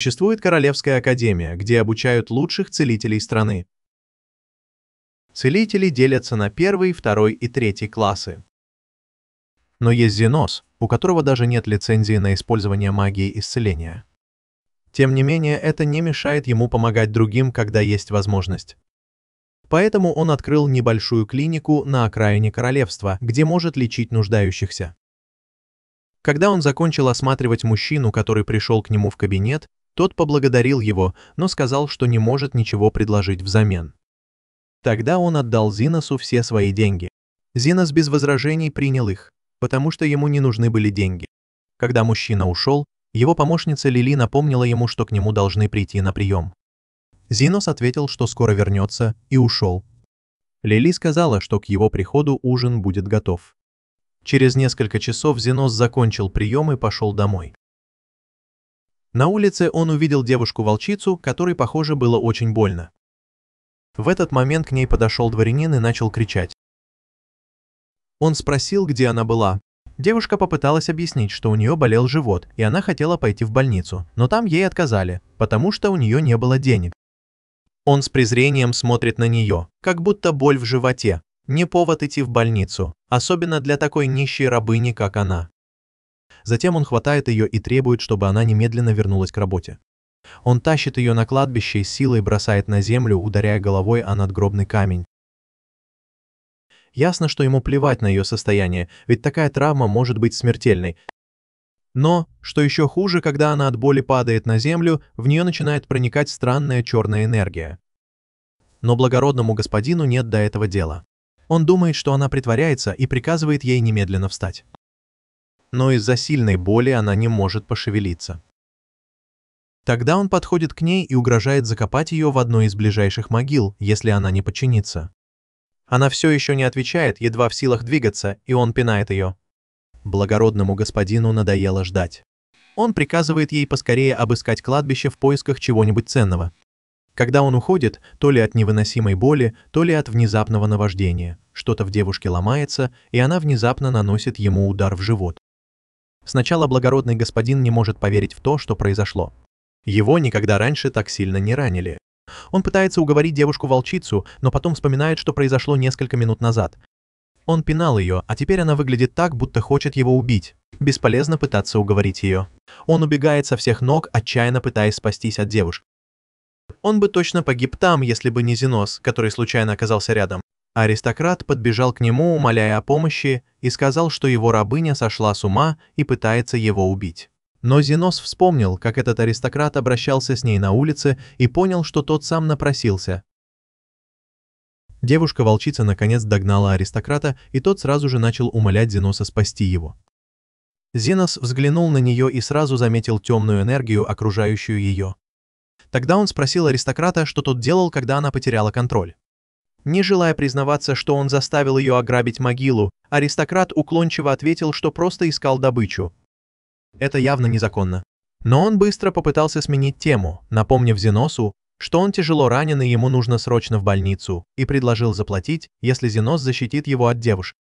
Существует Королевская академия, где обучают лучших целителей страны. Целители делятся на первый, второй и третий классы. Но есть Зенос, у которого даже нет лицензии на использование магии исцеления. Тем не менее, это не мешает ему помогать другим, когда есть возможность. Поэтому он открыл небольшую клинику на окраине королевства, где может лечить нуждающихся. Когда он закончил осматривать мужчину, который пришел к нему в кабинет, тот поблагодарил его, но сказал, что не может ничего предложить взамен. Тогда он отдал Зиносу все свои деньги. Зинос без возражений принял их, потому что ему не нужны были деньги. Когда мужчина ушел, его помощница Лили напомнила ему, что к нему должны прийти на прием. Зинос ответил, что скоро вернется, и ушел. Лили сказала, что к его приходу ужин будет готов. Через несколько часов Зинос закончил прием и пошел домой. На улице он увидел девушку-волчицу, которой, похоже, было очень больно. В этот момент к ней подошел дворянин и начал кричать. Он спросил, где она была. Девушка попыталась объяснить, что у нее болел живот, и она хотела пойти в больницу, но там ей отказали, потому что у нее не было денег. Он с презрением смотрит на нее, как будто боль в животе не повод идти в больницу, особенно для такой нищей рабыни, как она. Затем он хватает ее и требует, чтобы она немедленно вернулась к работе. Он тащит ее на кладбище и силой бросает на землю, ударяя головой о надгробный камень. Ясно, что ему плевать на ее состояние, ведь такая травма может быть смертельной. Но, что еще хуже, когда она от боли падает на землю, в нее начинает проникать странная черная энергия. Но благородному господину нет до этого дела. Он думает, что она притворяется и приказывает ей немедленно встать. Но из-за сильной боли она не может пошевелиться. Тогда он подходит к ней и угрожает закопать ее в одной из ближайших могил, если она не подчинится. Она все еще не отвечает, едва в силах двигаться, и он пинает ее. Благородному господину надоело ждать. Он приказывает ей поскорее обыскать кладбище в поисках чего-нибудь ценного. Когда он уходит, то ли от невыносимой боли, то ли от внезапного наваждения, что-то в девушке ломается, и она внезапно наносит ему удар в живот. Сначала благородный господин не может поверить в то, что произошло. Его никогда раньше так сильно не ранили. Он пытается уговорить девушку-волчицу, но потом вспоминает, что произошло несколько минут назад. Он пинал ее, а теперь она выглядит так, будто хочет его убить. Бесполезно пытаться уговорить ее. Он убегает со всех ног, отчаянно пытаясь спастись от девушки. Он бы точно погиб там, если бы не Зенос, который случайно оказался рядом. Аристократ подбежал к нему, умоляя о помощи, и сказал, что его рабыня сошла с ума и пытается его убить. Но Зенос вспомнил, как этот аристократ обращался с ней на улице, и понял, что тот сам напросился. Девушка-волчица наконец догнала аристократа, и тот сразу же начал умолять Зеноса спасти его. Зенос взглянул на нее и сразу заметил темную энергию, окружающую ее. Тогда он спросил аристократа, что тот делал, когда она потеряла контроль. Не желая признаваться, что он заставил ее ограбить могилу, аристократ уклончиво ответил, что просто искал добычу. Это явно незаконно. Но он быстро попытался сменить тему, напомнив Зеносу, что он тяжело ранен и ему нужно срочно в больницу, и предложил заплатить, если Зенос защитит его от девушек.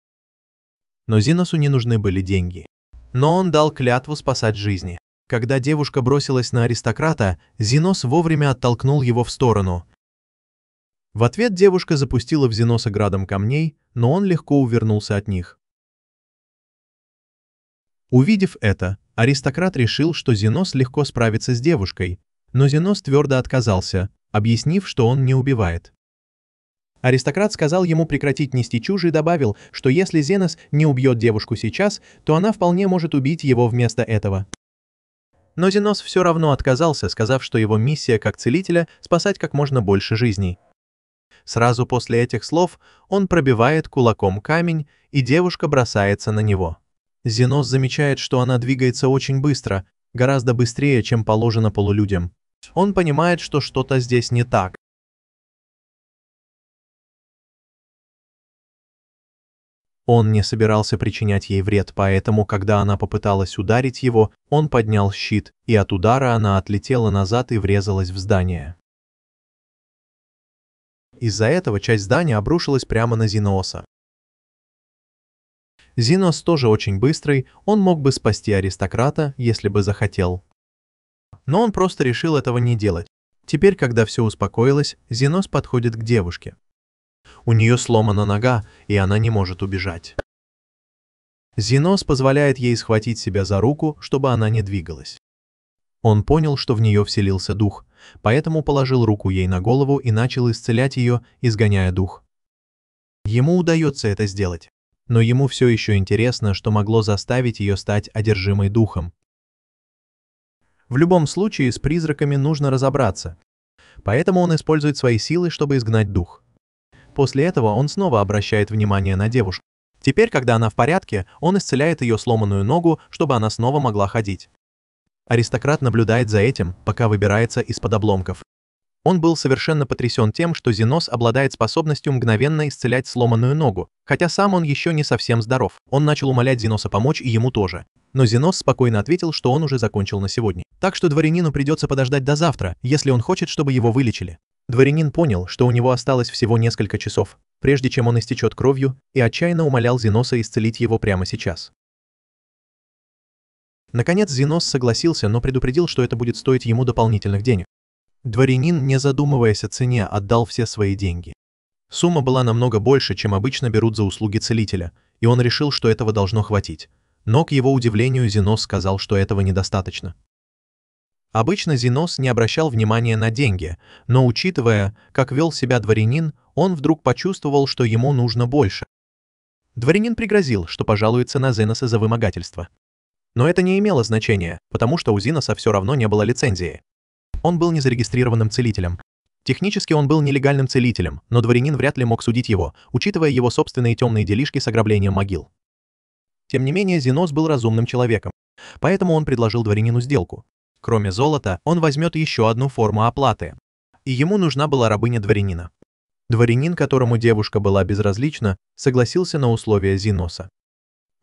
Но Зеносу не нужны были деньги. Но он дал клятву спасать жизни. Когда девушка бросилась на аристократа, Зенос вовремя оттолкнул его в сторону. В ответ девушка запустила в Зеноса градом камней, но он легко увернулся от них. Увидев это, аристократ решил, что Зенос легко справится с девушкой, но Зенос твердо отказался, объяснив, что он не убивает. Аристократ сказал ему прекратить нести чушь и добавил, что если Зенос не убьет девушку сейчас, то она вполне может убить его вместо этого. Но Зенос все равно отказался, сказав, что его миссия как целителя – спасать как можно больше жизней. Сразу после этих слов он пробивает кулаком камень, и девушка бросается на него. Зенос замечает, что она двигается очень быстро, гораздо быстрее, чем положено полулюдям. Он понимает, что что-то здесь не так. Он не собирался причинять ей вред, поэтому, когда она попыталась ударить его, он поднял щит, и от удара она отлетела назад и врезалась в здание. Из-за этого часть здания обрушилась прямо на Зеноса. Зенос тоже очень быстрый, он мог бы спасти аристократа, если бы захотел. но он просто решил этого не делать. Теперь, когда все успокоилось, Зинос подходит к девушке. У нее сломана нога, и она не может убежать. Зинос позволяет ей схватить себя за руку, чтобы она не двигалась. Он понял, что в нее вселился дух, поэтому положил руку ей на голову и начал исцелять ее, изгоняя дух. Ему удается это сделать, но ему все еще интересно, что могло заставить ее стать одержимой духом. В любом случае, с призраками нужно разобраться, поэтому он использует свои силы, чтобы изгнать дух. После этого он снова обращает внимание на девушку. Теперь, когда она в порядке, он исцеляет ее сломанную ногу, чтобы она снова могла ходить. Аристократ наблюдает за этим, пока выбирается из-под обломков. Он был совершенно потрясен тем, что Зинос обладает способностью мгновенно исцелять сломанную ногу, хотя сам он еще не совсем здоров. Он начал умолять Зиноса помочь и ему тоже. Но Зинос спокойно ответил, что он уже закончил на сегодня. Так что дворянину придется подождать до завтра, если он хочет, чтобы его вылечили. Дворянин понял, что у него осталось всего несколько часов, прежде чем он истечет кровью, и отчаянно умолял Зиноса исцелить его прямо сейчас. Наконец Зинос согласился, но предупредил, что это будет стоить ему дополнительных денег. Дворянин, не задумываясь о цене, отдал все свои деньги. Сумма была намного больше, чем обычно берут за услуги целителя, и он решил, что этого должно хватить. Но, к его удивлению, Зинос сказал, что этого недостаточно. Обычно Зинос не обращал внимания на деньги, но, учитывая, как вел себя дворянин, он вдруг почувствовал, что ему нужно больше. Дворянин пригрозил, что пожалуется на Зиноса за вымогательство. Но это не имело значения, потому что у Зиноса все равно не было лицензии. Он был незарегистрированным целителем. Технически он был нелегальным целителем, но дворянин вряд ли мог судить его, учитывая его собственные темные делишки с ограблением могил. Тем не менее, Зинос был разумным человеком, поэтому он предложил дворянину сделку. Кроме золота, он возьмет еще одну форму оплаты. И ему нужна была рабыня дворянина. Дворянин, которому девушка была безразлична, согласился на условия Зиноса.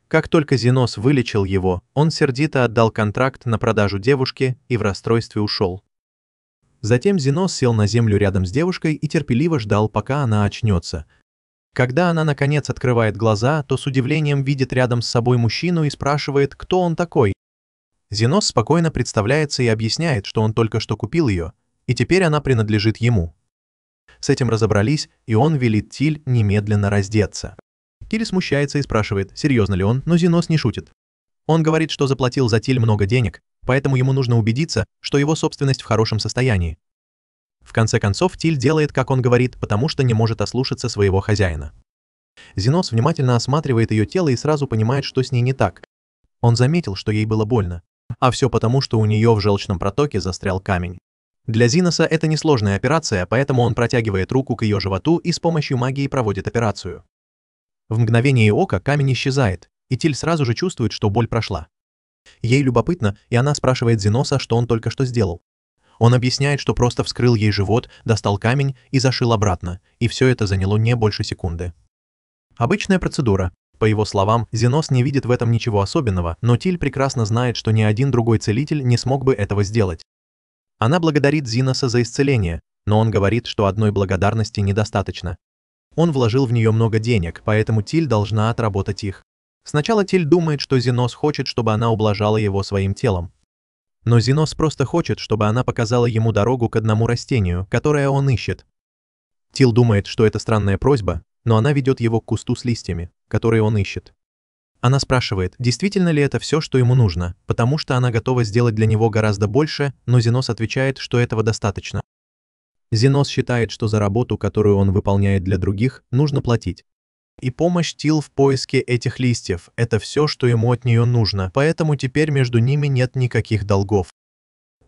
Как только Зинос вылечил его, он сердито отдал контракт на продажу девушки и в расстройстве ушел. Затем Зинос сел на землю рядом с девушкой и терпеливо ждал, пока она очнется. Когда она наконец открывает глаза, то с удивлением видит рядом с собой мужчину и спрашивает, кто он такой. Зинос спокойно представляется и объясняет, что он только что купил ее, и теперь она принадлежит ему. С этим разобрались, и он велит Тиль немедленно раздеться. Тиль смущается и спрашивает, серьезно ли он, но Зинос не шутит. Он говорит, что заплатил за Тиль много денег, поэтому ему нужно убедиться, что его собственность в хорошем состоянии. В конце концов, Тиль делает, как он говорит, потому что не может ослушаться своего хозяина. Зинос внимательно осматривает ее тело и сразу понимает, что с ней не так. Он заметил, что ей было больно. А все потому, что у нее в желчном протоке застрял камень. Для Зиноса это несложная операция, поэтому он протягивает руку к ее животу и с помощью магии проводит операцию. В мгновение ока камень исчезает, и Тиль сразу же чувствует, что боль прошла. Ей любопытно, и она спрашивает Зиноса, что он только что сделал. Он объясняет, что просто вскрыл ей живот, достал камень и зашил обратно, и все это заняло не больше секунды. Обычная процедура. По его словам, Зинос не видит в этом ничего особенного, но Тиль прекрасно знает, что ни один другой целитель не смог бы этого сделать. Она благодарит Зиноса за исцеление, но он говорит, что одной благодарности недостаточно. Он вложил в нее много денег, поэтому Тиль должна отработать их. Сначала Тиль думает, что Зинос хочет, чтобы она ублажала его своим телом. Но Зинос просто хочет, чтобы она показала ему дорогу к одному растению, которое он ищет. Тиль думает, что это странная просьба, но она ведет его к кусту с листьями, которые он ищет. Она спрашивает, действительно ли это все, что ему нужно, потому что она готова сделать для него гораздо больше, но Зинос отвечает, что этого достаточно. Зинос считает, что за работу, которую он выполняет для других, нужно платить. И помощь Тиль в поиске этих листьев – это все, что ему от нее нужно, поэтому теперь между ними нет никаких долгов.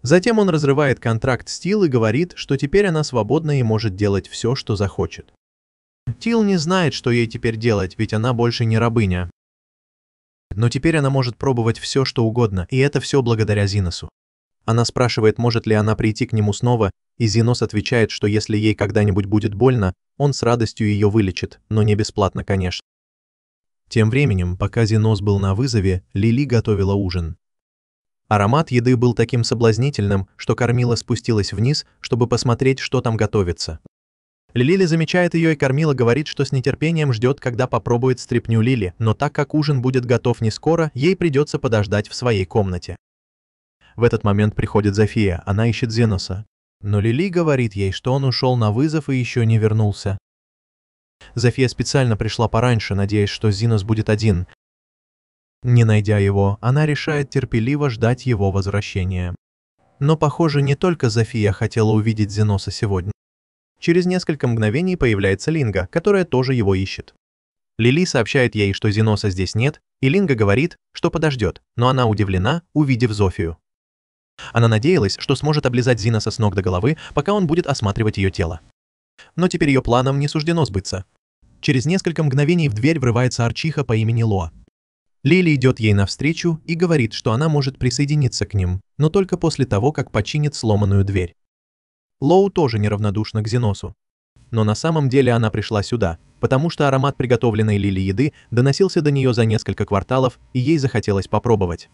Затем он разрывает контракт с Тиль и говорит, что теперь она свободна и может делать все, что захочет. Тиль не знает, что ей теперь делать, ведь она больше не рабыня. Но теперь она может пробовать все, что угодно, и это все благодаря Зиносу. Она спрашивает, может ли она прийти к нему снова, и Зинос отвечает, что если ей когда-нибудь будет больно, он с радостью ее вылечит, но не бесплатно, конечно. Тем временем, пока Зинос был на вызове, Лили готовила ужин. Аромат еды был таким соблазнительным, что кормила спустилась вниз, чтобы посмотреть, что там готовится. Лили замечает ее, и кормила говорит, что с нетерпением ждет, когда попробует стряпню Лили, но так как ужин будет готов не скоро, ей придется подождать в своей комнате. В этот момент приходит Зофия, она ищет Зеноса. Но Лили говорит ей, что он ушел на вызов и еще не вернулся. Зофия специально пришла пораньше, надеясь, что Зенос будет один. Не найдя его, она решает терпеливо ждать его возвращения. Но, похоже, не только Зофия хотела увидеть Зеноса сегодня. Через несколько мгновений появляется Линга, которая тоже его ищет. Лили сообщает ей, что Зеноса здесь нет, и Линга говорит, что подождет, но она удивлена, увидев Зофию. Она надеялась, что сможет облизать Зеноса с ног до головы, пока он будет осматривать ее тело. Но теперь ее планам не суждено сбыться. Через несколько мгновений в дверь врывается Арчиха по имени Лоа. Лили идет ей навстречу и говорит, что она может присоединиться к ним, но только после того, как починит сломанную дверь. Лоу тоже неравнодушна к Зеносу. Но на самом деле она пришла сюда, потому что аромат приготовленной Лили еды доносился до нее за несколько кварталов, и ей захотелось попробовать.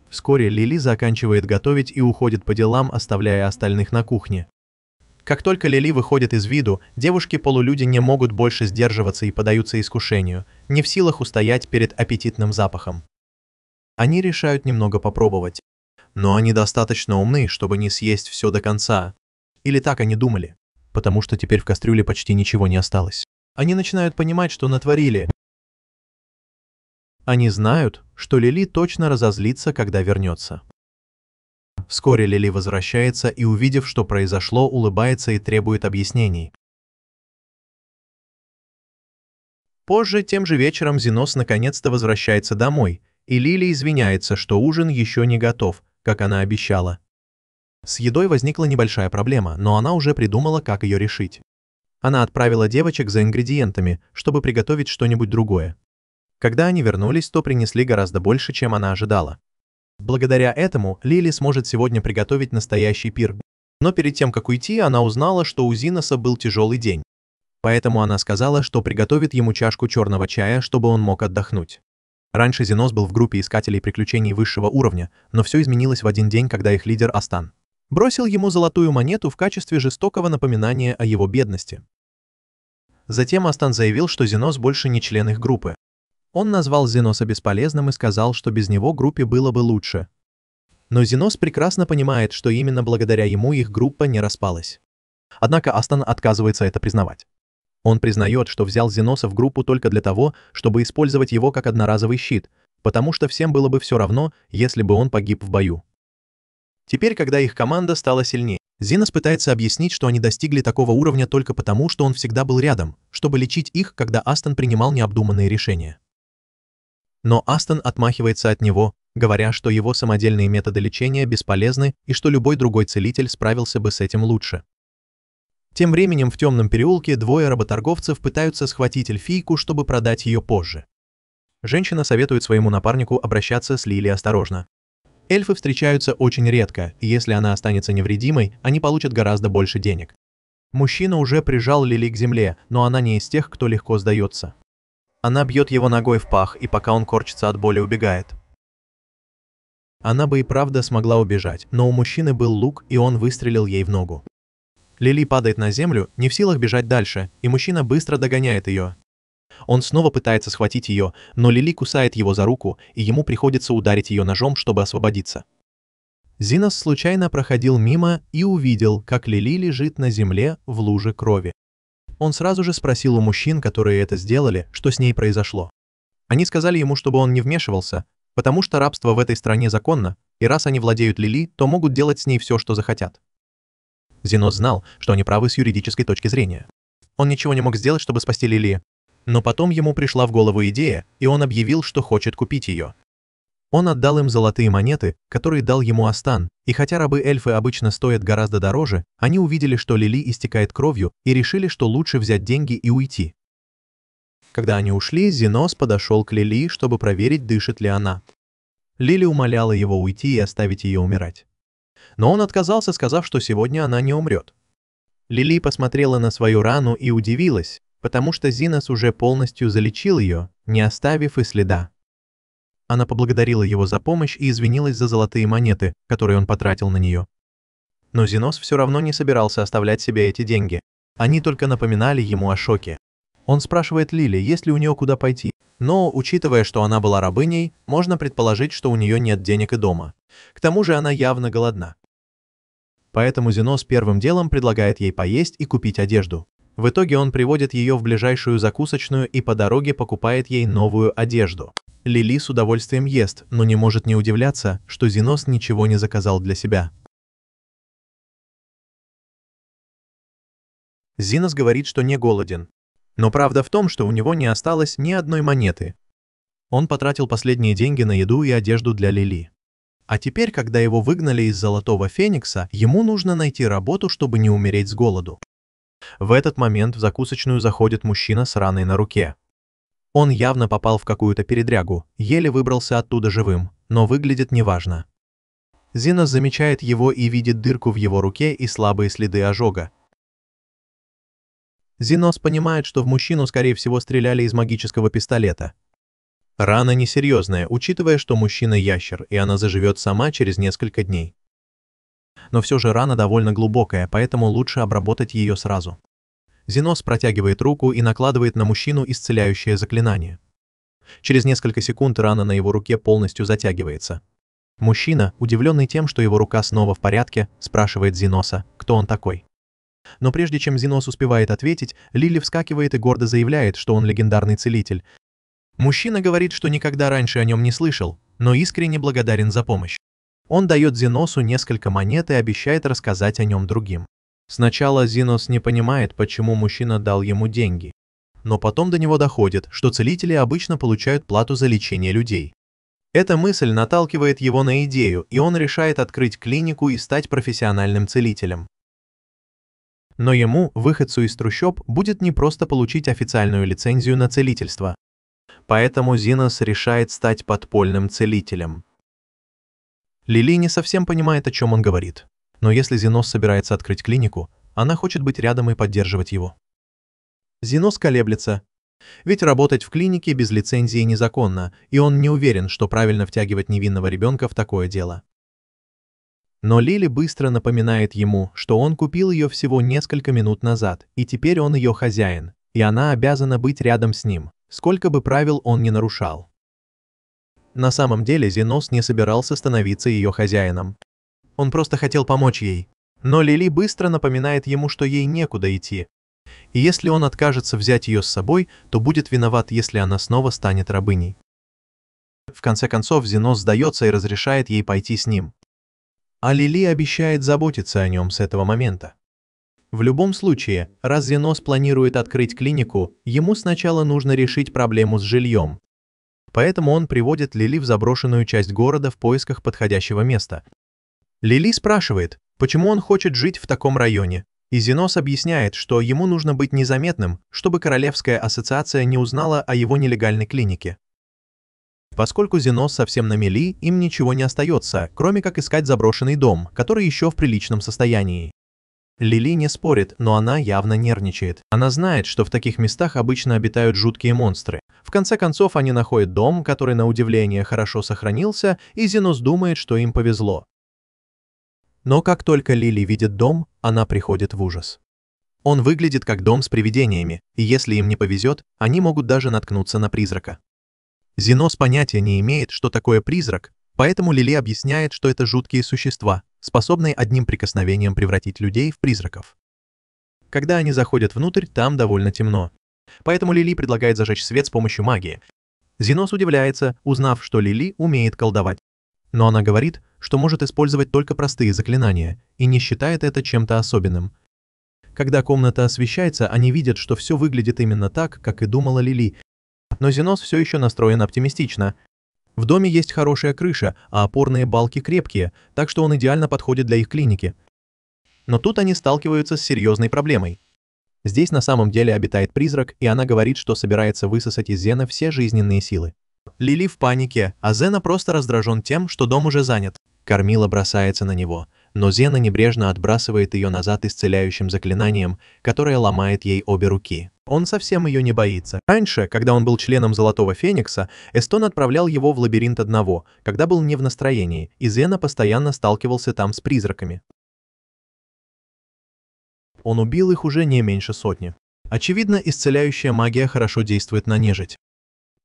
Вскоре Лили заканчивает готовить и уходит по делам, оставляя остальных на кухне. Как только Лили выходит из виду, девушки-полулюди не могут больше сдерживаться и поддаются искушению, не в силах устоять перед аппетитным запахом. Они решают немного попробовать. Но они достаточно умны, чтобы не съесть все до конца. Или так они думали, потому что теперь в кастрюле почти ничего не осталось. Они начинают понимать, что натворили. Они знают, что Лили точно разозлится, когда вернется. Вскоре Лили возвращается и, увидев, что произошло, улыбается и требует объяснений. Позже, тем же вечером, Зенос наконец-то возвращается домой, и Лили извиняется, что ужин еще не готов, как она обещала. С едой возникла небольшая проблема, но она уже придумала, как ее решить. Она отправила девочек за ингредиентами, чтобы приготовить что-нибудь другое. Когда они вернулись, то принесли гораздо больше, чем она ожидала. Благодаря этому Лили сможет сегодня приготовить настоящий пир. Но перед тем, как уйти, она узнала, что у Зеноса был тяжелый день. Поэтому она сказала, что приготовит ему чашку черного чая, чтобы он мог отдохнуть. Раньше Зенос был в группе искателей приключений высшего уровня, но все изменилось в один день, когда их лидер Астан бросил ему золотую монету в качестве жестокого напоминания о его бедности. Затем Астан заявил, что Зенос больше не член их группы. Он назвал Зеноса бесполезным и сказал, что без него группе было бы лучше. Но Зенос прекрасно понимает, что именно благодаря ему их группа не распалась. Однако Астан отказывается это признавать. Он признает, что взял Зеноса в группу только для того, чтобы использовать его как одноразовый щит, потому что всем было бы все равно, если бы он погиб в бою. Теперь, когда их команда стала сильнее, Зенос пытается объяснить, что они достигли такого уровня только потому, что он всегда был рядом, чтобы лечить их, когда Астан принимал необдуманные решения. Но Астан отмахивается от него, говоря, что его самодельные методы лечения бесполезны и что любой другой целитель справился бы с этим лучше. Тем временем в темном переулке двое работорговцев пытаются схватить эльфийку, чтобы продать ее позже. Женщина советует своему напарнику обращаться с Лили осторожно. Эльфы встречаются очень редко, и если она останется невредимой, они получат гораздо больше денег. Мужчина уже прижал Лили к земле, но она не из тех, кто легко сдается. Она бьет его ногой в пах, и пока он корчится от боли, убегает. Она бы и правда смогла убежать, но у мужчины был лук, и он выстрелил ей в ногу. Лили падает на землю, не в силах бежать дальше, и мужчина быстро догоняет ее. Он снова пытается схватить ее, но Лили кусает его за руку, и ему приходится ударить ее ножом, чтобы освободиться. Зенос случайно проходил мимо и увидел, как Лили лежит на земле в луже крови. Он сразу же спросил у мужчин, которые это сделали, что с ней произошло. Они сказали ему, чтобы он не вмешивался, потому что рабство в этой стране законно, и раз они владеют Лили, то могут делать с ней все, что захотят. Зенос знал, что они правы с юридической точки зрения. Он ничего не мог сделать, чтобы спасти Лили. Но потом ему пришла в голову идея, и он объявил, что хочет купить ее. Он отдал им золотые монеты, которые дал ему Астан, и хотя рабы-эльфы обычно стоят гораздо дороже, они увидели, что Лили истекает кровью, и решили, что лучше взять деньги и уйти. Когда они ушли, Зенос подошел к Лили, чтобы проверить, дышит ли она. Лили умоляла его уйти и оставить ее умирать. Но он отказался, сказав, что сегодня она не умрет. Лили посмотрела на свою рану и удивилась, потому что Зенос уже полностью залечил ее, не оставив и следа. Она поблагодарила его за помощь и извинилась за золотые монеты, которые он потратил на нее. Но Зенос все равно не собирался оставлять себе эти деньги. Они только напоминали ему о шоке. Он спрашивает Лили, есть ли у нее куда пойти, Но, учитывая, что она была рабыней, можно предположить, что у нее нет денег и дома. К тому же она явно голодна. Поэтому Зенос первым делом предлагает ей поесть и купить одежду. В итоге он приводит ее в ближайшую закусочную и по дороге покупает ей новую одежду. Лили с удовольствием ест, но не может не удивляться, что Зенос ничего не заказал для себя. Зенос говорит, что не голоден. Но правда в том, что у него не осталось ни одной монеты. Он потратил последние деньги на еду и одежду для Лили. А теперь, когда его выгнали из Золотого Феникса, ему нужно найти работу, чтобы не умереть с голоду. В этот момент в закусочную заходит мужчина с раной на руке. Он явно попал в какую-то передрягу, еле выбрался оттуда живым, но выглядит неважно. Зенос замечает его и видит дырку в его руке и слабые следы ожога. Зенос понимает, что в мужчину, скорее всего, стреляли из магического пистолета. Рана несерьезная, учитывая, что мужчина ящер, и она заживет сама через несколько дней. Но все же рана довольно глубокая, поэтому лучше обработать ее сразу. Зенос протягивает руку и накладывает на мужчину исцеляющее заклинание. Через несколько секунд рана на его руке полностью затягивается. Мужчина, удивленный тем, что его рука снова в порядке, спрашивает Зеноса, кто он такой. Но прежде чем Зенос успевает ответить, Лили вскакивает и гордо заявляет, что он легендарный целитель. Мужчина говорит, что никогда раньше о нем не слышал, но искренне благодарен за помощь. Он дает Зеносу несколько монет и обещает рассказать о нем другим. Сначала Зенос не понимает, почему мужчина дал ему деньги. Но потом до него доходит, что целители обычно получают плату за лечение людей. Эта мысль наталкивает его на идею, и он решает открыть клинику и стать профессиональным целителем. Но ему, выходцу из трущоб, будет не просто получить официальную лицензию на целительство. Поэтому Зенос решает стать подпольным целителем. Лили не совсем понимает, о чем он говорит. Но если Зенос собирается открыть клинику, она хочет быть рядом и поддерживать его. Зенос колеблется. Ведь работать в клинике без лицензии незаконно, и он не уверен, что правильно втягивать невинного ребенка в такое дело. Но Лили быстро напоминает ему, что он купил ее всего несколько минут назад, и теперь он ее хозяин, и она обязана быть рядом с ним, сколько бы правил он ни нарушал. На самом деле Зенос не собирался становиться ее хозяином. Он просто хотел помочь ей. Но Лили быстро напоминает ему, что ей некуда идти. И если он откажется взять ее с собой, то будет виноват, если она снова станет рабыней. В конце концов, Зенос сдается и разрешает ей пойти с ним. А Лили обещает заботиться о нем с этого момента. В любом случае, раз Зенос планирует открыть клинику, ему сначала нужно решить проблему с жильем. Поэтому он приводит Лили в заброшенную часть города в поисках подходящего места. Лили спрашивает, почему он хочет жить в таком районе, и Зенос объясняет, что ему нужно быть незаметным, чтобы Королевская ассоциация не узнала о его нелегальной клинике. Поскольку Зенос совсем на мели, им ничего не остается, кроме как искать заброшенный дом, который еще в приличном состоянии. Лили не спорит, но она явно нервничает. Она знает, что в таких местах обычно обитают жуткие монстры. В конце концов, они находят дом, который на удивление хорошо сохранился, и Зенос думает, что им повезло. Но как только Лили видит дом, она приходит в ужас. Он выглядит как дом с привидениями, и если им не повезет, они могут даже наткнуться на призрака. Зенос понятия не имеет, что такое призрак, поэтому Лили объясняет, что это жуткие существа, способные одним прикосновением превратить людей в призраков. Когда они заходят внутрь, там довольно темно. Поэтому Лили предлагает зажечь свет с помощью магии. Зенос удивляется, узнав, что Лили умеет колдовать. Но она говорит, что может использовать только простые заклинания, и не считает это чем-то особенным. Когда комната освещается, они видят, что все выглядит именно так, как и думала Лили. Но Зенос все еще настроен оптимистично. В доме есть хорошая крыша, а опорные балки крепкие, так что он идеально подходит для их клиники. Но тут они сталкиваются с серьезной проблемой. Здесь на самом деле обитает призрак, и она говорит, что собирается высосать из Зена все жизненные силы. Лили в панике, а Зена просто раздражен тем, что дом уже занят. Кормила бросается на него, но Зена небрежно отбрасывает ее назад исцеляющим заклинанием, которое ломает ей обе руки. Он совсем ее не боится. Раньше, когда он был членом Золотого Феникса, Эстон отправлял его в лабиринт одного, когда был не в настроении, и Зена постоянно сталкивался там с призраками. Он убил их уже не меньше сотни. Очевидно, исцеляющая магия хорошо действует на нежить.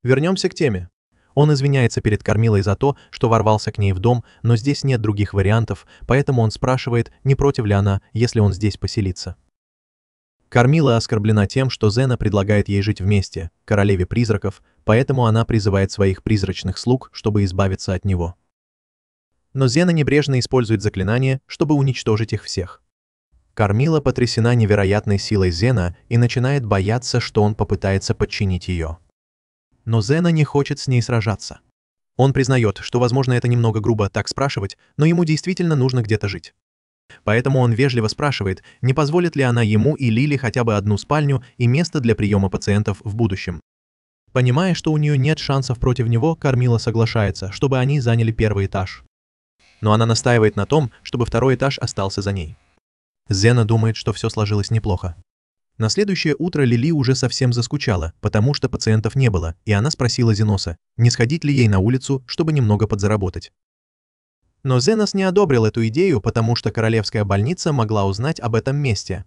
Вернемся к теме. Он извиняется перед Кармилой за то, что ворвался к ней в дом, но здесь нет других вариантов, поэтому он спрашивает, не против ли она, если он здесь поселится. Кармила оскорблена тем, что Зена предлагает ей жить вместе, королеве призраков, поэтому она призывает своих призрачных слуг, чтобы избавиться от него. Но Зена небрежно использует заклинание, чтобы уничтожить их всех. Кармила потрясена невероятной силой Зена и начинает бояться, что он попытается подчинить ее. Но Зена не хочет с ней сражаться. Он признает, что, возможно, это немного грубо так спрашивать, но ему действительно нужно где-то жить. Поэтому он вежливо спрашивает, не позволит ли она ему и Лили хотя бы одну спальню и место для приема пациентов в будущем. Понимая, что у нее нет шансов против него, Кармила соглашается, чтобы они заняли первый этаж. Но она настаивает на том, чтобы второй этаж остался за ней. Зена думает, что все сложилось неплохо. На следующее утро Лили уже совсем заскучала, потому что пациентов не было, и она спросила Зеноса, не сходить ли ей на улицу, чтобы немного подзаработать. Но Зенос не одобрил эту идею, потому что королевская больница могла узнать об этом месте.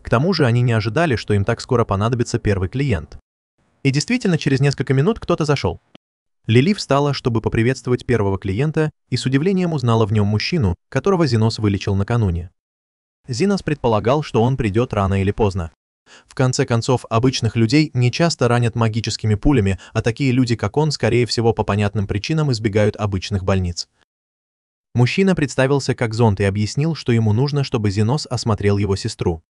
К тому же они не ожидали, что им так скоро понадобится первый клиент. И действительно, через несколько минут кто-то зашел. Лили встала, чтобы поприветствовать первого клиента, и с удивлением узнала в нем мужчину, которого Зенос вылечил накануне. Зенос предполагал, что он придет рано или поздно. В конце концов, обычных людей не часто ранят магическими пулями, а такие люди, как он, скорее всего, по понятным причинам избегают обычных больниц. Мужчина представился как Зонт и объяснил, что ему нужно, чтобы Зенос осмотрел его сестру.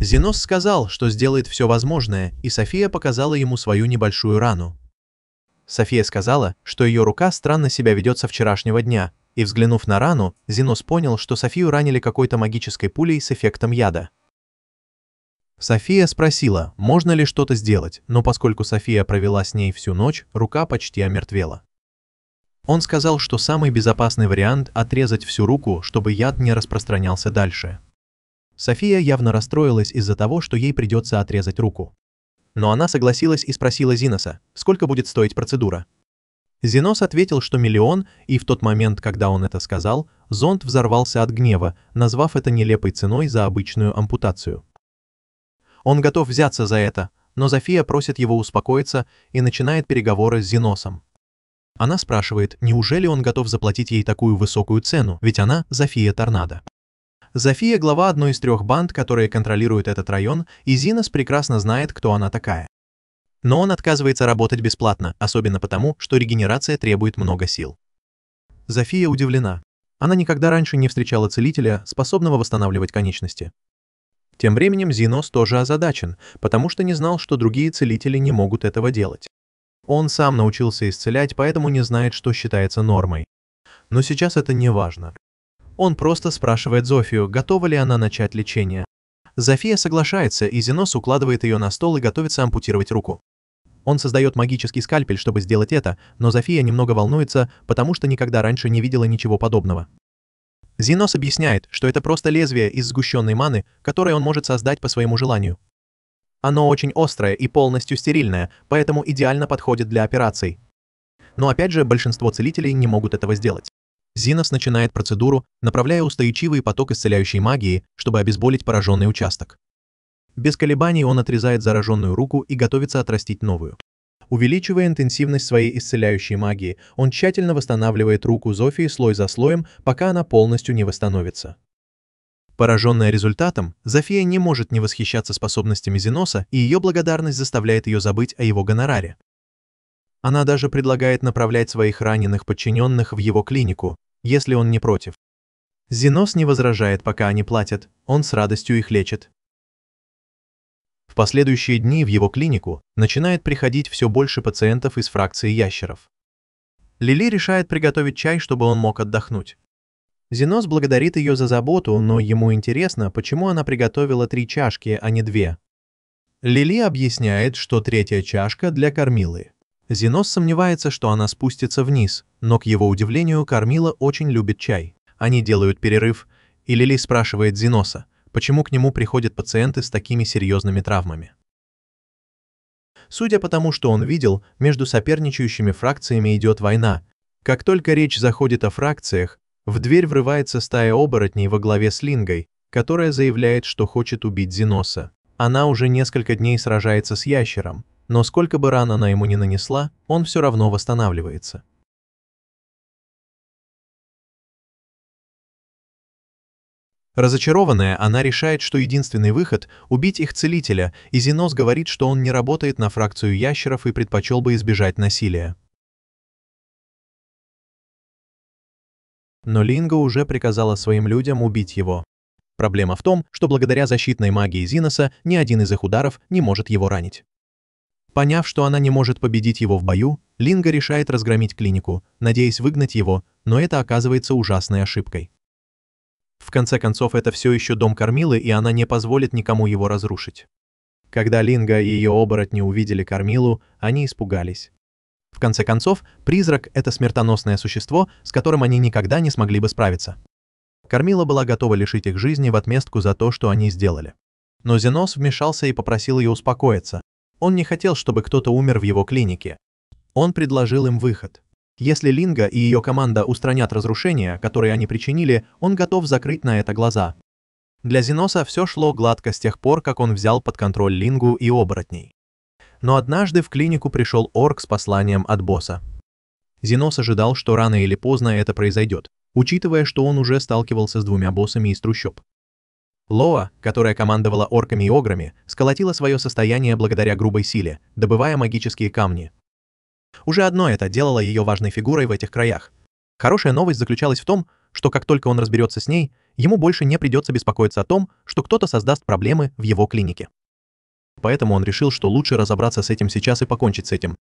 Зенос сказал, что сделает все возможное, и София показала ему свою небольшую рану. София сказала, что ее рука странно себя ведет со вчерашнего дня, и, взглянув на рану, Зенос понял, что Софию ранили какой-то магической пулей с эффектом яда. София спросила, можно ли что-то сделать, но поскольку София провела с ней всю ночь, рука почти омертвела. Он сказал, что самый безопасный вариант – отрезать всю руку, чтобы яд не распространялся дальше. София явно расстроилась из-за того, что ей придется отрезать руку. Но она согласилась и спросила Зеноса, сколько будет стоить процедура. Зенос ответил, что 1 000 000, и в тот момент, когда он это сказал, Зонт взорвался от гнева, назвав это нелепой ценой за обычную ампутацию. Он готов взяться за это, но София просит его успокоиться и начинает переговоры с Зеносом. Она спрашивает, неужели он готов заплатить ей такую высокую цену, ведь она Зофия Торнадо. Зофия – глава одной из 3 банд, которые контролируют этот район, и Зенос прекрасно знает, кто она такая. Но он отказывается работать бесплатно, особенно потому, что регенерация требует много сил. Зофия удивлена. Она никогда раньше не встречала целителя, способного восстанавливать конечности. Тем временем Зенос тоже озадачен, потому что не знал, что другие целители не могут этого делать. Он сам научился исцелять, поэтому не знает, что считается нормой. Но сейчас это не важно. Он просто спрашивает Зофию, готова ли она начать лечение. Зофия соглашается, и Зенос укладывает ее на стол и готовится ампутировать руку. Он создает магический скальпель, чтобы сделать это, но Зофия немного волнуется, потому что никогда раньше не видела ничего подобного. Зенос объясняет, что это просто лезвие из сгущенной маны, которое он может создать по своему желанию. Оно очень острое и полностью стерильное, поэтому идеально подходит для операций. Но опять же, большинство целителей не могут этого сделать. Зенос начинает процедуру, направляя устойчивый поток исцеляющей магии, чтобы обезболить пораженный участок. Без колебаний он отрезает зараженную руку и готовится отрастить новую. Увеличивая интенсивность своей исцеляющей магии, он тщательно восстанавливает руку Зофии слой за слоем, пока она полностью не восстановится. Пораженная результатом, Зофия не может не восхищаться способностями Зеноса, и ее благодарность заставляет ее забыть о его гонораре. Она даже предлагает направлять своих раненых подчиненных в его клинику, если он не против. Зенос не возражает, пока они платят, он с радостью их лечит. В последующие дни в его клинику начинает приходить все больше пациентов из фракции ящеров. Лили решает приготовить чай, чтобы он мог отдохнуть. Зенос благодарит ее за заботу, но ему интересно, почему она приготовила 3 чашки, а не 2. Лили объясняет, что 3-я чашка для Кармилы. Зенос сомневается, что она спустится вниз, но, к его удивлению, Кармила очень любит чай. Они делают перерыв, и Лили спрашивает Зеноса, почему к нему приходят пациенты с такими серьезными травмами. Судя по тому, что он видел, между соперничающими фракциями идет война. Как только речь заходит о фракциях, в дверь врывается стая оборотней во главе с Лингой, которая заявляет, что хочет убить Зеноса. Она уже несколько дней сражается с ящером, но сколько бы ран она ему ни нанесла, он все равно восстанавливается. Разочарованная, она решает, что единственный выход – убить их целителя, и Зенос говорит, что он не работает на фракцию ящеров и предпочел бы избежать насилия. Но Линга уже приказала своим людям убить его. Проблема в том, что благодаря защитной магии Зиноса ни один из их ударов не может его ранить. Поняв, что она не может победить его в бою, Линга решает разгромить клинику, надеясь выгнать его, но это оказывается ужасной ошибкой. В конце концов, это все еще дом Кормилы, и она не позволит никому его разрушить. Когда Линга и ее оборотни увидели Кормилу, они испугались. В конце концов, призрак — это смертоносное существо, с которым они никогда не смогли бы справиться. Кормила была готова лишить их жизни в отместку за то, что они сделали. Но Зенос вмешался и попросил ее успокоиться. Он не хотел, чтобы кто-то умер в его клинике. Он предложил им выход. Если Линга и ее команда устранят разрушения, которые они причинили, он готов закрыть на это глаза. Для Зеноса все шло гладко с тех пор, как он взял под контроль Лингу и оборотней. Но однажды в клинику пришел орк с посланием от босса. Зенос ожидал, что рано или поздно это произойдет, учитывая, что он уже сталкивался с двумя боссами из трущоб. Лоа, которая командовала орками и ограми, сколотила свое состояние благодаря грубой силе, добывая магические камни. Уже одно это делало ее важной фигурой в этих краях. Хорошая новость заключалась в том, что как только он разберется с ней, ему больше не придется беспокоиться о том, что кто-то создаст проблемы в его клинике. Поэтому он решил, что лучше разобраться с этим сейчас и покончить с этим.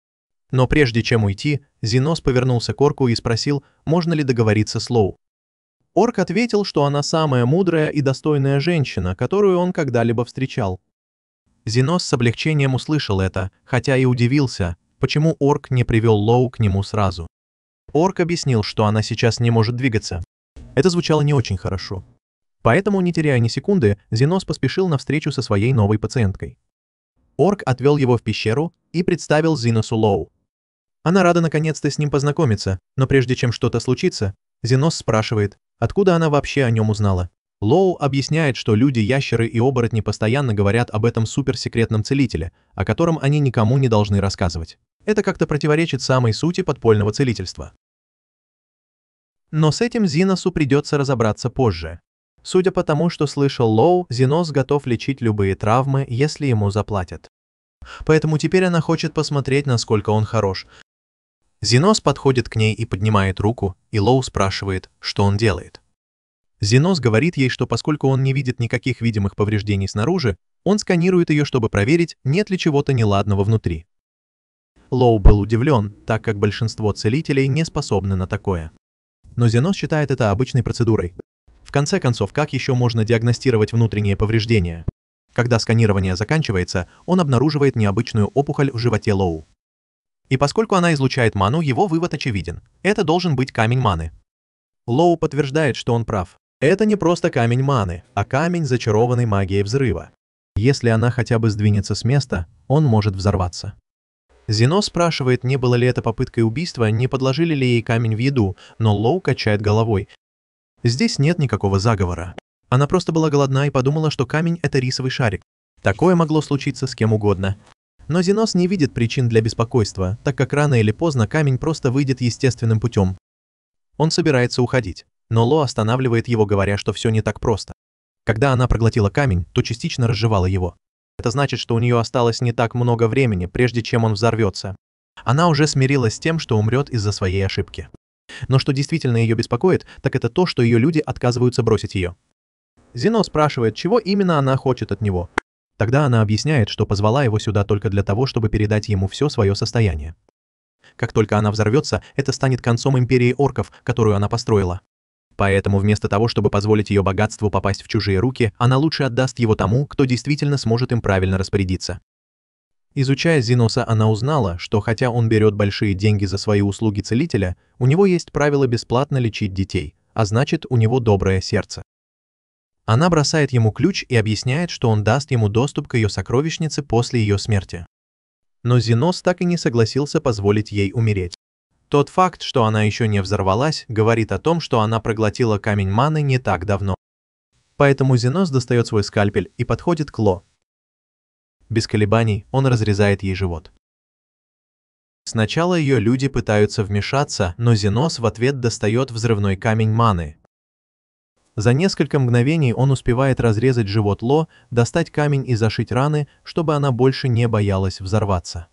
Но прежде чем уйти, Зенос повернулся к орку и спросил, можно ли договориться с Лоу. Орк ответил, что она самая мудрая и достойная женщина, которую он когда-либо встречал. Зенос с облегчением услышал это, хотя и удивился, почему орк не привел Лоу к нему сразу. Орк объяснил, что она сейчас не может двигаться. Это звучало не очень хорошо. Поэтому, не теряя ни секунды, Зенос поспешил на встречу со своей новой пациенткой. Орк отвел его в пещеру и представил Зеносу Лоу. Она рада наконец-то с ним познакомиться, но прежде чем что-то случится, Зенос спрашивает, откуда она вообще о нем узнала. Лоу объясняет, что люди, ящеры и оборотни постоянно говорят об этом суперсекретном целителе, о котором они никому не должны рассказывать. Это как-то противоречит самой сути подпольного целительства. Но с этим Зеносу придется разобраться позже. Судя по тому, что слышал Лоу, Зенос готов лечить любые травмы, если ему заплатят. Поэтому теперь она хочет посмотреть, насколько он хорош. Зенос подходит к ней и поднимает руку, и Лоу спрашивает, что он делает. Зенос говорит ей, что поскольку он не видит никаких видимых повреждений снаружи, он сканирует ее, чтобы проверить, нет ли чего-то неладного внутри. Лоу был удивлен, так как большинство целителей не способны на такое. Но Зенос считает это обычной процедурой. В конце концов, как еще можно диагностировать внутренние повреждения? Когда сканирование заканчивается, он обнаруживает необычную опухоль в животе Лоу. И поскольку она излучает ману, его вывод очевиден. Это должен быть камень маны. Лоу подтверждает, что он прав. Это не просто камень маны, а камень, зачарованный магией взрыва. Если она хотя бы сдвинется с места, он может взорваться. Зенос спрашивает, не было ли это попыткой убийства, не подложили ли ей камень в еду, но Лоу качает головой. Здесь нет никакого заговора. Она просто была голодна и подумала, что камень — это рисовый шарик. Такое могло случиться с кем угодно. Но Зенос не видит причин для беспокойства, так как рано или поздно камень просто выйдет естественным путем. Он собирается уходить, но Ло останавливает его, говоря, что все не так просто. Когда она проглотила камень, то частично разжевала его. Это значит, что у нее осталось не так много времени, прежде чем он взорвется. Она уже смирилась с тем, что умрет из-за своей ошибки. Но что действительно ее беспокоит, так это то, что ее люди отказываются бросить ее. Зенос спрашивает, чего именно она хочет от него. Тогда она объясняет, что позвала его сюда только для того, чтобы передать ему все свое состояние. Как только она взорвется, это станет концом империи орков, которую она построила. Поэтому вместо того, чтобы позволить ее богатству попасть в чужие руки, она лучше отдаст его тому, кто действительно сможет им правильно распорядиться. Изучая Зеноса, она узнала, что хотя он берет большие деньги за свои услуги целителя, у него есть правило бесплатно лечить детей, а значит, у него доброе сердце. Она бросает ему ключ и объясняет, что он даст ему доступ к ее сокровищнице после ее смерти. Но Зенос так и не согласился позволить ей умереть. Тот факт, что она еще не взорвалась, говорит о том, что она проглотила камень маны не так давно. Поэтому Зенос достает свой скальпель и подходит к Ло. Без колебаний он разрезает ей живот. Сначала ее люди пытаются вмешаться, но Зенос в ответ достает взрывной камень маны. За несколько мгновений он успевает разрезать живот Ло, достать камень и зашить раны, чтобы она больше не боялась взорваться.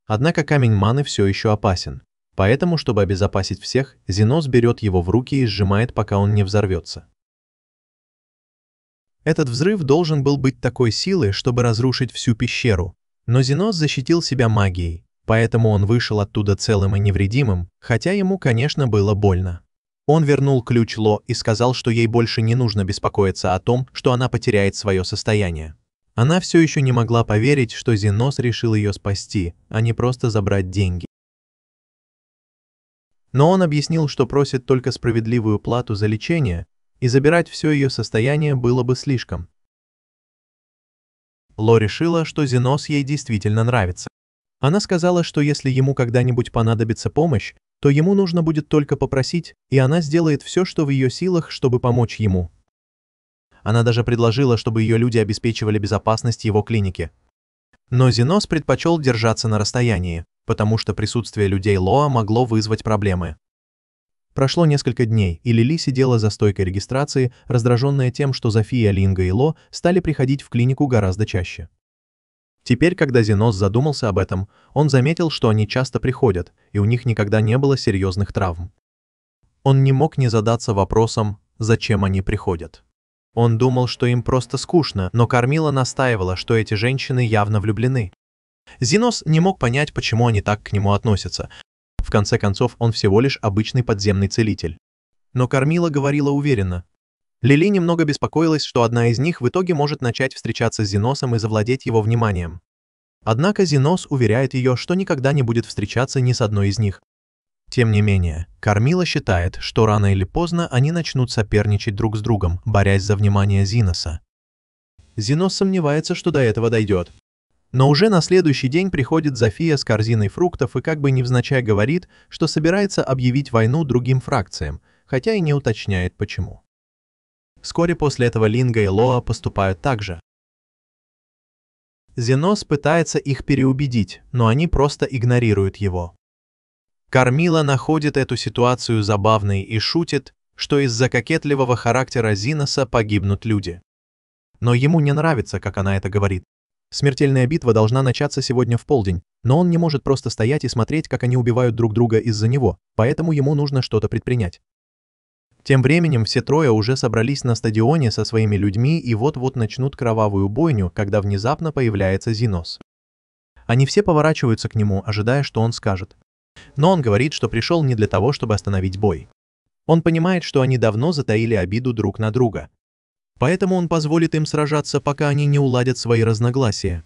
Однако камень маны все еще опасен. Поэтому, чтобы обезопасить всех, Зенос берет его в руки и сжимает, пока он не взорвется. Этот взрыв должен был быть такой силы, чтобы разрушить всю пещеру. Но Зенос защитил себя магией, поэтому он вышел оттуда целым и невредимым, хотя ему, конечно, было больно. Он вернул ключ Ло и сказал, что ей больше не нужно беспокоиться о том, что она потеряет свое состояние. Она все еще не могла поверить, что Зенос решил ее спасти, а не просто забрать деньги. Но он объяснил, что просит только справедливую плату за лечение, и забирать все ее состояние было бы слишком. Ло решила, что Зенос ей действительно нравится. Она сказала, что если ему когда-нибудь понадобится помощь, то ему нужно будет только попросить, и она сделает все, что в ее силах, чтобы помочь ему. Она даже предложила, чтобы ее люди обеспечивали безопасность его клиники. Но Зенос предпочел держаться на расстоянии, потому что присутствие людей Лоа могло вызвать проблемы. Прошло несколько дней, и Лили сидела за стойкой регистрации, раздраженная тем, что Зофия, Линга и Ло стали приходить в клинику гораздо чаще. Теперь, когда Зенос задумался об этом, он заметил, что они часто приходят, и у них никогда не было серьезных травм. Он не мог не задаться вопросом, зачем они приходят. Он думал, что им просто скучно, но Кармила настаивала, что эти женщины явно влюблены. Зенос не мог понять, почему они так к нему относятся. В конце концов, он всего лишь обычный подземный целитель. Но Кармила говорила уверенно. Лили немного беспокоилась, что одна из них в итоге может начать встречаться с Зеносом и завладеть его вниманием. Однако Зенос уверяет ее, что никогда не будет встречаться ни с одной из них. Тем не менее, Кармила считает, что рано или поздно они начнут соперничать друг с другом, борясь за внимание Зеноса. Зенос сомневается, что до этого дойдет. Но уже на следующий день приходит Зофия с корзиной фруктов и как бы невзначай говорит, что собирается объявить войну другим фракциям, хотя и не уточняет почему. Вскоре после этого Линга и Лоа поступают так же. Зенос пытается их переубедить, но они просто игнорируют его. Кармила находит эту ситуацию забавной и шутит, что из-за кокетливого характера Зеноса погибнут люди. Но ему не нравится, как она это говорит. Смертельная битва должна начаться сегодня в полдень, но он не может просто стоять и смотреть, как они убивают друг друга из-за него, поэтому ему нужно что-то предпринять. Тем временем все трое уже собрались на стадионе со своими людьми и вот-вот начнут кровавую бойню, когда внезапно появляется Зенос. Они все поворачиваются к нему, ожидая, что он скажет. Но он говорит, что пришел не для того, чтобы остановить бой. Он понимает, что они давно затаили обиду друг на друга. Поэтому он позволит им сражаться, пока они не уладят свои разногласия.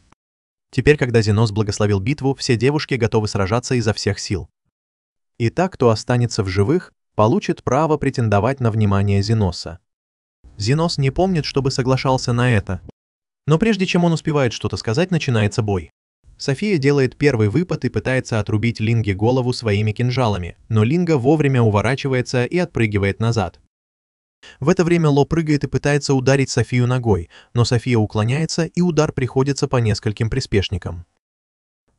Теперь, когда Зенос благословил битву, все девушки готовы сражаться изо всех сил. И так, кто останется в живых, получит право претендовать на внимание Зеноса. Зенос не помнит, чтобы соглашался на это. Но прежде чем он успевает что-то сказать, начинается бой. София делает первый выпад и пытается отрубить Линге голову своими кинжалами, но Линга вовремя уворачивается и отпрыгивает назад. В это время Ло прыгает и пытается ударить Софию ногой, но София уклоняется, и удар приходится по нескольким приспешникам.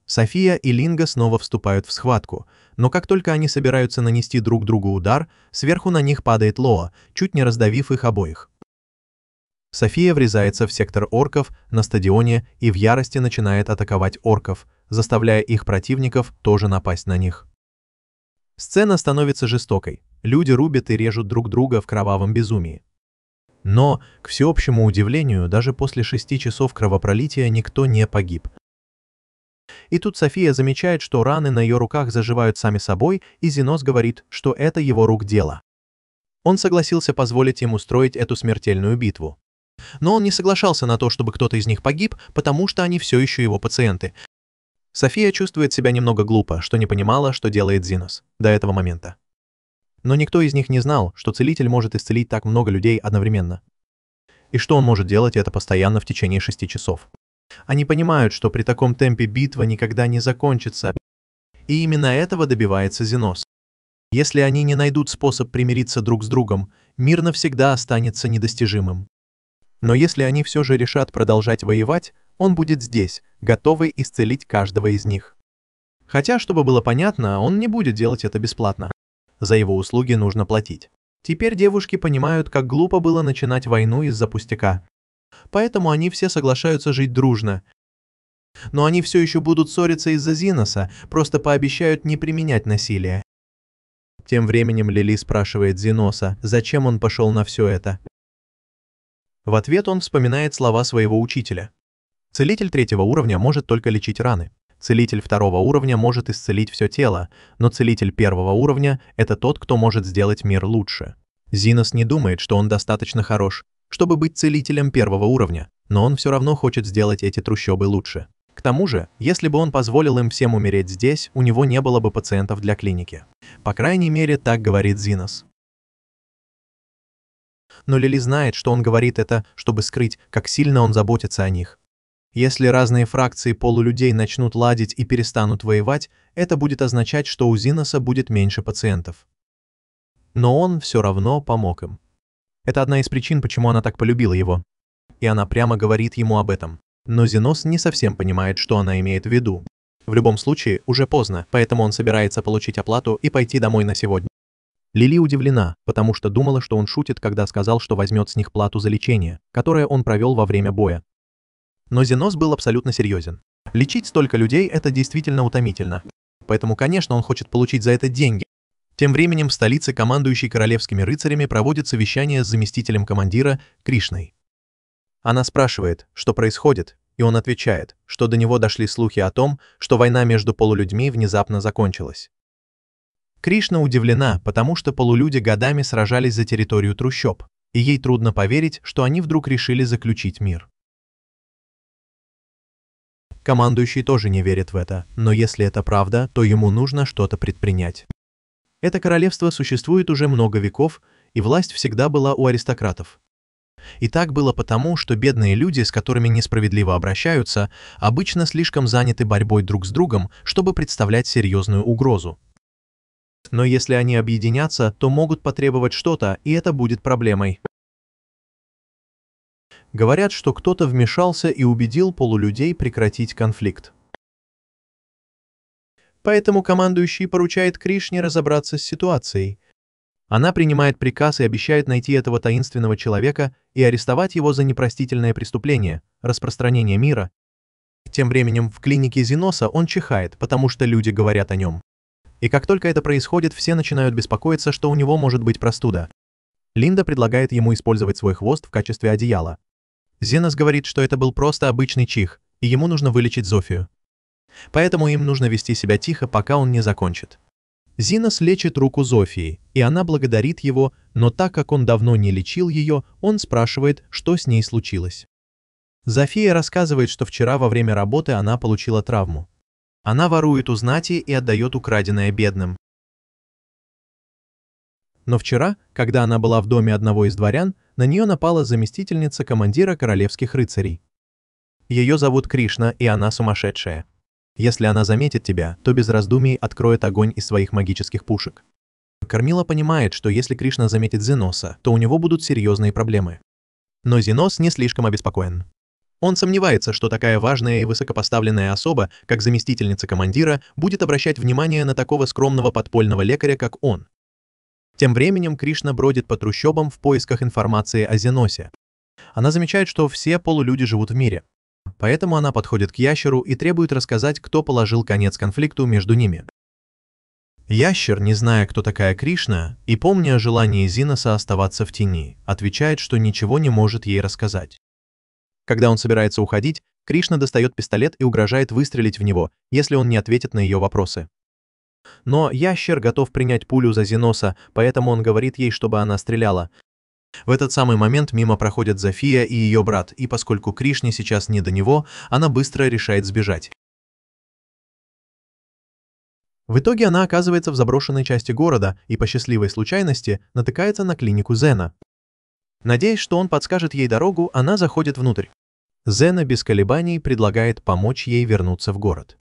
София и Линга снова вступают в схватку, но как только они собираются нанести друг другу удар, сверху на них падает Лоа, чуть не раздавив их обоих. София врезается в сектор орков на стадионе и в ярости начинает атаковать орков, заставляя их противников тоже напасть на них. Сцена становится жестокой, люди рубят и режут друг друга в кровавом безумии. Но, к всеобщему удивлению, даже после 6 часов кровопролития никто не погиб. И тут София замечает, что раны на ее руках заживают сами собой, и Зенос говорит, что это его рук дело. Он согласился позволить им устроить эту смертельную битву. Но он не соглашался на то, чтобы кто-то из них погиб, потому что они все еще его пациенты. София чувствует себя немного глупо, что не понимала, что делает Зенос до этого момента. Но никто из них не знал, что целитель может исцелить так много людей одновременно. И что он может делать это постоянно в течение 6 часов. Они понимают, что при таком темпе битва никогда не закончится. И именно этого добивается Зенос. Если они не найдут способ примириться друг с другом, мир навсегда останется недостижимым. Но если они все же решат продолжать воевать, он будет здесь, готовый исцелить каждого из них. Хотя, чтобы было понятно, он не будет делать это бесплатно. За его услуги нужно платить. Теперь девушки понимают, как глупо было начинать войну из-за пустяка. Поэтому они все соглашаются жить дружно. Но они все еще будут ссориться из-за Зиноса, просто пообещают не применять насилие. Тем временем Лили спрашивает Зиноса, зачем он пошел на все это. В ответ он вспоминает слова своего учителя. Целитель 3-го уровня может только лечить раны. Целитель 2-го уровня может исцелить все тело, но целитель 1-го уровня – это тот, кто может сделать мир лучше. Зинос не думает, что он достаточно хорош, чтобы быть целителем 1-го уровня, но он все равно хочет сделать эти трущобы лучше. К тому же, если бы он позволил им всем умереть здесь, у него не было бы пациентов для клиники. По крайней мере, так говорит Зинос. Но Лили знает, что он говорит это, чтобы скрыть, как сильно он заботится о них. Если разные фракции полулюдей начнут ладить и перестанут воевать, это будет означать, что у Зиноса будет меньше пациентов. Но он все равно помог им. Это одна из причин, почему она так полюбила его. И она прямо говорит ему об этом. Но Зинос не совсем понимает, что она имеет в виду. В любом случае, уже поздно, поэтому он собирается получить оплату и пойти домой на сегодня. Лили удивлена, потому что думала, что он шутит, когда сказал, что возьмет с них плату за лечение, которое он провел во время боя. Но Зинос был абсолютно серьезен. Лечить столько людей – это действительно утомительно. Поэтому, конечно, он хочет получить за это деньги. Тем временем в столице командующий королевскими рыцарями проводит совещание с заместителем командира Кришной. Она спрашивает, что происходит, и он отвечает, что до него дошли слухи о том, что война между полулюдьми внезапно закончилась. Кришна удивлена, потому что полулюди годами сражались за территорию трущоб, и ей трудно поверить, что они вдруг решили заключить мир. Командующий тоже не верит в это, но если это правда, то ему нужно что-то предпринять. Это королевство существует уже много веков, и власть всегда была у аристократов. И так было потому, что бедные люди, с которыми несправедливо обращаются, обычно слишком заняты борьбой друг с другом, чтобы представлять серьезную угрозу. Но если они объединятся, то могут потребовать что-то, и это будет проблемой. Говорят, что кто-то вмешался и убедил полулюдей прекратить конфликт. Поэтому командующий поручает Кришне разобраться с ситуацией. Она принимает приказ и обещает найти этого таинственного человека и арестовать его за непростительное преступление – распространение мира. Тем временем в клинике Зиноса он чихает, потому что люди говорят о нем. И как только это происходит, все начинают беспокоиться, что у него может быть простуда. Линда предлагает ему использовать свой хвост в качестве одеяла. Зинос говорит, что это был просто обычный чих, и ему нужно вылечить Зофию. Поэтому им нужно вести себя тихо, пока он не закончит. Зинос лечит руку Зофии, и она благодарит его, но так как он давно не лечил ее, он спрашивает, что с ней случилось. Зофия рассказывает, что вчера во время работы она получила травму. Она ворует у знати и отдает украденное бедным. Но вчера, когда она была в доме одного из дворян, на нее напала заместительница командира королевских рыцарей. Ее зовут Кришна, и она сумасшедшая. Если она заметит тебя, то без раздумий откроет огонь из своих магических пушек. Кармила понимает, что если Кришна заметит Зиноса, то у него будут серьезные проблемы. Но Зинос не слишком обеспокоен. Он сомневается, что такая важная и высокопоставленная особа, как заместительница командира, будет обращать внимание на такого скромного подпольного лекаря, как он. Тем временем Кришна бродит по трущобам в поисках информации о Зиносе. Она замечает, что все полулюди живут в мире. Поэтому она подходит к ящеру и требует рассказать, кто положил конец конфликту между ними. Ящер, не зная, кто такая Кришна, и помня о желании Зиноса оставаться в тени, отвечает, что ничего не может ей рассказать. Когда он собирается уходить, Кришна достает пистолет и угрожает выстрелить в него, если он не ответит на ее вопросы. Но ящер готов принять пулю за Зиноса, поэтому он говорит ей, чтобы она стреляла. В этот самый момент мимо проходят Зофия и ее брат, и поскольку Кришне сейчас не до него, она быстро решает сбежать. В итоге она оказывается в заброшенной части города и по счастливой случайности натыкается на клинику Зена. Надеясь, что он подскажет ей дорогу, она заходит внутрь. Зена без колебаний предлагает помочь ей вернуться в город.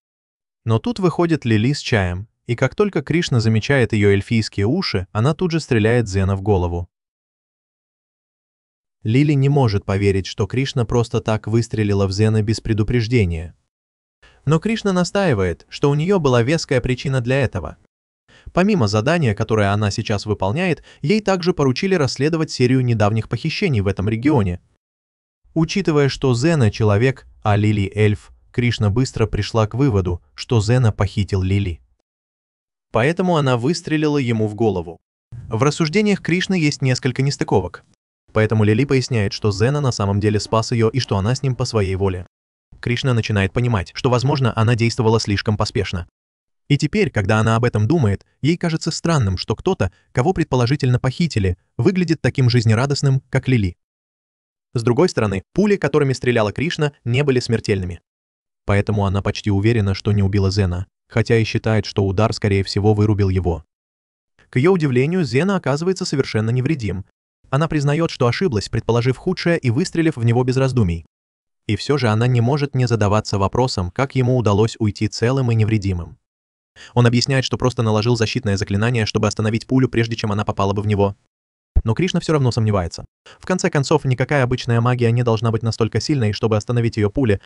Но тут выходит Лили с чаем, и как только Кришна замечает ее эльфийские уши, она тут же стреляет Зена в голову. Лили не может поверить, что Кришна просто так выстрелила в Зена без предупреждения. Но Кришна настаивает, что у нее была веская причина для этого. Помимо задания, которое она сейчас выполняет, ей также поручили расследовать серию недавних похищений в этом регионе. Учитывая, что Зена – человек, а Лили – эльф, Кришна быстро пришла к выводу, что Зена похитил Лили. Поэтому она выстрелила ему в голову. В рассуждениях Кришны есть несколько нестыковок. Поэтому Лили поясняет, что Зена на самом деле спас ее и что она с ним по своей воле. Кришна начинает понимать, что, возможно, она действовала слишком поспешно. И теперь, когда она об этом думает, ей кажется странным, что кто-то, кого предположительно похитили, выглядит таким жизнерадостным, как Лили. С другой стороны, пули, которыми стреляла Кришна, не были смертельными. Поэтому она почти уверена, что не убила Зена, хотя и считает, что удар, скорее всего, вырубил его. К ее удивлению, Зена оказывается совершенно невредим. Она признает, что ошиблась, предположив худшее и выстрелив в него без раздумий. И все же она не может не задаваться вопросом, как ему удалось уйти целым и невредимым. Он объясняет, что просто наложил защитное заклинание, чтобы остановить пулю, прежде чем она попала бы в него. Но Кришна все равно сомневается. В конце концов, никакая обычная магия не должна быть настолько сильной, чтобы остановить ее пули.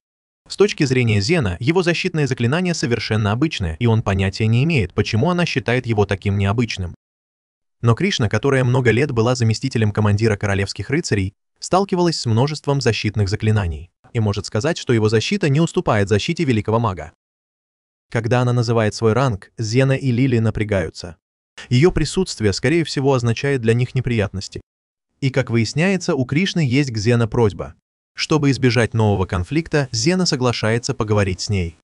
С точки зрения Зена, его защитное заклинание совершенно обычное, и он понятия не имеет, почему она считает его таким необычным. Но Кришна, которая много лет была заместителем командира королевских рыцарей, сталкивалась с множеством защитных заклинаний и может сказать, что его защита не уступает защите великого мага. Когда она называет свой ранг, Зена и Лили напрягаются. Ее присутствие, скорее всего, означает для них неприятности. И, как выясняется, у Кришны есть к Зена просьба. Чтобы избежать нового конфликта, Зена соглашается поговорить с ней.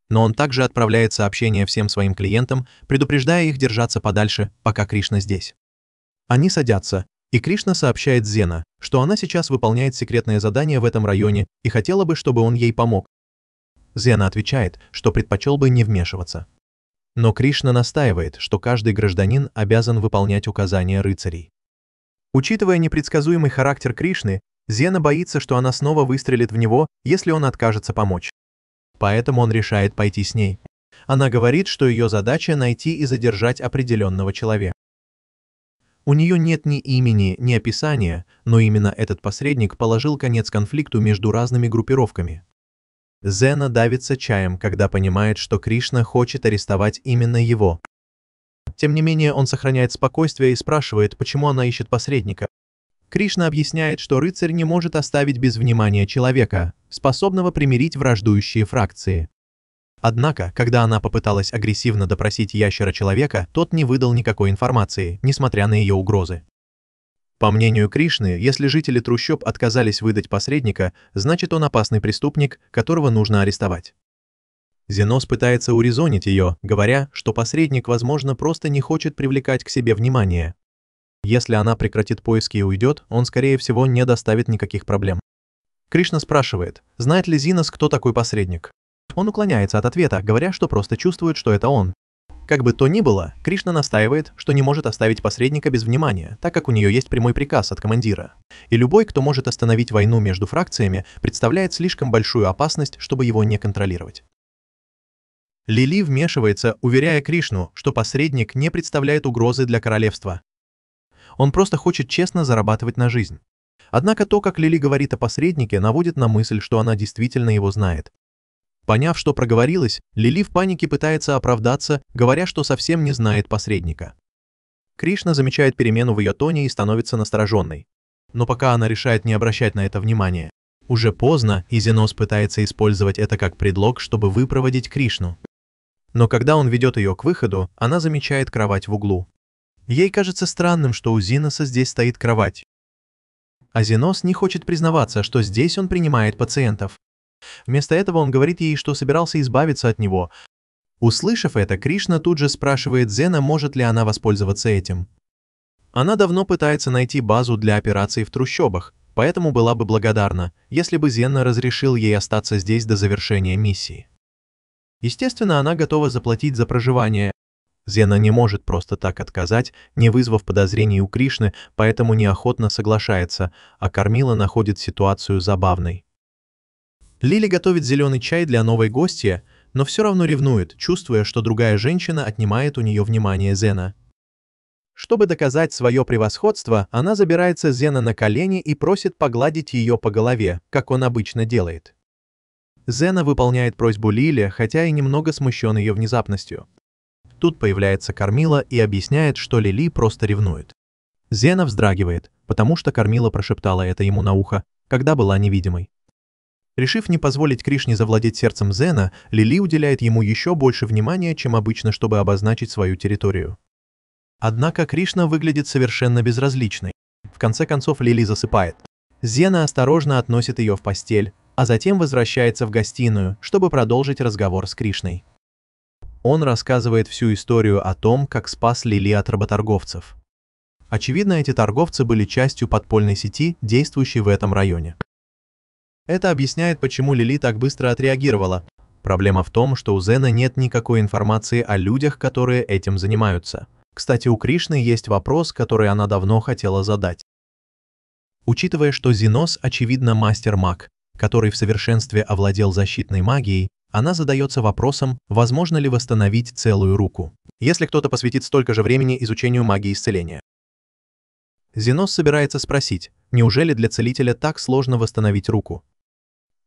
Но он также отправляет сообщение всем своим клиентам, предупреждая их держаться подальше, пока Кришна здесь. Они садятся, и Кришна сообщает Зена, что она сейчас выполняет секретное задание в этом районе и хотела бы, чтобы он ей помог. Зена отвечает, что предпочел бы не вмешиваться. Но Кришна настаивает, что каждый гражданин обязан выполнять указания рыцарей. Учитывая непредсказуемый характер Кришны, Зена боится, что она снова выстрелит в него, если он откажется помочь. Поэтому он решает пойти с ней. Она говорит, что ее задача найти и задержать определенного человека. У нее нет ни имени, ни описания, но именно этот посредник положил конец конфликту между разными группировками. Зена давится чаем, когда понимает, что Кришна хочет арестовать именно его. Тем не менее, он сохраняет спокойствие и спрашивает, почему она ищет посредника. Кришна объясняет, что рыцарь не может оставить без внимания человека, способного примирить враждующие фракции. Однако, когда она попыталась агрессивно допросить ящера-человека, тот не выдал никакой информации, несмотря на ее угрозы. По мнению Кришны, если жители трущоб отказались выдать посредника, значит он опасный преступник, которого нужно арестовать. Зенос пытается урезонить ее, говоря, что посредник, возможно, просто не хочет привлекать к себе внимание. Если она прекратит поиски и уйдет, он, скорее всего, не доставит никаких проблем. Кришна спрашивает, знает ли Зенос, кто такой посредник. Он уклоняется от ответа, говоря, что просто чувствует, что это он. Как бы то ни было, Кришна настаивает, что не может оставить посредника без внимания, так как у нее есть прямой приказ от командира. И любой, кто может остановить войну между фракциями, представляет слишком большую опасность, чтобы его не контролировать. Лили вмешивается, уверяя Кришну, что посредник не представляет угрозы для королевства. Он просто хочет честно зарабатывать на жизнь. Однако то, как Лили говорит о посреднике, наводит на мысль, что она действительно его знает. Поняв, что проговорилась, Лили в панике пытается оправдаться, говоря, что совсем не знает посредника. Кришна замечает перемену в ее тоне и становится настороженной. Но пока она решает не обращать на это внимания. Уже поздно, и Зенос пытается использовать это как предлог, чтобы выпроводить Кришну. Но когда он ведет ее к выходу, она замечает кровать в углу. Ей кажется странным, что у Зеноса здесь стоит кровать. А Зенос не хочет признаваться, что здесь он принимает пациентов. Вместо этого он говорит ей, что собирался избавиться от него. Услышав это, Кришна тут же спрашивает Зена, может ли она воспользоваться этим. Она давно пытается найти базу для операций в трущобах, поэтому была бы благодарна, если бы Зена разрешил ей остаться здесь до завершения миссии. Естественно, она готова заплатить за проживание. Зена не может просто так отказать, не вызвав подозрений у Кришны, поэтому неохотно соглашается, а Кармила находит ситуацию забавной. Лили готовит зеленый чай для новой гостья, но все равно ревнует, чувствуя, что другая женщина отнимает у нее внимание Зена. Чтобы доказать свое превосходство, она забирается Зена на колени и просит погладить ее по голове, как он обычно делает. Зена выполняет просьбу Лили, хотя и немного смущен ее внезапностью. Тут появляется Кормила и объясняет, что Лили просто ревнует. Зена вздрагивает, потому что Кормила прошептала это ему на ухо, когда была невидимой. Решив не позволить Кришне завладеть сердцем Зена, Лили уделяет ему еще больше внимания, чем обычно, чтобы обозначить свою территорию. Однако Кришна выглядит совершенно безразличной. В конце концов Лили засыпает. Зена осторожно относит ее в постель, а затем возвращается в гостиную, чтобы продолжить разговор с Кришной. Он рассказывает всю историю о том, как спас Лили от работорговцев. Очевидно, эти торговцы были частью подпольной сети, действующей в этом районе. Это объясняет, почему Лили так быстро отреагировала. Проблема в том, что у Зена нет никакой информации о людях, которые этим занимаются. Кстати, у Кришны есть вопрос, который она давно хотела задать. Учитывая, что Зенос, очевидно, мастер-маг, который в совершенстве овладел защитной магией, она задается вопросом, возможно ли восстановить целую руку, если кто-то посвятит столько же времени изучению магии исцеления. Зенос собирается спросить, неужели для целителя так сложно восстановить руку?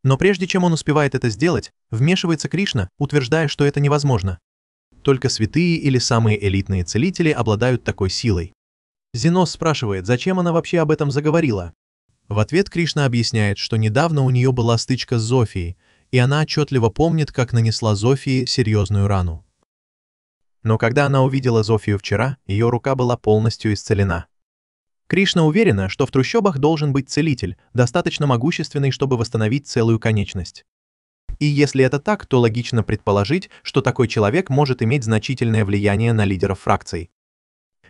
Но прежде чем он успевает это сделать, вмешивается Кришна, утверждая, что это невозможно. Только святые или самые элитные целители обладают такой силой. Зенос спрашивает, зачем она вообще об этом заговорила. В ответ Кришна объясняет, что недавно у нее была стычка с Зофией, и она отчетливо помнит, как нанесла Зофии серьезную рану. Но когда она увидела Зофию вчера, ее рука была полностью исцелена. Кришна уверена, что в трущобах должен быть целитель, достаточно могущественный, чтобы восстановить целую конечность. И если это так, то логично предположить, что такой человек может иметь значительное влияние на лидеров фракций.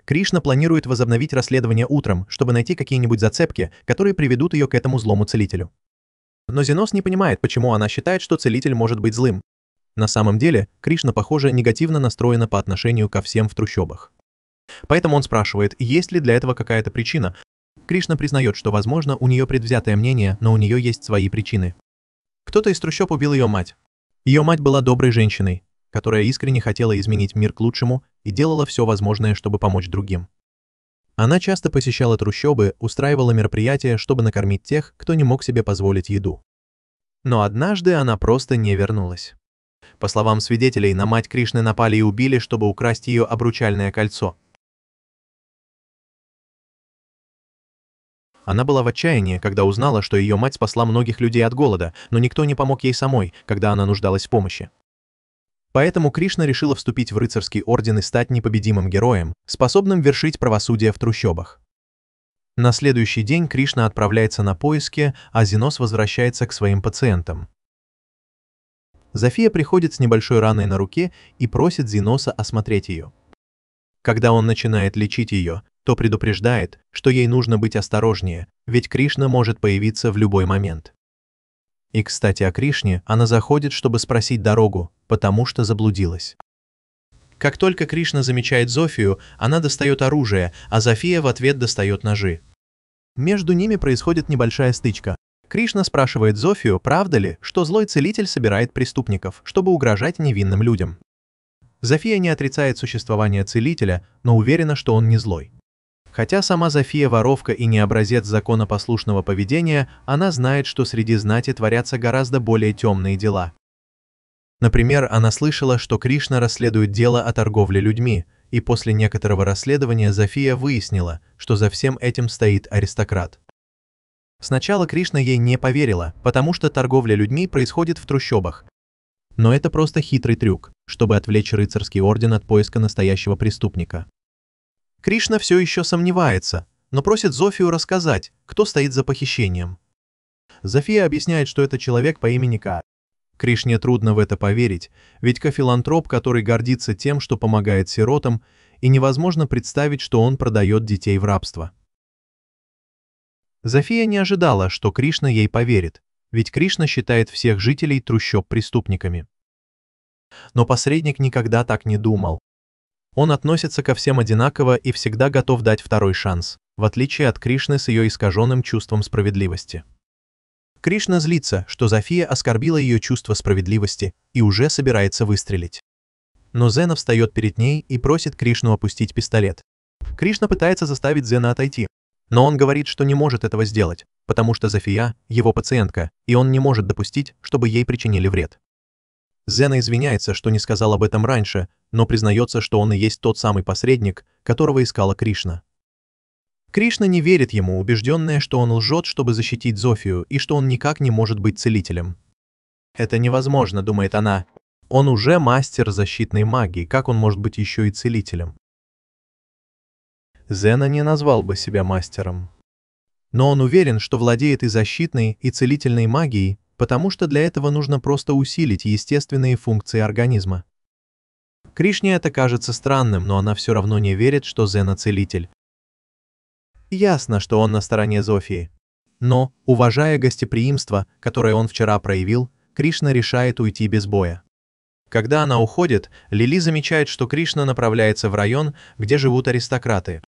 Кришна планирует возобновить расследование утром, чтобы найти какие-нибудь зацепки, которые приведут ее к этому злому целителю. Но Зенос не понимает, почему она считает, что целитель может быть злым. На самом деле, Кришна, похоже, негативно настроена по отношению ко всем в трущобах. Поэтому он спрашивает, есть ли для этого какая-то причина. Кришна признает, что, возможно, у нее предвзятое мнение, но у нее есть свои причины. Кто-то из трущоб убил ее мать. Ее мать была доброй женщиной, которая искренне хотела изменить мир к лучшему и делала все возможное, чтобы помочь другим. Она часто посещала трущобы, устраивала мероприятия, чтобы накормить тех, кто не мог себе позволить еду. Но однажды она просто не вернулась. По словам свидетелей, на мать Кришны напали и убили, чтобы украсть ее обручальное кольцо. Она была в отчаянии, когда узнала, что ее мать спасла многих людей от голода, но никто не помог ей самой, когда она нуждалась в помощи. Поэтому Кришна решила вступить в рыцарский орден и стать непобедимым героем, способным вершить правосудие в трущобах. На следующий день Кришна отправляется на поиски, а Зенос возвращается к своим пациентам. Зофия приходит с небольшой раной на руке и просит Зеноса осмотреть ее. Когда он начинает лечить ее, то предупреждает, что ей нужно быть осторожнее, ведь Кришна может появиться в любой момент. И, кстати, о Кришне, она заходит, чтобы спросить дорогу, потому что заблудилась. Как только Кришна замечает Зофию, она достает оружие, а Зофия в ответ достает ножи. Между ними происходит небольшая стычка. Кришна спрашивает Зофию, правда ли, что злой целитель собирает преступников, чтобы угрожать невинным людям. Зофия не отрицает существование целителя, но уверена, что он не злой. Хотя сама Зофия воровка и не образец законопослушного поведения, она знает, что среди знати творятся гораздо более темные дела. Например, она слышала, что Кришна расследует дело о торговле людьми, и после некоторого расследования Зофия выяснила, что за всем этим стоит аристократ. Сначала Кришна ей не поверила, потому что торговля людьми происходит в трущобах. Но это просто хитрый трюк, чтобы отвлечь рыцарский орден от поиска настоящего преступника. Кришна все еще сомневается, но просит Зофию рассказать, кто стоит за похищением. Зофия объясняет, что это человек по имени Ка. Кришне трудно в это поверить, ведь Ка филантроп, который гордится тем, что помогает сиротам, и невозможно представить, что он продает детей в рабство. Зофия не ожидала, что Кришна ей поверит, ведь Кришна считает всех жителей трущоб преступниками. Но посредник никогда так не думал. Он относится ко всем одинаково и всегда готов дать второй шанс, в отличие от Кришны с ее искаженным чувством справедливости. Кришна злится, что Зофия оскорбила ее чувство справедливости и уже собирается выстрелить. Но Зена встает перед ней и просит Кришну опустить пистолет. Кришна пытается заставить Зена отойти, Но он говорит, что не может этого сделать, потому что Зофия – его пациентка, и он не может допустить, чтобы ей причинили вред. Зена извиняется, что не сказал об этом раньше, но признается, что он и есть тот самый посредник, которого искала Кришна. Кришна не верит ему, убежденная, что он лжет, чтобы защитить Зофию, и что он никак не может быть целителем. «Это невозможно», — думает она. «Он уже мастер защитной магии, как он может быть еще и целителем?» Зена не назвал бы себя мастером. Но он уверен, что владеет и защитной, и целительной магией, потому что для этого нужно просто усилить естественные функции организма. Кришне это кажется странным, но она все равно не верит, что Зена целитель. Ясно, что он на стороне Зофии. Но, уважая гостеприимство, которое он вчера проявил, Кришна решает уйти без боя. Когда она уходит, Лили замечает, что Кришна направляется в район, где живут аристократы.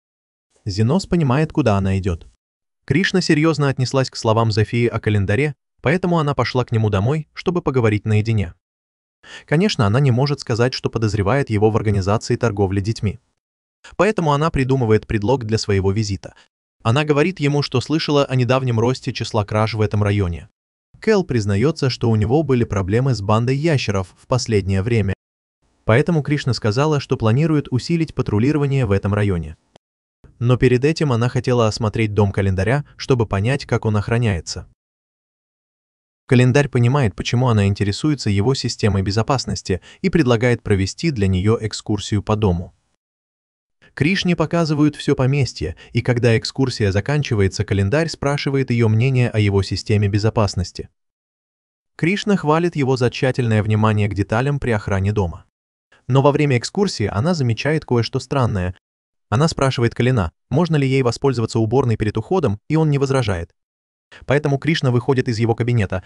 Зенос понимает, куда она идет. Кришна серьезно отнеслась к словам Зофии о календаре, поэтому она пошла к нему домой, чтобы поговорить наедине. Конечно, она не может сказать, что подозревает его в организации торговли детьми. Поэтому она придумывает предлог для своего визита. Она говорит ему, что слышала о недавнем росте числа краж в этом районе. Кэл признается, что у него были проблемы с бандой ящеров в последнее время. Поэтому Кришна сказала, что планирует усилить патрулирование в этом районе. Но перед этим она хотела осмотреть дом календаря, чтобы понять, как он охраняется. Календарь понимает, почему она интересуется его системой безопасности и предлагает провести для нее экскурсию по дому. Кришне показывают все поместье, и когда экскурсия заканчивается, календарь спрашивает ее мнение о его системе безопасности. Кришна хвалит его за тщательное внимание к деталям при охране дома. Но во время экскурсии она замечает кое-что странное. Она спрашивает Калина, можно ли ей воспользоваться уборной перед уходом, и он не возражает. Поэтому Кришна выходит из его кабинета.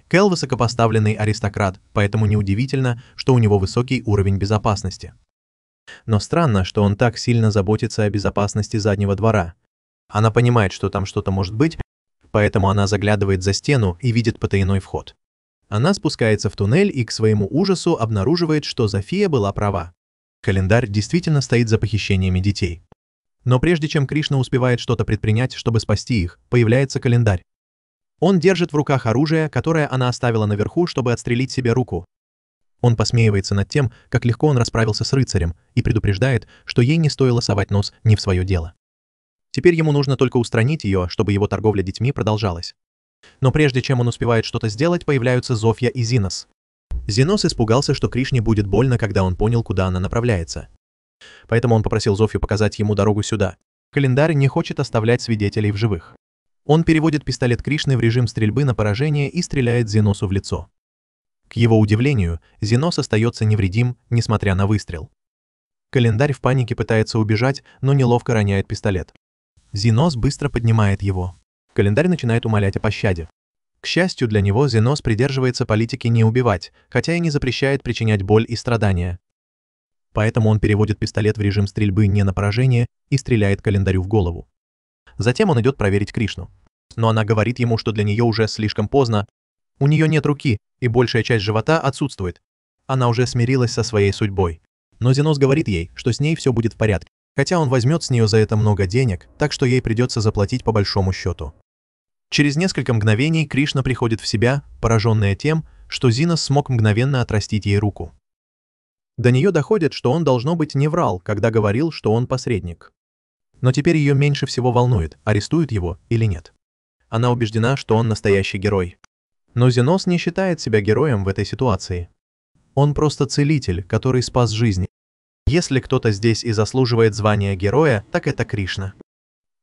Кэл высокопоставленный аристократ, поэтому неудивительно, что у него высокий уровень безопасности. Но странно, что он так сильно заботится о безопасности заднего двора. Она понимает, что там что-то может быть, поэтому она заглядывает за стену и видит потайной вход. Она спускается в туннель и к своему ужасу обнаруживает, что Зофия была права. Календарь действительно стоит за похищениями детей. Но прежде чем Кришна успевает что-то предпринять, чтобы спасти их, появляется календарь. Он держит в руках оружие, которое она оставила наверху, чтобы отстрелить себе руку. Он посмеивается над тем, как легко он расправился с рыцарем, и предупреждает, что ей не стоило совать нос не в свое дело. Теперь ему нужно только устранить ее, чтобы его торговля детьми продолжалась. Но прежде чем он успевает что-то сделать, появляются Зофья и Зинос. Зинос испугался, что Кришне будет больно, когда он понял, куда она направляется. Поэтому он попросил Зофью показать ему дорогу сюда. Календарь не хочет оставлять свидетелей в живых. Он переводит пистолет Кришны в режим стрельбы на поражение и стреляет Зиносу в лицо. К его удивлению, Зинос остается невредим, несмотря на выстрел. Календарь в панике пытается убежать, но неловко роняет пистолет. Зинос быстро поднимает его. Календарь начинает умолять о пощаде. К счастью для него, Зинос придерживается политики не убивать, хотя и не запрещает причинять боль и страдания. Поэтому он переводит пистолет в режим стрельбы не на поражение и стреляет календарю в голову. Затем он идет проверить Кришну. Но она говорит ему, что для нее уже слишком поздно. У нее нет руки, и большая часть живота отсутствует. Она уже смирилась со своей судьбой. Но Зинос говорит ей, что с ней все будет в порядке, хотя он возьмет с нее за это много денег, так что ей придется заплатить по большому счету. Через несколько мгновений Кришна приходит в себя, пораженная тем, что Зинос смог мгновенно отрастить ей руку. До нее доходит, что он, должно быть, не врал, когда говорил, что он посредник. Но теперь ее меньше всего волнует, арестуют его или нет. Она убеждена, что он настоящий герой. Но Зинос не считает себя героем в этой ситуации. Он просто целитель, который спас жизни. Если кто-то здесь и заслуживает звания героя, так это Кришна.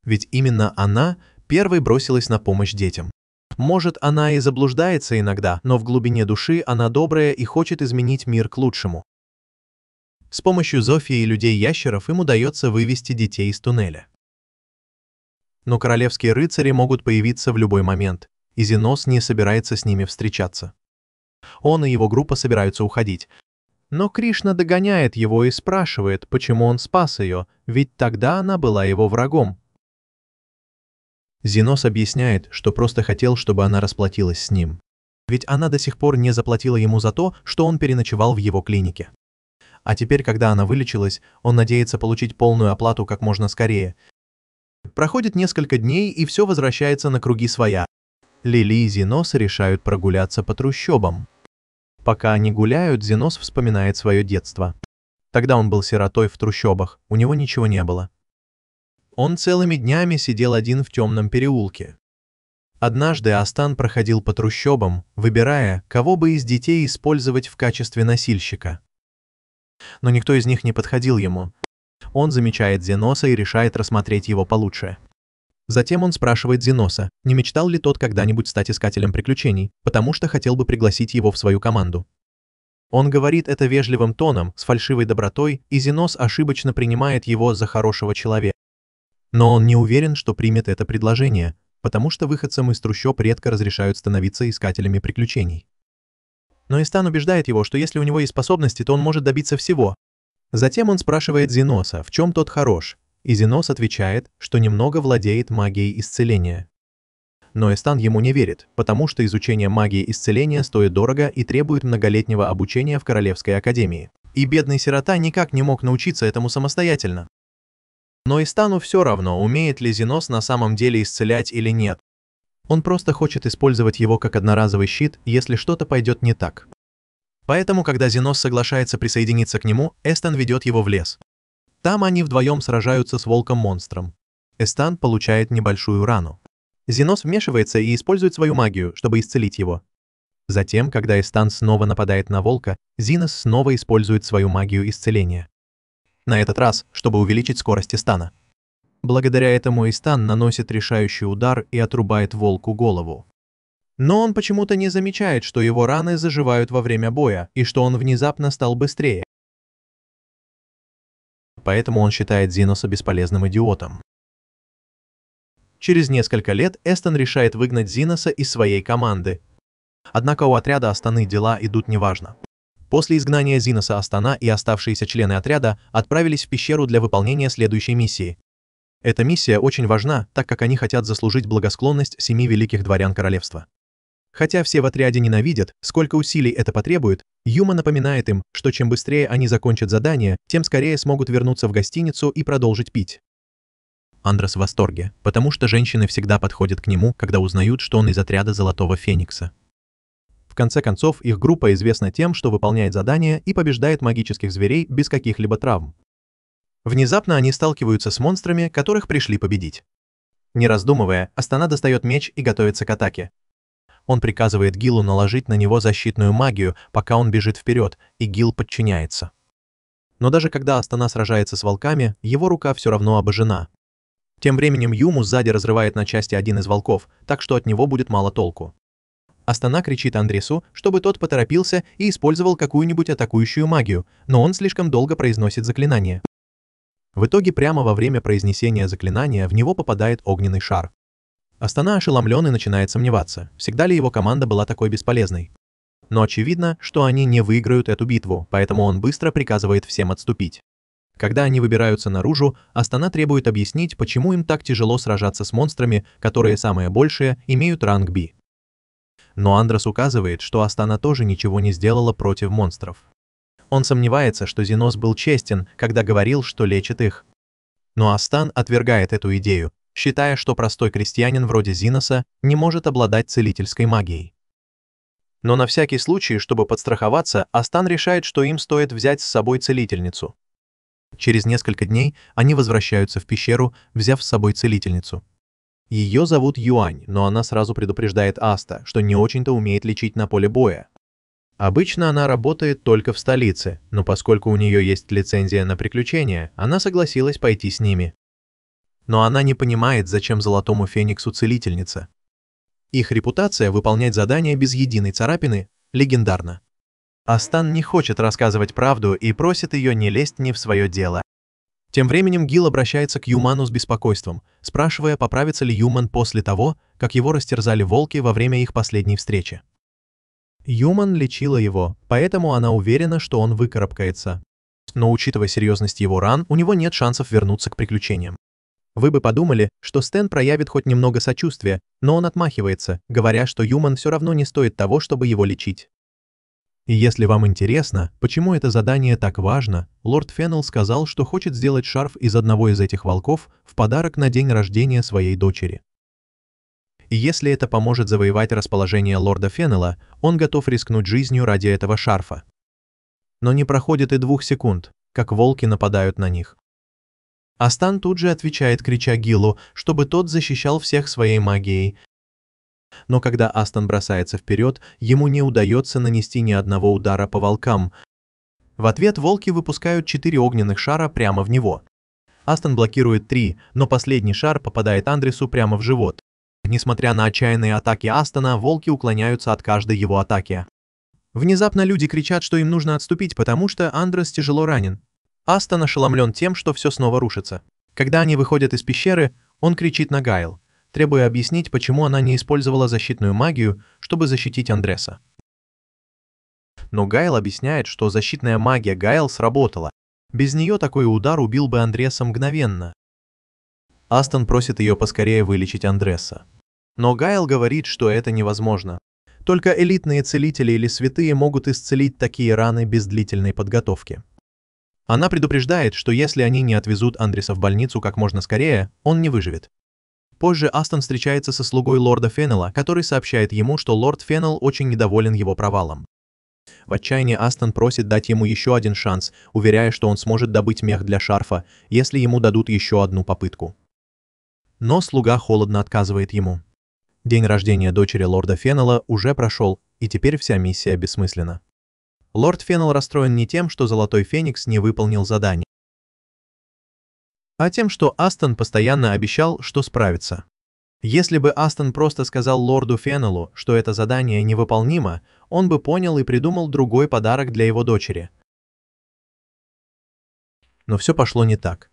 Ведь именно она первой бросилась на помощь детям. Может, она и заблуждается иногда, но в глубине души она добрая и хочет изменить мир к лучшему. С помощью Зофии и людей-ящеров им удается вывести детей из туннеля. Но королевские рыцари могут появиться в любой момент, и Зинос не собирается с ними встречаться. Он и его группа собираются уходить. Но Кришна догоняет его и спрашивает, почему он спас ее, ведь тогда она была его врагом. Зинос объясняет, что просто хотел, чтобы она расплатилась с ним. Ведь она до сих пор не заплатила ему за то, что он переночевал в его клинике. А теперь, когда она вылечилась, он надеется получить полную оплату как можно скорее. Проходит несколько дней, и все возвращается на круги своя. Лили и Зенос решают прогуляться по трущобам. Пока они гуляют, Зенос вспоминает свое детство. Тогда он был сиротой в трущобах, у него ничего не было. Он целыми днями сидел один в темном переулке. Однажды Астан проходил по трущобам, выбирая, кого бы из детей использовать в качестве носильщика. Но никто из них не подходил ему. Он замечает Зеноса и решает рассмотреть его получше. Затем он спрашивает Зеноса, не мечтал ли тот когда-нибудь стать искателем приключений, потому что хотел бы пригласить его в свою команду. Он говорит это вежливым тоном, с фальшивой добротой, и Зенос ошибочно принимает его за хорошего человека. Но он не уверен, что примет это предложение, потому что выходцам из трущоб редко разрешают становиться искателями приключений. Но Эстан убеждает его, что если у него есть способности, то он может добиться всего. Затем он спрашивает Зеноса, в чем тот хорош, и Зенос отвечает, что немного владеет магией исцеления. Но Эстан ему не верит, потому что изучение магии исцеления стоит дорого и требует многолетнего обучения в Королевской академии. И бедный сирота никак не мог научиться этому самостоятельно. Но Эстану все равно, умеет ли Зенос на самом деле исцелять или нет. Он просто хочет использовать его как одноразовый щит, если что-то пойдет не так. Поэтому, когда Зенос соглашается присоединиться к нему, Эстан ведет его в лес. Там они вдвоем сражаются с волком-монстром. Эстан получает небольшую рану. Зенос вмешивается и использует свою магию, чтобы исцелить его. Затем, когда Эстан снова нападает на волка, Зенос снова использует свою магию исцеления. На этот раз, чтобы увеличить скорость Эстана. Благодаря этому Эстан наносит решающий удар и отрубает волку голову. Но он почему-то не замечает, что его раны заживают во время боя, и что он внезапно стал быстрее. Поэтому он считает Зеноса бесполезным идиотом. Через несколько лет Эстан решает выгнать Зеноса из своей команды. Однако у отряда Астаны дела идут неважно. После изгнания Зеноса Астана и оставшиеся члены отряда отправились в пещеру для выполнения следующей миссии. Эта миссия очень важна, так как они хотят заслужить благосклонность 7 великих дворян королевства. Хотя все в отряде ненавидят, сколько усилий это потребует, Юма напоминает им, что чем быстрее они закончат задание, тем скорее смогут вернуться в гостиницу и продолжить пить. Андрес в восторге, потому что женщины всегда подходят к нему, когда узнают, что он из отряда Золотого Феникса. В конце концов, их группа известна тем, что выполняет задания и побеждает магических зверей без каких-либо травм. Внезапно они сталкиваются с монстрами, которых пришли победить. Не раздумывая, Астана достает меч и готовится к атаке. Он приказывает Гилу наложить на него защитную магию, пока он бежит вперед, и Гил подчиняется. Но даже когда Астана сражается с волками, его рука все равно обожжена. Тем временем Юму сзади разрывает на части один из волков, так что от него будет мало толку. Астана кричит Андресу, чтобы тот поторопился и использовал какую-нибудь атакующую магию, но он слишком долго произносит заклинание. В итоге прямо во время произнесения заклинания в него попадает огненный шар. Астана ошеломлен и начинает сомневаться, всегда ли его команда была такой бесполезной. Но очевидно, что они не выиграют эту битву, поэтому он быстро приказывает всем отступить. Когда они выбираются наружу, Астана требует объяснить, почему им так тяжело сражаться с монстрами, которые самые большие имеют ранг B. Но Андрес указывает, что Астана тоже ничего не сделала против монстров. Он сомневается, что Зенос был честен, когда говорил, что лечит их. Но Астан отвергает эту идею, считая, что простой крестьянин вроде Зеноса не может обладать целительской магией. Но на всякий случай, чтобы подстраховаться, Астан решает, что им стоит взять с собой целительницу. Через несколько дней они возвращаются в пещеру, взяв с собой целительницу. Ее зовут Юань, но она сразу предупреждает Аста, что не очень-то умеет лечить на поле боя. Обычно она работает только в столице, но поскольку у нее есть лицензия на приключения, она согласилась пойти с ними. Но она не понимает, зачем Золотому Фениксу целительница. Их репутация выполнять задания без единой царапины легендарна. Астан не хочет рассказывать правду и просит ее не лезть не в свое дело. Тем временем Гил обращается к Юману с беспокойством, спрашивая, поправится ли Юман после того, как его растерзали волки во время их последней встречи. Юман лечила его, поэтому она уверена, что он выкарабкается. Но учитывая серьезность его ран, у него нет шансов вернуться к приключениям. Вы бы подумали, что Стэн проявит хоть немного сочувствия, но он отмахивается, говоря, что Юман все равно не стоит того, чтобы его лечить. И если вам интересно, почему это задание так важно, лорд Феннел сказал, что хочет сделать шарф из одного из этих волков в подарок на день рождения своей дочери. И если это поможет завоевать расположение лорда Феннела, он готов рискнуть жизнью ради этого шарфа. Но не проходит и 2 секунд, как волки нападают на них. Астан тут же отвечает, крича Гиллу, чтобы тот защищал всех своей магией. Но когда Астан бросается вперед, ему не удается нанести ни одного удара по волкам. В ответ волки выпускают 4 огненных шара прямо в него. Астан блокирует 3, но последний шар попадает Андресу прямо в живот. Несмотря на отчаянные атаки Астана, волки уклоняются от каждой его атаки. Внезапно люди кричат, что им нужно отступить, потому что Андрес тяжело ранен. Астан ошеломлен тем, что все снова рушится. Когда они выходят из пещеры, он кричит на Гайл, требуя объяснить, почему она не использовала защитную магию, чтобы защитить Андреса. Но Гайл объясняет, что защитная магия Гайл сработала. Без нее такой удар убил бы Андреса мгновенно. Астан просит ее поскорее вылечить Андреса. Но Гайл говорит, что это невозможно. Только элитные целители или святые могут исцелить такие раны без длительной подготовки. Она предупреждает, что если они не отвезут Андреса в больницу как можно скорее, он не выживет. Позже Астан встречается со слугой лорда Феннела, который сообщает ему, что лорд Феннел очень недоволен его провалом. В отчаянии Астан просит дать ему еще один шанс, уверяя, что он сможет добыть мех для шарфа, если ему дадут еще одну попытку. Но слуга холодно отказывает ему. День рождения дочери лорда Феннела уже прошел, и теперь вся миссия бессмысленна. Лорд Феннел расстроен не тем, что Золотой Феникс не выполнил задание, а тем, что Астан постоянно обещал, что справится. Если бы Астан просто сказал лорду Феннелу, что это задание невыполнимо, он бы понял и придумал другой подарок для его дочери. Но все пошло не так.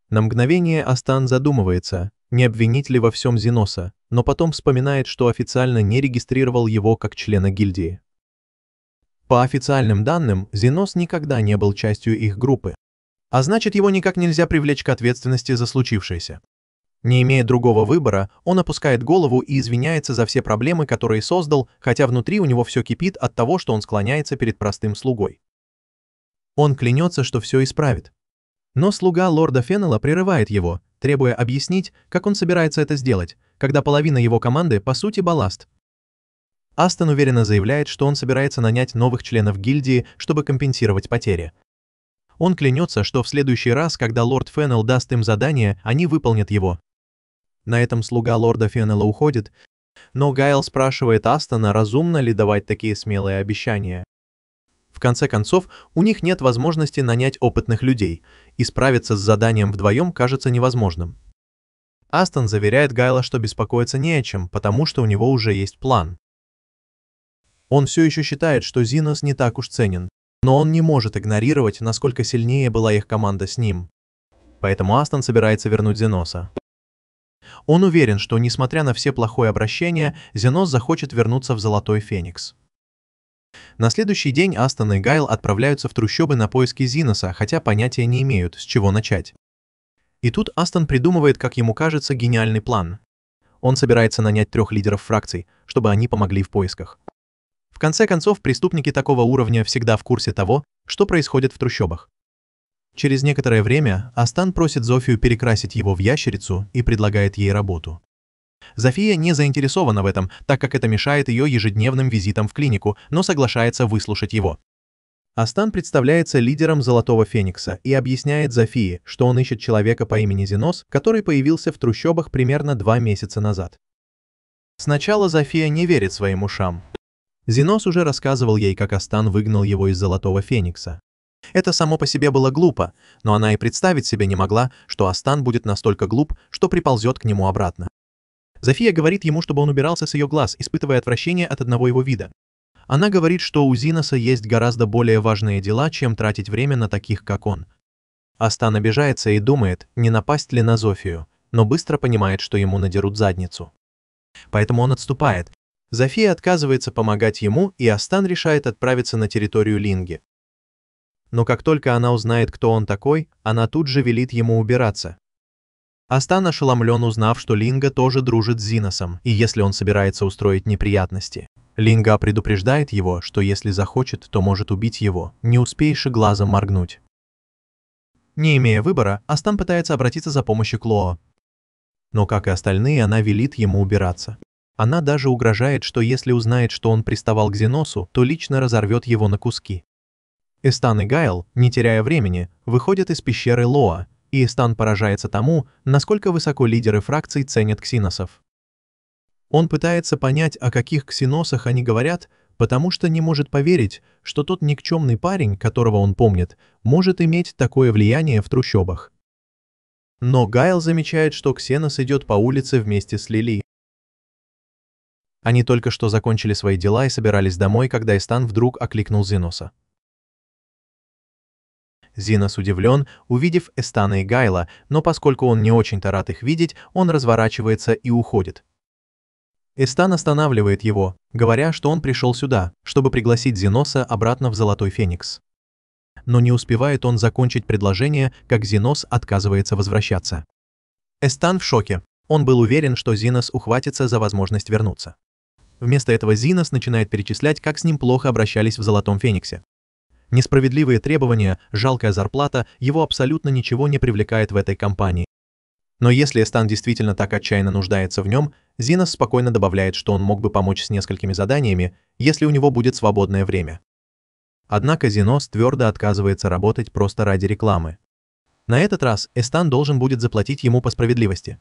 На мгновение Астан задумывается, не обвинить ли во всем Зиноса, но потом вспоминает, что официально не регистрировал его как члена гильдии. По официальным данным, Зинос никогда не был частью их группы. А значит, его никак нельзя привлечь к ответственности за случившееся. Не имея другого выбора, он опускает голову и извиняется за все проблемы, которые создал, хотя внутри у него все кипит от того, что он склоняется перед простым слугой. Он клянется, что все исправит. Но слуга лорда Феннела прерывает его, требуя объяснить, как он собирается это сделать, когда половина его команды, по сути, балласт. Астан уверенно заявляет, что он собирается нанять новых членов гильдии, чтобы компенсировать потери. Он клянется, что в следующий раз, когда лорд Феннел даст им задание, они выполнят его. На этом слуга лорда Феннела уходит, но Гайл спрашивает Астана, разумно ли давать такие смелые обещания. В конце концов, у них нет возможности нанять опытных людей, и справиться с заданием вдвоем кажется невозможным. Астан заверяет Гайла, что беспокоиться не о чем, потому что у него уже есть план. Он все еще считает, что Зинос не так уж ценен, но он не может игнорировать, насколько сильнее была их команда с ним. Поэтому Астан собирается вернуть Зиноса. Он уверен, что, несмотря на все плохое обращение, Зинос захочет вернуться в Золотой Феникс. На следующий день Астан и Гайл отправляются в трущобы на поиски Зиноса, хотя понятия не имеют, с чего начать. И тут Астан придумывает, как ему кажется, гениальный план. Он собирается нанять 3 лидеров фракций, чтобы они помогли в поисках. В конце концов, преступники такого уровня всегда в курсе того, что происходит в трущобах. Через некоторое время Астан просит Зофию перекрасить его в ящерицу и предлагает ей работу. Зофия не заинтересована в этом, так как это мешает ее ежедневным визитам в клинику, но соглашается выслушать его. Астан представляется лидером Золотого Феникса и объясняет Зофии, что он ищет человека по имени Зинос, который появился в трущобах примерно 2 месяца назад. Сначала Зофия не верит своим ушам. Зинос уже рассказывал ей, как Астан выгнал его из Золотого Феникса. Это само по себе было глупо, но она и представить себе не могла, что Астан будет настолько глуп, что приползет к нему обратно. Зофия говорит ему, чтобы он убирался с ее глаз, испытывая отвращение от одного его вида. Она говорит, что у Зиноса есть гораздо более важные дела, чем тратить время на таких, как он. Астан обижается и думает, не напасть ли на Зофию, но быстро понимает, что ему надерут задницу. Поэтому он отступает. Зофия отказывается помогать ему, и Астан решает отправиться на территорию Линги. Но как только она узнает, кто он такой, она тут же велит ему убираться. Астан ошеломлен, узнав, что Линга тоже дружит с Зиносом, и если он собирается устроить неприятности. Линга предупреждает его, что если захочет, то может убить его, не успеешь и глазом моргнуть. Не имея выбора, Астан пытается обратиться за помощью к Лоо. Но, как и остальные, она велит ему убираться. Она даже угрожает, что если узнает, что он приставал к Зеносу, то лично разорвет его на куски. Эстан и Гайл, не теряя времени, выходят из пещеры Лоа, и Эстан поражается тому, насколько высоко лидеры фракций ценят ксиносов. Он пытается понять, о каких ксиносах они говорят, потому что не может поверить, что тот никчемный парень, которого он помнит, может иметь такое влияние в трущобах. Но Гайл замечает, что Ксенос идет по улице вместе с Лили. Они только что закончили свои дела и собирались домой, когда Эстан вдруг окликнул Зеноса. Зенос удивлен, увидев Эстана и Гайла, но поскольку он не очень-то рад их видеть, он разворачивается и уходит. Эстан останавливает его, говоря, что он пришел сюда, чтобы пригласить Зеноса обратно в Золотой Феникс. Но не успевает он закончить предложение, как Зенос отказывается возвращаться. Эстан в шоке. Он был уверен, что Зенос ухватится за возможность вернуться. Вместо этого Зенос начинает перечислять, как с ним плохо обращались в Золотом Фениксе. Несправедливые требования, жалкая зарплата, его абсолютно ничего не привлекает в этой компании. Но если Эстан действительно так отчаянно нуждается в нем, Зенос спокойно добавляет, что он мог бы помочь с несколькими заданиями, если у него будет свободное время. Однако Зенос твердо отказывается работать просто ради рекламы. На этот раз Эстан должен будет заплатить ему по справедливости.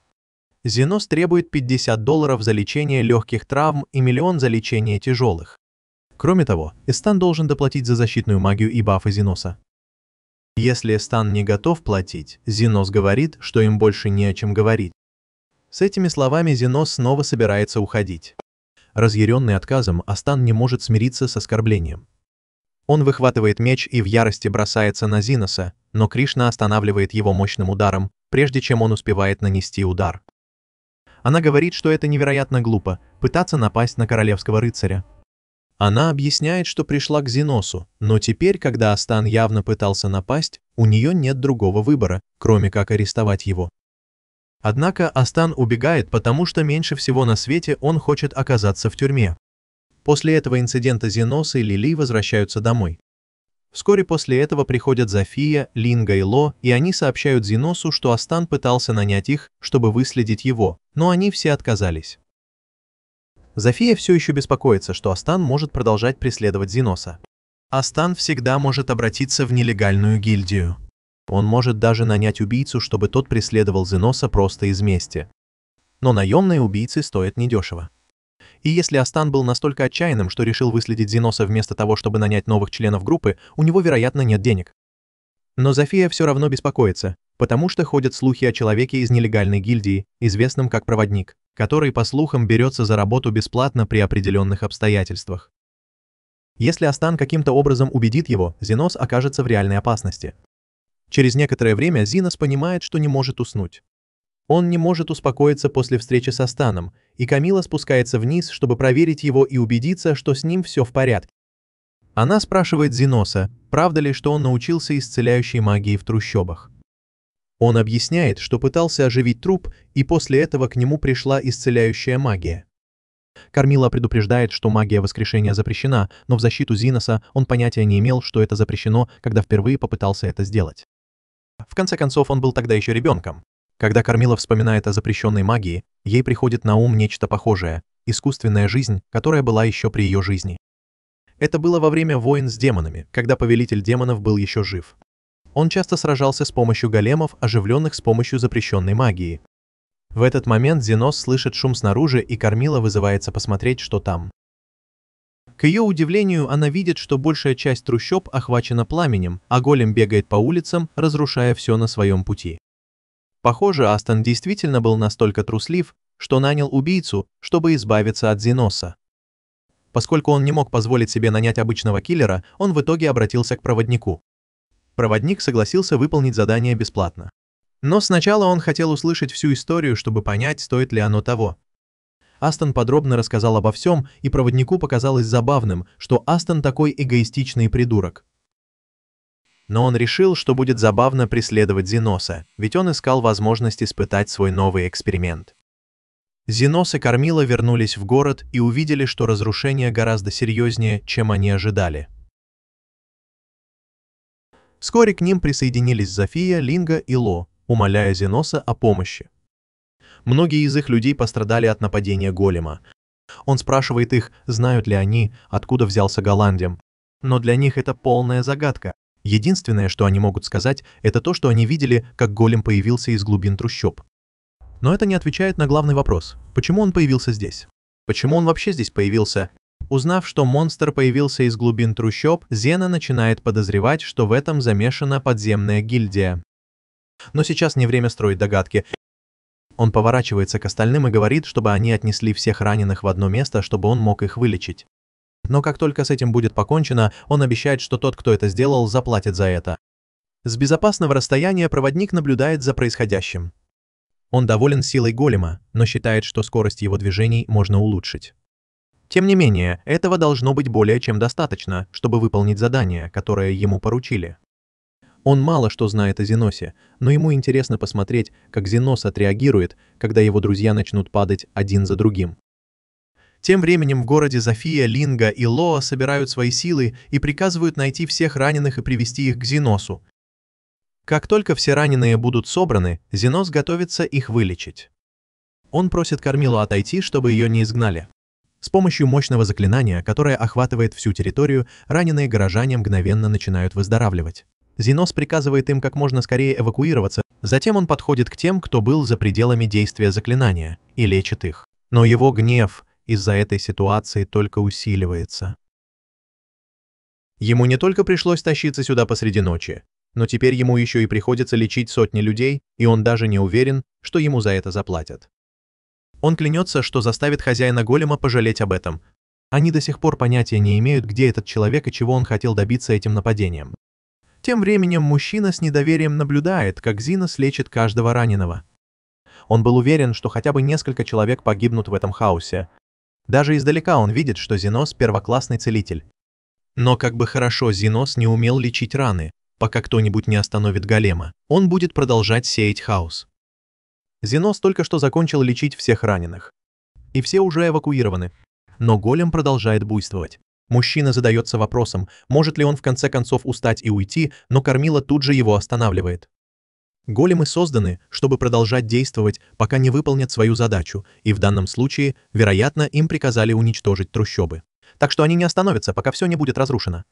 Зенос требует $50 за лечение легких травм и $1 миллион за лечение тяжелых. Кроме того, Эстан должен доплатить за защитную магию и бафы Зеноса. Если Эстан не готов платить, Зенос говорит, что им больше не о чем говорить. С этими словами Зенос снова собирается уходить. Разъяренный отказом, Астан не может смириться с оскорблением. Он выхватывает меч и в ярости бросается на Зеноса, но Кришна останавливает его мощным ударом, прежде чем он успевает нанести удар. Она говорит, что это невероятно глупо – пытаться напасть на королевского рыцаря. Она объясняет, что пришла к Зеносу, но теперь, когда Астан явно пытался напасть, у нее нет другого выбора, кроме как арестовать его. Однако Астан убегает, потому что меньше всего на свете он хочет оказаться в тюрьме. После этого инцидента Зенос и Лили возвращаются домой. Вскоре после этого приходят Зофия, Линга и Ло, и они сообщают Зеносу, что Астан пытался нанять их, чтобы выследить его, но они все отказались. Зофия все еще беспокоится, что Астан может продолжать преследовать Зеноса. Астан всегда может обратиться в нелегальную гильдию. Он может даже нанять убийцу, чтобы тот преследовал Зеноса просто из мести. Но наемные убийцы стоят недешево. И если Астан был настолько отчаянным, что решил выследить Зеноса вместо того, чтобы нанять новых членов группы, у него, вероятно, нет денег. Но Зофия все равно беспокоится, потому что ходят слухи о человеке из нелегальной гильдии, известном как проводник, который, по слухам, берется за работу бесплатно при определенных обстоятельствах. Если Астан каким-то образом убедит его, Зенос окажется в реальной опасности. Через некоторое время Зенос понимает, что не может уснуть. Он не может успокоиться после встречи с Астаном, и Камила спускается вниз, чтобы проверить его и убедиться, что с ним все в порядке. Она спрашивает Зеноса, правда ли, что он научился исцеляющей магии в трущобах. Он объясняет, что пытался оживить труп, и после этого к нему пришла исцеляющая магия. Камила предупреждает, что магия воскрешения запрещена, но в защиту Зеноса он понятия не имел, что это запрещено, когда впервые попытался это сделать. В конце концов, он был тогда еще ребенком. Когда Камила вспоминает о запрещенной магии, ей приходит на ум нечто похожее – искусственная жизнь, которая была еще при ее жизни. Это было во время войн с демонами, когда повелитель демонов был еще жив. Он часто сражался с помощью големов, оживленных с помощью запрещенной магии. В этот момент Зенос слышит шум снаружи, и Камила вызывается посмотреть, что там. К ее удивлению, она видит, что большая часть трущоб охвачена пламенем, а голем бегает по улицам, разрушая все на своем пути. Похоже, Астан действительно был настолько труслив, что нанял убийцу, чтобы избавиться от Зеноса. Поскольку он не мог позволить себе нанять обычного киллера, он в итоге обратился к проводнику. Проводник согласился выполнить задание бесплатно. Но сначала он хотел услышать всю историю, чтобы понять, стоит ли оно того. Астан подробно рассказал обо всем, и проводнику показалось забавным, что Астан такой эгоистичный придурок. Но он решил, что будет забавно преследовать Зеноса, ведь он искал возможность испытать свой новый эксперимент. Зенос и Кормила вернулись в город и увидели, что разрушение гораздо серьезнее, чем они ожидали. Вскоре к ним присоединились Зофия, Линга и Ло, умоляя Зеноса о помощи. Многие из их людей пострадали от нападения голема. Он спрашивает их, знают ли они, откуда взялся Голландем. Но для них это полная загадка. Единственное, что они могут сказать, это то, что они видели, как голем появился из глубин трущоб. Но это не отвечает на главный вопрос. Почему он появился здесь? Почему он вообще здесь появился? Узнав, что монстр появился из глубин трущоб, Зена начинает подозревать, что в этом замешана подземная гильдия. Но сейчас не время строить догадки. Он поворачивается к остальным и говорит, чтобы они отнесли всех раненых в одно место, чтобы он мог их вылечить. Но как только с этим будет покончено, он обещает, что тот, кто это сделал, заплатит за это. С безопасного расстояния проводник наблюдает за происходящим. Он доволен силой голема, но считает, что скорость его движений можно улучшить. Тем не менее, этого должно быть более чем достаточно, чтобы выполнить задание, которое ему поручили. Он мало что знает о Зеносе, но ему интересно посмотреть, как Зенос отреагирует, когда его друзья начнут падать один за другим. Тем временем в городе Зофия, Линга и Лоа собирают свои силы и приказывают найти всех раненых и привести их к Зеносу. Как только все раненые будут собраны, Зенос готовится их вылечить. Он просит Кормилу отойти, чтобы ее не изгнали. С помощью мощного заклинания, которое охватывает всю территорию, раненые горожане мгновенно начинают выздоравливать. Зенос приказывает им как можно скорее эвакуироваться, затем он подходит к тем, кто был за пределами действия заклинания, и лечит их. Но его гнев из-за этой ситуации только усиливается. Ему не только пришлось тащиться сюда посреди ночи, но теперь ему еще и приходится лечить сотни людей, и он даже не уверен, что ему за это заплатят. Он клянется, что заставит хозяина голема пожалеть об этом. Они до сих пор понятия не имеют, где этот человек и чего он хотел добиться этим нападением. Тем временем мужчина с недоверием наблюдает, как Зенос лечит каждого раненого. Он был уверен, что хотя бы несколько человек погибнут в этом хаосе. Даже издалека он видит, что Зенос – первоклассный целитель. Но как бы хорошо Зенос не умел лечить раны, пока кто-нибудь не остановит голема, он будет продолжать сеять хаос. Зенос только что закончил лечить всех раненых. И все уже эвакуированы. Но голем продолжает буйствовать. Мужчина задается вопросом, может ли он в конце концов устать и уйти, но Кормила тут же его останавливает. Големы созданы, чтобы продолжать действовать, пока не выполнят свою задачу, и в данном случае, вероятно, им приказали уничтожить трущобы. Так что они не остановятся, пока все не будет разрушено.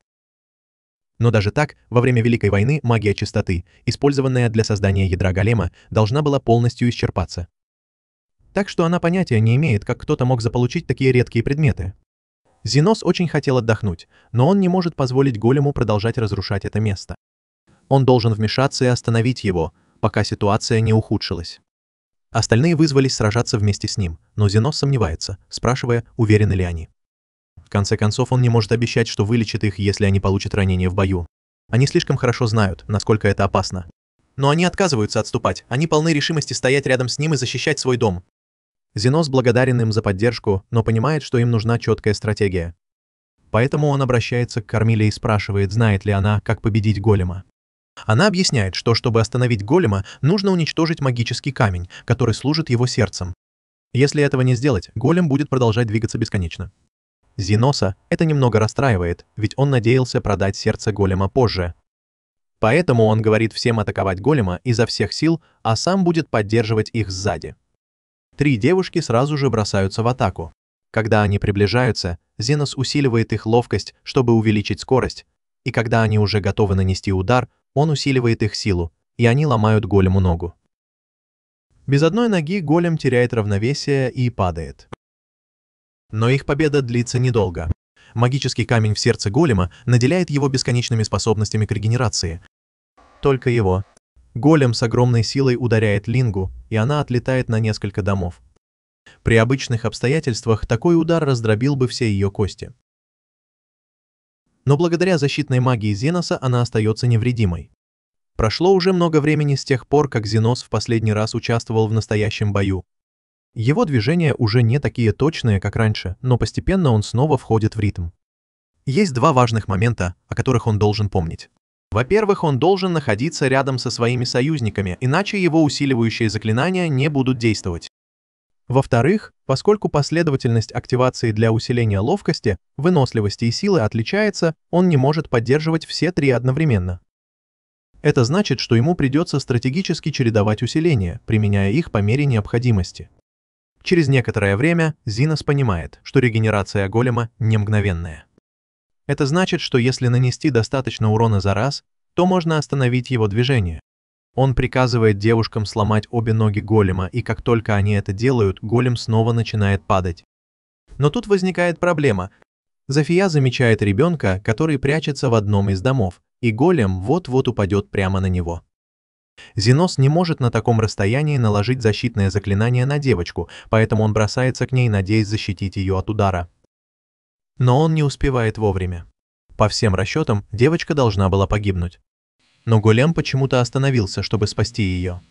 Но даже так, во время Великой войны магия чистоты, использованная для создания ядра голема, должна была полностью исчерпаться. Так что она понятия не имеет, как кто-то мог заполучить такие редкие предметы. Зенос очень хотел отдохнуть, но он не может позволить голему продолжать разрушать это место. Он должен вмешаться и остановить его, пока ситуация не ухудшилась. Остальные вызвались сражаться вместе с ним, но Зенос сомневается, спрашивая, уверены ли они. В конце концов, он не может обещать, что вылечит их, если они получат ранение в бою. Они слишком хорошо знают, насколько это опасно. Но они отказываются отступать, они полны решимости стоять рядом с ним и защищать свой дом. Зенос благодарен им за поддержку, но понимает, что им нужна четкая стратегия. Поэтому он обращается к Кормиле и спрашивает, знает ли она, как победить голема. Она объясняет, что чтобы остановить голема, нужно уничтожить магический камень, который служит его сердцем. Если этого не сделать, голем будет продолжать двигаться бесконечно. Зеноса это немного расстраивает, ведь он надеялся продать сердце голема позже. Поэтому он говорит всем атаковать голема изо всех сил, а сам будет поддерживать их сзади. 3 девушки сразу же бросаются в атаку. Когда они приближаются, Зенос усиливает их ловкость, чтобы увеличить скорость, и когда они уже готовы нанести удар, он усиливает их силу, и они ломают голему ногу. Без одной ноги голем теряет равновесие и падает. Но их победа длится недолго. Магический камень в сердце голема наделяет его бесконечными способностями к регенерации. Только его. Голем с огромной силой ударяет Лингу, и она отлетает на несколько домов. При обычных обстоятельствах такой удар раздробил бы все ее кости. Но благодаря защитной магии Зеноса она остается невредимой. Прошло уже много времени с тех пор, как Зенос в последний раз участвовал в настоящем бою. Его движения уже не такие точные, как раньше, но постепенно он снова входит в ритм. Есть 2 важных момента, о которых он должен помнить. Во-первых, он должен находиться рядом со своими союзниками, иначе его усиливающие заклинания не будут действовать. Во-вторых, поскольку последовательность активации для усиления ловкости, выносливости и силы отличается, он не может поддерживать все три одновременно. Это значит, что ему придется стратегически чередовать усиления, применяя их по мере необходимости. Через некоторое время Зинос понимает, что регенерация голема не мгновенная. Это значит, что если нанести достаточно урона за раз, то можно остановить его движение. Он приказывает девушкам сломать обе ноги голема, и как только они это делают, голем снова начинает падать. Но тут возникает проблема. Зофия замечает ребенка, который прячется в одном из домов, и голем вот-вот упадет прямо на него. Зинос не может на таком расстоянии наложить защитное заклинание на девочку, поэтому он бросается к ней, надеясь защитить ее от удара. Но он не успевает вовремя. По всем расчетам, девочка должна была погибнуть. Но голем почему-то остановился, чтобы спасти ее.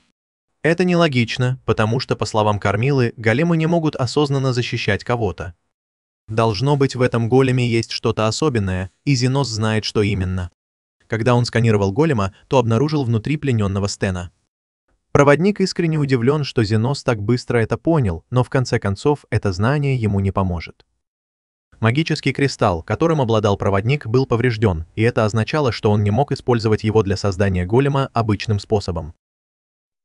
Это нелогично, потому что, по словам Кормилы, големы не могут осознанно защищать кого-то. Должно быть, в этом големе есть что-то особенное, и Зинос знает, что именно. Когда он сканировал голема, то обнаружил внутри плененного Стена. Проводник искренне удивлен, что Зинос так быстро это понял, но в конце концов это знание ему не поможет. Магический кристалл, которым обладал проводник, был поврежден, и это означало, что он не мог использовать его для создания голема обычным способом.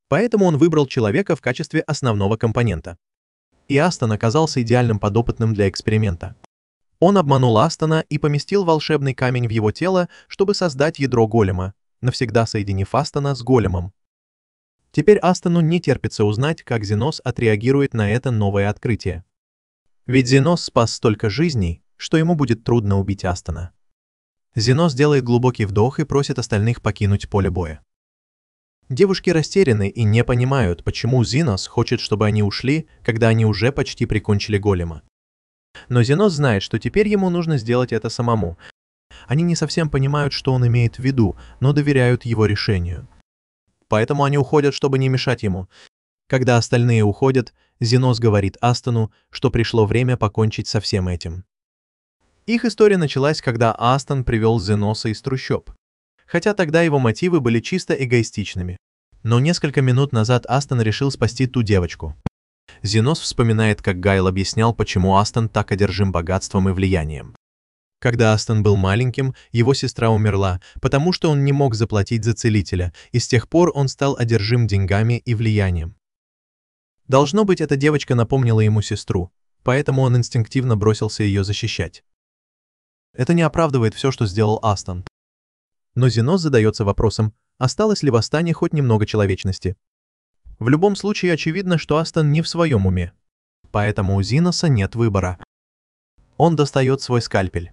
Поэтому он выбрал человека в качестве основного компонента. И Астон оказался идеальным подопытным для эксперимента. Он обманул Астона и поместил волшебный камень в его тело, чтобы создать ядро голема, навсегда соединив Астона с големом. Теперь Астону не терпится узнать, как Зинос отреагирует на это новое открытие. Ведь Зинос спас столько жизней, что ему будет трудно убить Астона. Зинос делает глубокий вдох и просит остальных покинуть поле боя. Девушки растеряны и не понимают, почему Зинос хочет, чтобы они ушли, когда они уже почти прикончили голема. Но Зинос знает, что теперь ему нужно сделать это самому. Они не совсем понимают, что он имеет в виду, но доверяют его решению. Поэтому они уходят, чтобы не мешать ему. Когда остальные уходят, Зинос говорит Астону, что пришло время покончить со всем этим. Их история началась, когда Астон привел Зиноса из трущоб. Хотя тогда его мотивы были чисто эгоистичными. Но несколько минут назад Астон решил спасти ту девочку. Зинос вспоминает, как Гайл объяснял, почему Астон так одержим богатством и влиянием. Когда Астон был маленьким, его сестра умерла, потому что он не мог заплатить за целителя, и с тех пор он стал одержим деньгами и влиянием. Должно быть, эта девочка напомнила ему сестру, поэтому он инстинктивно бросился ее защищать. Это не оправдывает все, что сделал Астон. Но Зинос задается вопросом, осталось ли в Астоне хоть немного человечности. В любом случае очевидно, что Астон не в своем уме. Поэтому у Зиноса нет выбора. Он достает свой скальпель.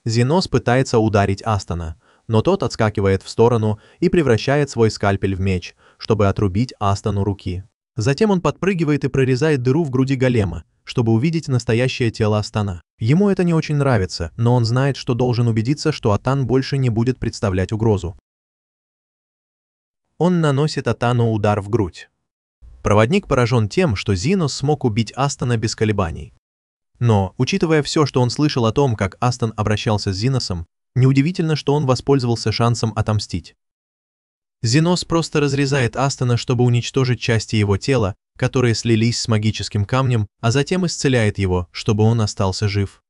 Зинос пытается ударить Астона, но тот отскакивает в сторону и превращает свой скальпель в меч, чтобы отрубить Астону руки. Затем он подпрыгивает и прорезает дыру в груди голема, чтобы увидеть настоящее тело Астана. Ему это не очень нравится, но он знает, что должен убедиться, что Атан больше не будет представлять угрозу. Он наносит Атану удар в грудь. Проводник поражен тем, что Зинос смог убить Астона без колебаний. Но, учитывая все, что он слышал о том, как Астон обращался с Зиносом, неудивительно, что он воспользовался шансом отомстить. Зинос просто разрезает Астона, чтобы уничтожить части его тела, которые слились с магическим камнем, а затем исцеляет его, чтобы он остался жив.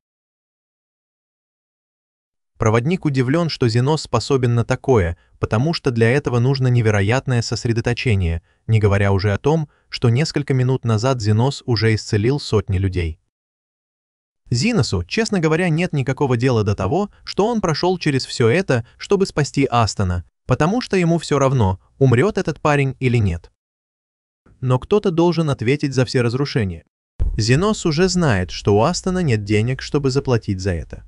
Проводник удивлен, что Зинос способен на такое, потому что для этого нужно невероятное сосредоточение, не говоря уже о том, что несколько минут назад Зинос уже исцелил сотни людей. Зиносу, честно говоря, нет никакого дела до того, что он прошел через все это, чтобы спасти Астона, потому что ему все равно, умрет этот парень или нет. Но кто-то должен ответить за все разрушения. Зинос уже знает, что у Астона нет денег, чтобы заплатить за это.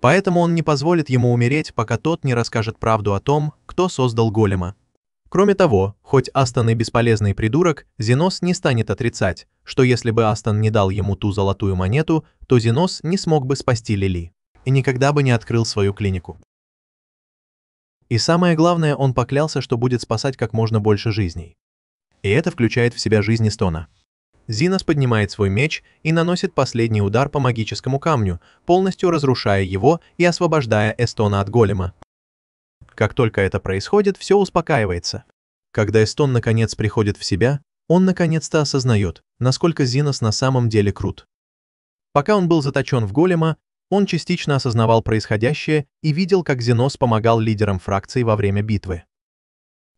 Поэтому он не позволит ему умереть, пока тот не расскажет правду о том, кто создал голема. Кроме того, хоть Астон и бесполезный придурок, Зинос не станет отрицать, что если бы Астон не дал ему ту золотую монету, то Зинос не смог бы спасти Лили и никогда бы не открыл свою клинику. И самое главное, он поклялся, что будет спасать как можно больше жизней. И это включает в себя жизни Стона. Зинос поднимает свой меч и наносит последний удар по магическому камню, полностью разрушая его и освобождая Эстона от голема. Как только это происходит, все успокаивается. Когда Эстон наконец приходит в себя, он наконец-то осознает, насколько Зинос на самом деле крут. Пока он был заточен в голема, он частично осознавал происходящее и видел, как Зинос помогал лидерам фракции во время битвы.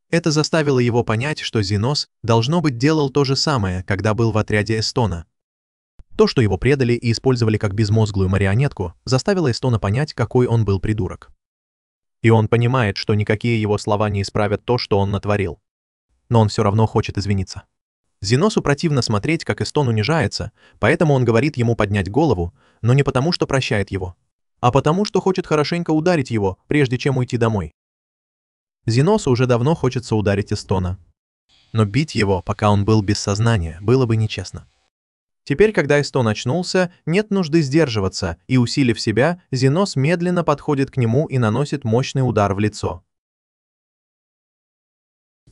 Это заставило его понять, что Зинос, должно быть, делал то же самое, когда был в отряде Эстона. То, что его предали и использовали как безмозглую марионетку, заставило Эстона понять, какой он был придурок. И он понимает, что никакие его слова не исправят то, что он натворил. Но он все равно хочет извиниться. Зиносу противно смотреть, как Эстон унижается, поэтому он говорит ему поднять голову, но не потому, что прощает его, а потому, что хочет хорошенько ударить его, прежде чем уйти домой. Зиносу уже давно хочется ударить Эстона. Но бить его, пока он был без сознания, было бы нечестно. Теперь, когда Эстон очнулся, нет нужды сдерживаться, и, усилив себя, Зинос медленно подходит к нему и наносит мощный удар в лицо.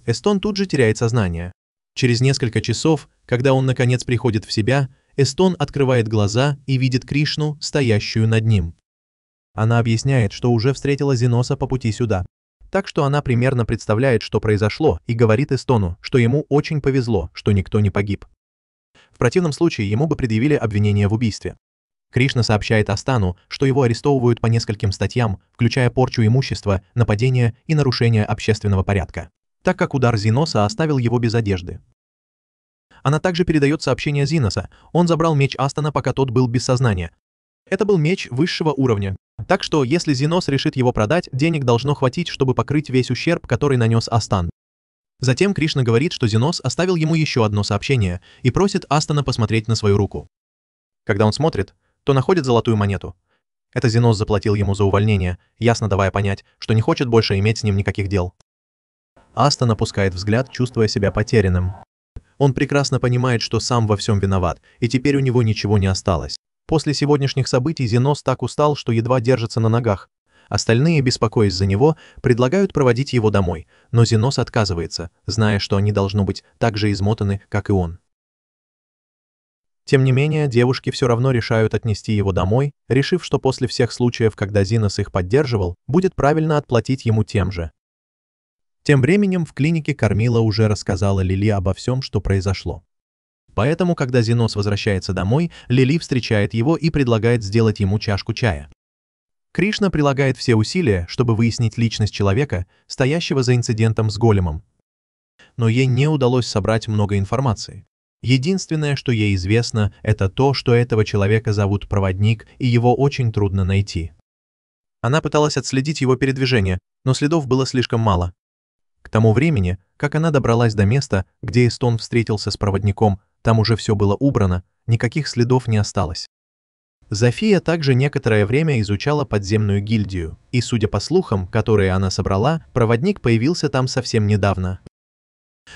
Эстон тут же теряет сознание. Через несколько часов, когда он наконец приходит в себя, Эстон открывает глаза и видит Кришну, стоящую над ним. Она объясняет, что уже встретила Зиноса по пути сюда. Так что она примерно представляет, что произошло, и говорит Эстону, что ему очень повезло, что никто не погиб. В противном случае ему бы предъявили обвинение в убийстве. Кришна сообщает Астану, что его арестовывают по нескольким статьям, включая порчу имущества, нападение и нарушение общественного порядка, так как удар Зиноса оставил его без одежды. Она также передает сообщение Зиноса. Он забрал меч Астана, пока тот был без сознания. Это был меч высшего уровня. Так что, если Зинос решит его продать, денег должно хватить, чтобы покрыть весь ущерб, который нанес Астан. Затем Кришна говорит, что Зинос оставил ему еще одно сообщение и просит Астана посмотреть на свою руку. Когда он смотрит, то находит золотую монету. Это Зинос заплатил ему за увольнение, ясно давая понять, что не хочет больше иметь с ним никаких дел. Астан опускает взгляд, чувствуя себя потерянным. Он прекрасно понимает, что сам во всем виноват, и теперь у него ничего не осталось. После сегодняшних событий Зинос так устал, что едва держится на ногах. Остальные, беспокоясь за него, предлагают проводить его домой, но Зинос отказывается, зная, что они должны быть так же измотаны, как и он. Тем не менее, девушки все равно решают отнести его домой, решив, что после всех случаев, когда Зинос их поддерживал, будет правильно отплатить ему тем же. Тем временем в клинике Кормила уже рассказала Лили обо всем, что произошло. Поэтому, когда Зинос возвращается домой, Лили встречает его и предлагает сделать ему чашку чая. Кришна прилагает все усилия, чтобы выяснить личность человека, стоящего за инцидентом с големом. Но ей не удалось собрать много информации. Единственное, что ей известно, это то, что этого человека зовут Проводник, и его очень трудно найти. Она пыталась отследить его передвижение, но следов было слишком мало. К тому времени, как она добралась до места, где Эстон встретился с Проводником, там уже все было убрано, никаких следов не осталось. Зофия также некоторое время изучала подземную гильдию, и, судя по слухам, которые она собрала, Проводник появился там совсем недавно.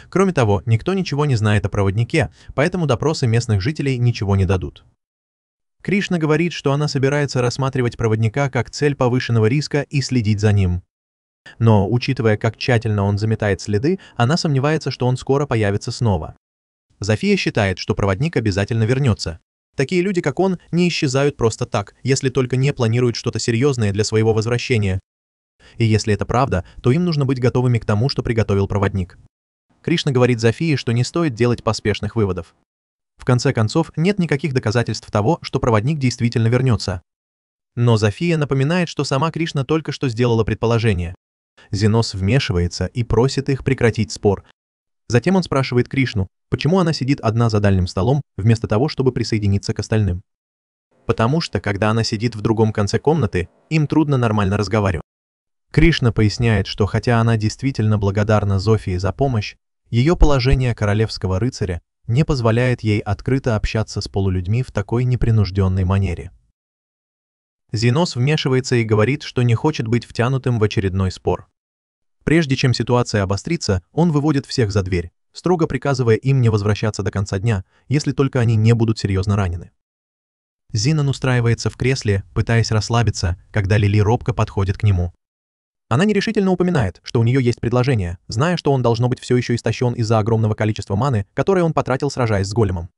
Кроме того, никто ничего не знает о Проводнике, поэтому допросы местных жителей ничего не дадут. Кришна говорит, что она собирается рассматривать Проводника как цель повышенного риска и следить за ним. Но, учитывая, как тщательно он заметает следы, она сомневается, что он скоро появится снова. Зофия считает, что Проводник обязательно вернется. Такие люди, как он, не исчезают просто так, если только не планируют что-то серьезное для своего возвращения. И если это правда, то им нужно быть готовыми к тому, что приготовил Проводник. Кришна говорит Зофии, что не стоит делать поспешных выводов. В конце концов, нет никаких доказательств того, что Проводник действительно вернется. Но Зофия напоминает, что сама Кришна только что сделала предположение. Зинос вмешивается и просит их прекратить спор. Затем он спрашивает Кришну, почему она сидит одна за дальним столом, вместо того, чтобы присоединиться к остальным. Потому что, когда она сидит в другом конце комнаты, им трудно нормально разговаривать. Кришна поясняет, что хотя она действительно благодарна Зофии за помощь, ее положение королевского рыцаря не позволяет ей открыто общаться с полулюдьми в такой непринужденной манере. Зинос вмешивается и говорит, что не хочет быть втянутым в очередной спор. Прежде чем ситуация обострится, он выводит всех за дверь, строго приказывая им не возвращаться до конца дня, если только они не будут серьезно ранены. Зинон устраивается в кресле, пытаясь расслабиться, когда Лили робко подходит к нему. Она нерешительно упоминает, что у нее есть предложение, зная, что он должно быть все еще истощен из-за огромного количества маны, которое он потратил, сражаясь с големом.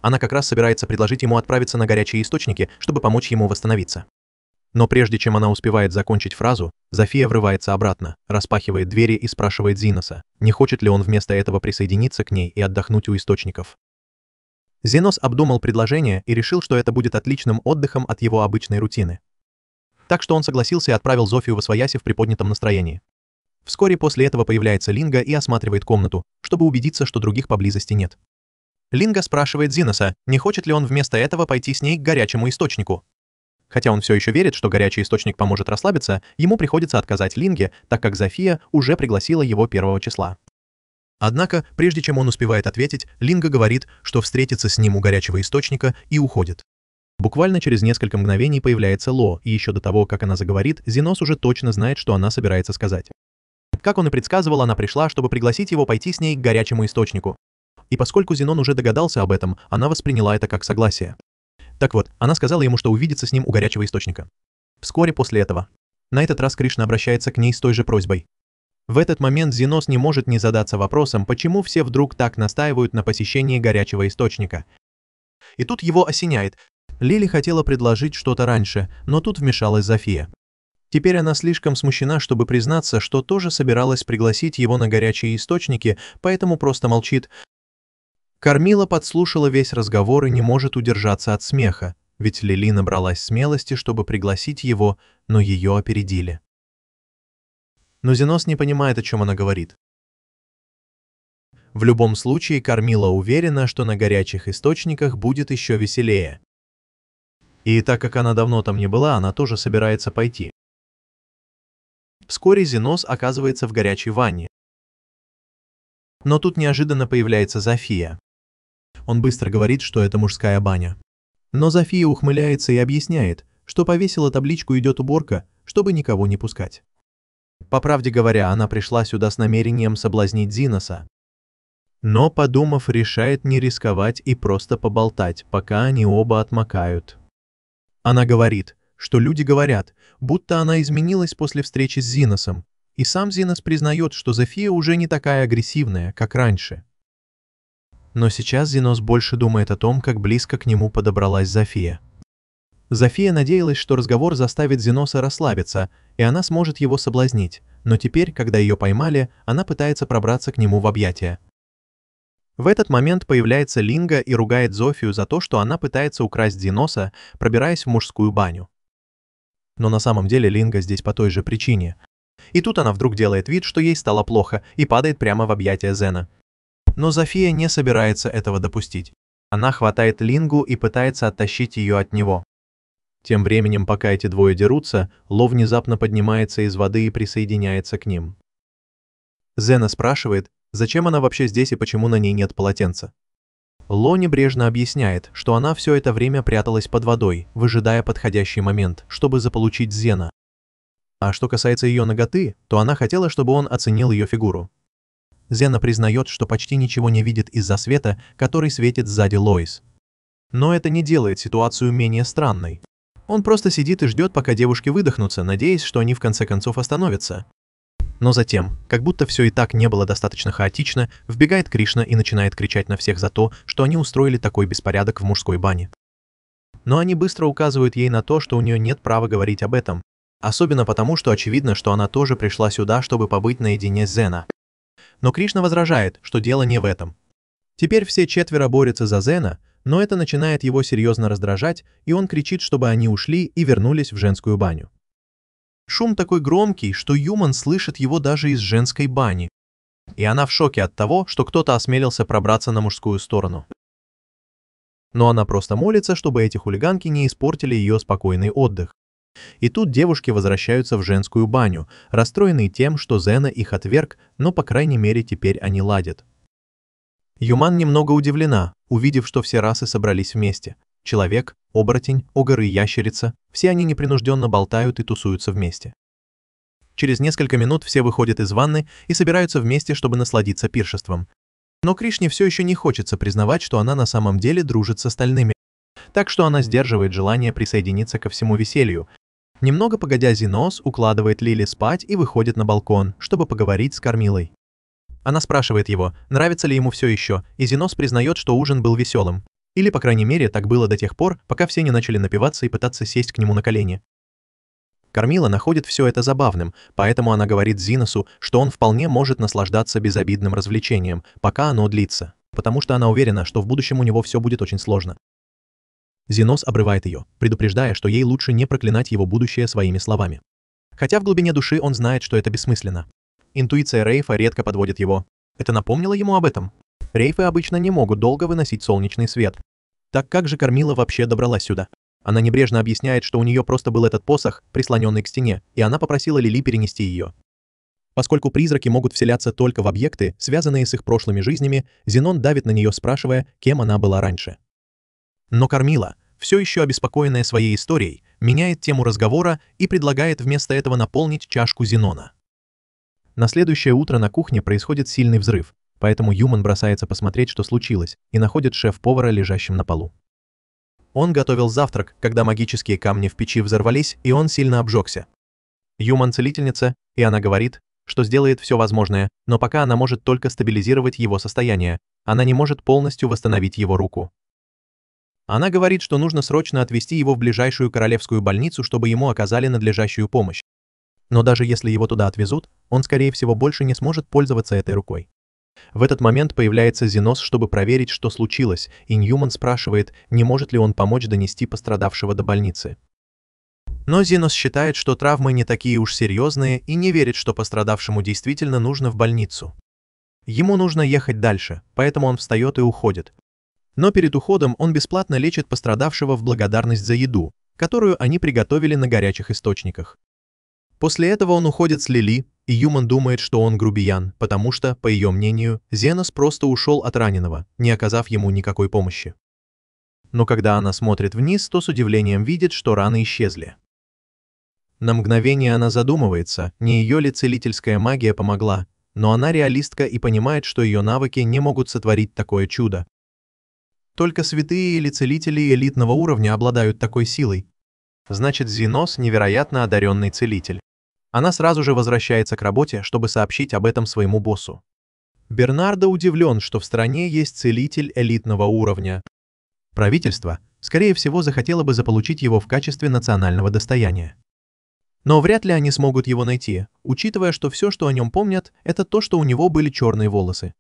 Она как раз собирается предложить ему отправиться на горячие источники, чтобы помочь ему восстановиться. Но прежде чем она успевает закончить фразу, Зофия врывается обратно, распахивает двери и спрашивает Зиноса, не хочет ли он вместо этого присоединиться к ней и отдохнуть у источников. Зенос обдумал предложение и решил, что это будет отличным отдыхом от его обычной рутины. Так что он согласился и отправил Зофию восвояси в приподнятом настроении. Вскоре после этого появляется Линга и осматривает комнату, чтобы убедиться, что других поблизости нет. Линга спрашивает Зиноса, не хочет ли он вместо этого пойти с ней к горячему источнику. Хотя он все еще верит, что горячий источник поможет расслабиться, ему приходится отказать Линге, так как Зофия уже пригласила его 1 числа. Однако, прежде чем он успевает ответить, Линга говорит, что встретится с ним у горячего источника и уходит. Буквально через несколько мгновений появляется Ло, и еще до того, как она заговорит, Зенос уже точно знает, что она собирается сказать. Как он и предсказывал, она пришла, чтобы пригласить его пойти с ней к горячему источнику. И поскольку Зенон уже догадался об этом, она восприняла это как согласие. Так вот, она сказала ему, что увидится с ним у горячего источника. Вскоре после этого. На этот раз Кришна обращается к ней с той же просьбой. В этот момент Зенос не может не задаться вопросом, почему все вдруг так настаивают на посещении горячего источника. И тут его осеняет. Лили хотела предложить что-то раньше, но тут вмешалась Зофия. Теперь она слишком смущена, чтобы признаться, что тоже собиралась пригласить его на горячие источники, поэтому просто молчит. Кармила подслушала весь разговор и не может удержаться от смеха, ведь Лили набралась смелости, чтобы пригласить его, но ее опередили. Но Зенос не понимает, о чем она говорит. В любом случае, Кармила уверена, что на горячих источниках будет еще веселее. И так как она давно там не была, она тоже собирается пойти. Вскоре Зенос оказывается в горячей ванне. Но тут неожиданно появляется Зофия. Он быстро говорит, что это мужская баня. Но Зофия ухмыляется и объясняет, что повесила табличку «Идет уборка», чтобы никого не пускать. По правде говоря, она пришла сюда с намерением соблазнить Зиноса. Но, подумав, решает не рисковать и просто поболтать, пока они оба отмокают. Она говорит, что люди говорят, будто она изменилась после встречи с Зиносом, и сам Зинос признает, что Зофия уже не такая агрессивная, как раньше. Но сейчас Зенос больше думает о том, как близко к нему подобралась Зофия. Зофия надеялась, что разговор заставит Зеноса расслабиться, и она сможет его соблазнить, но теперь, когда ее поймали, она пытается пробраться к нему в объятия. В этот момент появляется Линга и ругает Зофию за то, что она пытается украсть Зеноса, пробираясь в мужскую баню. Но на самом деле Линга здесь по той же причине. И тут она вдруг делает вид, что ей стало плохо, и падает прямо в объятия Зена. Но Зофия не собирается этого допустить. Она хватает Лингу и пытается оттащить ее от него. Тем временем, пока эти двое дерутся, Ло внезапно поднимается из воды и присоединяется к ним. Зена спрашивает, зачем она вообще здесь и почему на ней нет полотенца. Ло небрежно объясняет, что она все это время пряталась под водой, выжидая подходящий момент, чтобы заполучить Зена. А что касается ее наготы, то она хотела, чтобы он оценил ее фигуру. Зена признает, что почти ничего не видит из-за света, который светит сзади Лоис. Но это не делает ситуацию менее странной. Он просто сидит и ждет, пока девушки выдохнутся, надеясь, что они в конце концов остановятся. Но затем, как будто все и так не было достаточно хаотично, вбегает Кришна и начинает кричать на всех за то, что они устроили такой беспорядок в мужской бане. Но они быстро указывают ей на то, что у нее нет права говорить об этом, особенно потому, что очевидно, что она тоже пришла сюда, чтобы побыть наедине с Зена. Но Кришна возражает, что дело не в этом. Теперь все четверо борются за Зена, но это начинает его серьезно раздражать, и он кричит, чтобы они ушли и вернулись в женскую баню. Шум такой громкий, что Юман слышит его даже из женской бани. И она в шоке от того, что кто-то осмелился пробраться на мужскую сторону. Но она просто молится, чтобы эти хулиганки не испортили ее спокойный отдых. И тут девушки возвращаются в женскую баню, расстроенные тем, что Зена их отверг, но по крайней мере теперь они ладят. Юман немного удивлена, увидев, что все расы собрались вместе. Человек, оборотень, огр и ящерица, все они непринужденно болтают и тусуются вместе. Через несколько минут все выходят из ванны и собираются вместе, чтобы насладиться пиршеством. Но Кришне все еще не хочется признавать, что она на самом деле дружит с остальными. Так что она сдерживает желание присоединиться ко всему веселью. Немного погодя, Зенос укладывает Лили спать и выходит на балкон, чтобы поговорить с Кармилой. Она спрашивает его, нравится ли ему все еще, и Зенос признает, что ужин был веселым. Или, по крайней мере, так было до тех пор, пока все не начали напиваться и пытаться сесть к нему на колени. Кармила находит все это забавным, поэтому она говорит Зиносу, что он вполне может наслаждаться безобидным развлечением, пока оно длится. потому что она уверена, что в будущем у него все будет очень сложно. Зенос обрывает ее, предупреждая, что ей лучше не проклинать его будущее своими словами. Хотя в глубине души он знает, что это бессмысленно. Интуиция Рейфа редко подводит его. Это напомнило ему об этом. Рейфы обычно не могут долго выносить солнечный свет. Так как же Кармила вообще добралась сюда? Она небрежно объясняет, что у нее просто был этот посох, прислоненный к стене, и она попросила Лили перенести ее. Поскольку призраки могут вселяться только в объекты, связанные с их прошлыми жизнями, Зенон давит на нее, спрашивая, кем она была раньше. Но Кармила, все еще обеспокоенная своей историей, меняет тему разговора и предлагает вместо этого наполнить чашку Зенона. На следующее утро на кухне происходит сильный взрыв, поэтому Юман бросается посмотреть, что случилось, и находит шеф-повара лежащим на полу. Он готовил завтрак, когда магические камни в печи взорвались, и он сильно обжегся. Юман целительница, и она говорит, что сделает все возможное, но пока она может только стабилизировать его состояние, она не может полностью восстановить его руку. Она говорит, что нужно срочно отвезти его в ближайшую королевскую больницу, чтобы ему оказали надлежащую помощь. Но даже если его туда отвезут, он, скорее всего, больше не сможет пользоваться этой рукой. В этот момент появляется Зенос, чтобы проверить, что случилось, и Ньюман спрашивает, не может ли он помочь донести пострадавшего до больницы. Но Зенос считает, что травмы не такие уж серьезные и не верит, что пострадавшему действительно нужно в больницу. Ему нужно ехать дальше, поэтому он встает и уходит. Но перед уходом он бесплатно лечит пострадавшего в благодарность за еду, которую они приготовили на горячих источниках. После этого он уходит с Лили, и Юман думает, что он грубиян, потому что, по ее мнению, Зенос просто ушел от раненого, не оказав ему никакой помощи. Но когда она смотрит вниз, то с удивлением видит, что раны исчезли. На мгновение она задумывается, не ее ли целительская магия помогла, но она реалистка и понимает, что ее навыки не могут сотворить такое чудо. Только святые или целители элитного уровня обладают такой силой. Значит, Зенос невероятно одаренный целитель. Она сразу же возвращается к работе, чтобы сообщить об этом своему боссу. Бернардо удивлен, что в стране есть целитель элитного уровня. Правительство, скорее всего, захотело бы заполучить его в качестве национального достояния. Но вряд ли они смогут его найти, учитывая, что все, что о нем помнят, это то, что у него были черные волосы.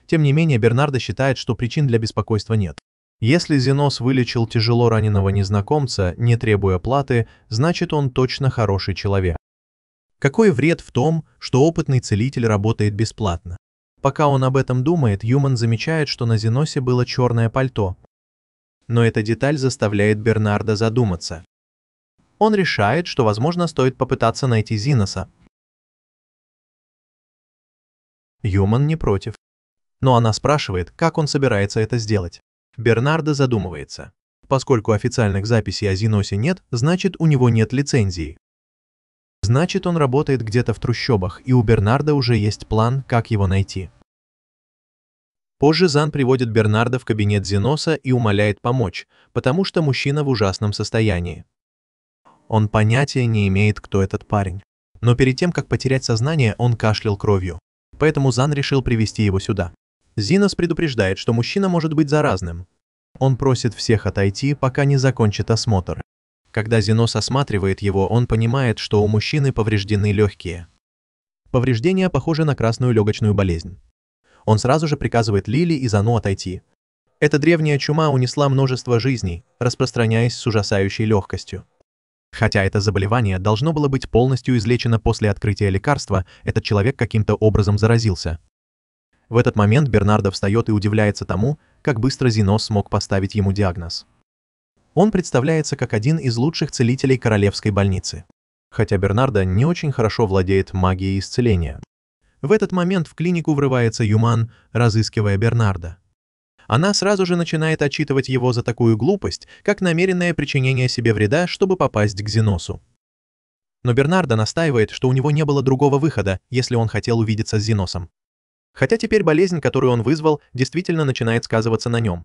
Тем не менее, Бернардо считает, что причин для беспокойства нет. Если Зенос вылечил тяжело раненого незнакомца, не требуя платы, значит, он точно хороший человек. Какой вред в том, что опытный целитель работает бесплатно? Пока он об этом думает, Юман замечает, что на Зеносе было черное пальто. Но эта деталь заставляет Бернардо задуматься. Он решает, что, возможно, стоит попытаться найти Зеноса. Юман не против. Но она спрашивает, как он собирается это сделать. Бернардо задумывается. Поскольку официальных записей о Зеносе нет, значит, у него нет лицензии. Значит, он работает где-то в трущобах, и у Бернардо уже есть план, как его найти. Позже Зан приводит Бернардо в кабинет Зеноса и умоляет помочь, потому что мужчина в ужасном состоянии. Он понятия не имеет, кто этот парень. Но перед тем, как потерять сознание, он кашлял кровью. Поэтому Зан решил привести его сюда. Зенос предупреждает, что мужчина может быть заразным. Он просит всех отойти, пока не закончит осмотр. Когда Зенос осматривает его, он понимает, что у мужчины повреждены легкие. Повреждения похожи на красную легочную болезнь. Он сразу же приказывает Лили и Зану отойти. Эта древняя чума унесла множество жизней, распространяясь с ужасающей легкостью. Хотя это заболевание должно было быть полностью излечено после открытия лекарства, этот человек каким-то образом заразился. В этот момент Бернардо встает и удивляется тому, как быстро Зенос смог поставить ему диагноз. Он представляется как один из лучших целителей королевской больницы. Хотя Бернардо не очень хорошо владеет магией исцеления. В этот момент в клинику врывается Юман, разыскивая Бернардо. Она сразу же начинает отчитывать его за такую глупость, как намеренное причинение себе вреда, чтобы попасть к Зеносу. Но Бернардо настаивает, что у него не было другого выхода, если он хотел увидеться с Зеносом. Хотя теперь болезнь, которую он вызвал, действительно начинает сказываться на нем.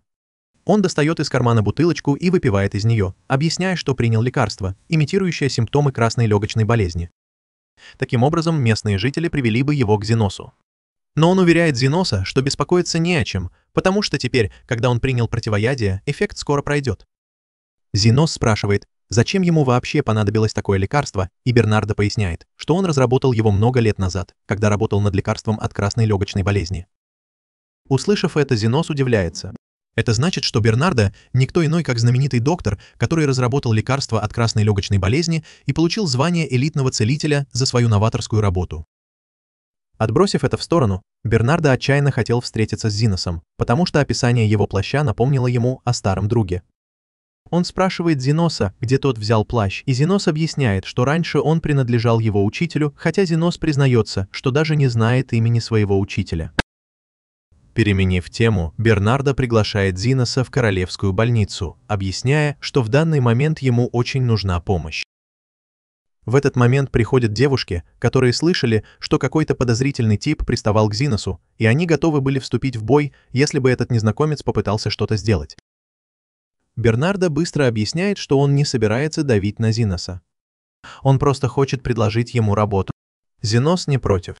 Он достает из кармана бутылочку и выпивает из нее, объясняя, что принял лекарство, имитирующее симптомы красной легочной болезни. Таким образом, местные жители привели бы его к Зеносу. Но он уверяет Зеноса, что беспокоиться не о чем, потому что теперь, когда он принял противоядие, эффект скоро пройдет. Зенос спрашивает, зачем ему вообще понадобилось такое лекарство, и Бернардо поясняет, что он разработал его много лет назад, когда работал над лекарством от красной легочной болезни. Услышав это, Зенос удивляется. Это значит, что Бернардо никто иной, как знаменитый доктор, который разработал лекарство от красной легочной болезни и получил звание элитного целителя за свою новаторскую работу. Отбросив это в сторону, Бернардо отчаянно хотел встретиться с Зиносом, потому что описание его плаща напомнило ему о старом друге. Он спрашивает Зеноса, где тот взял плащ, и Зенос объясняет, что раньше он принадлежал его учителю, хотя Зенос признается, что даже не знает имени своего учителя. Переменив тему, Бернардо приглашает Зиноса в королевскую больницу, объясняя, что в данный момент ему очень нужна помощь. В этот момент приходят девушки, которые слышали, что какой-то подозрительный тип приставал к Зиносу, и они готовы были вступить в бой, если бы этот незнакомец попытался что-то сделать. Бернардо быстро объясняет, что он не собирается давить на Зиноса. Он просто хочет предложить ему работу. Зенос не против.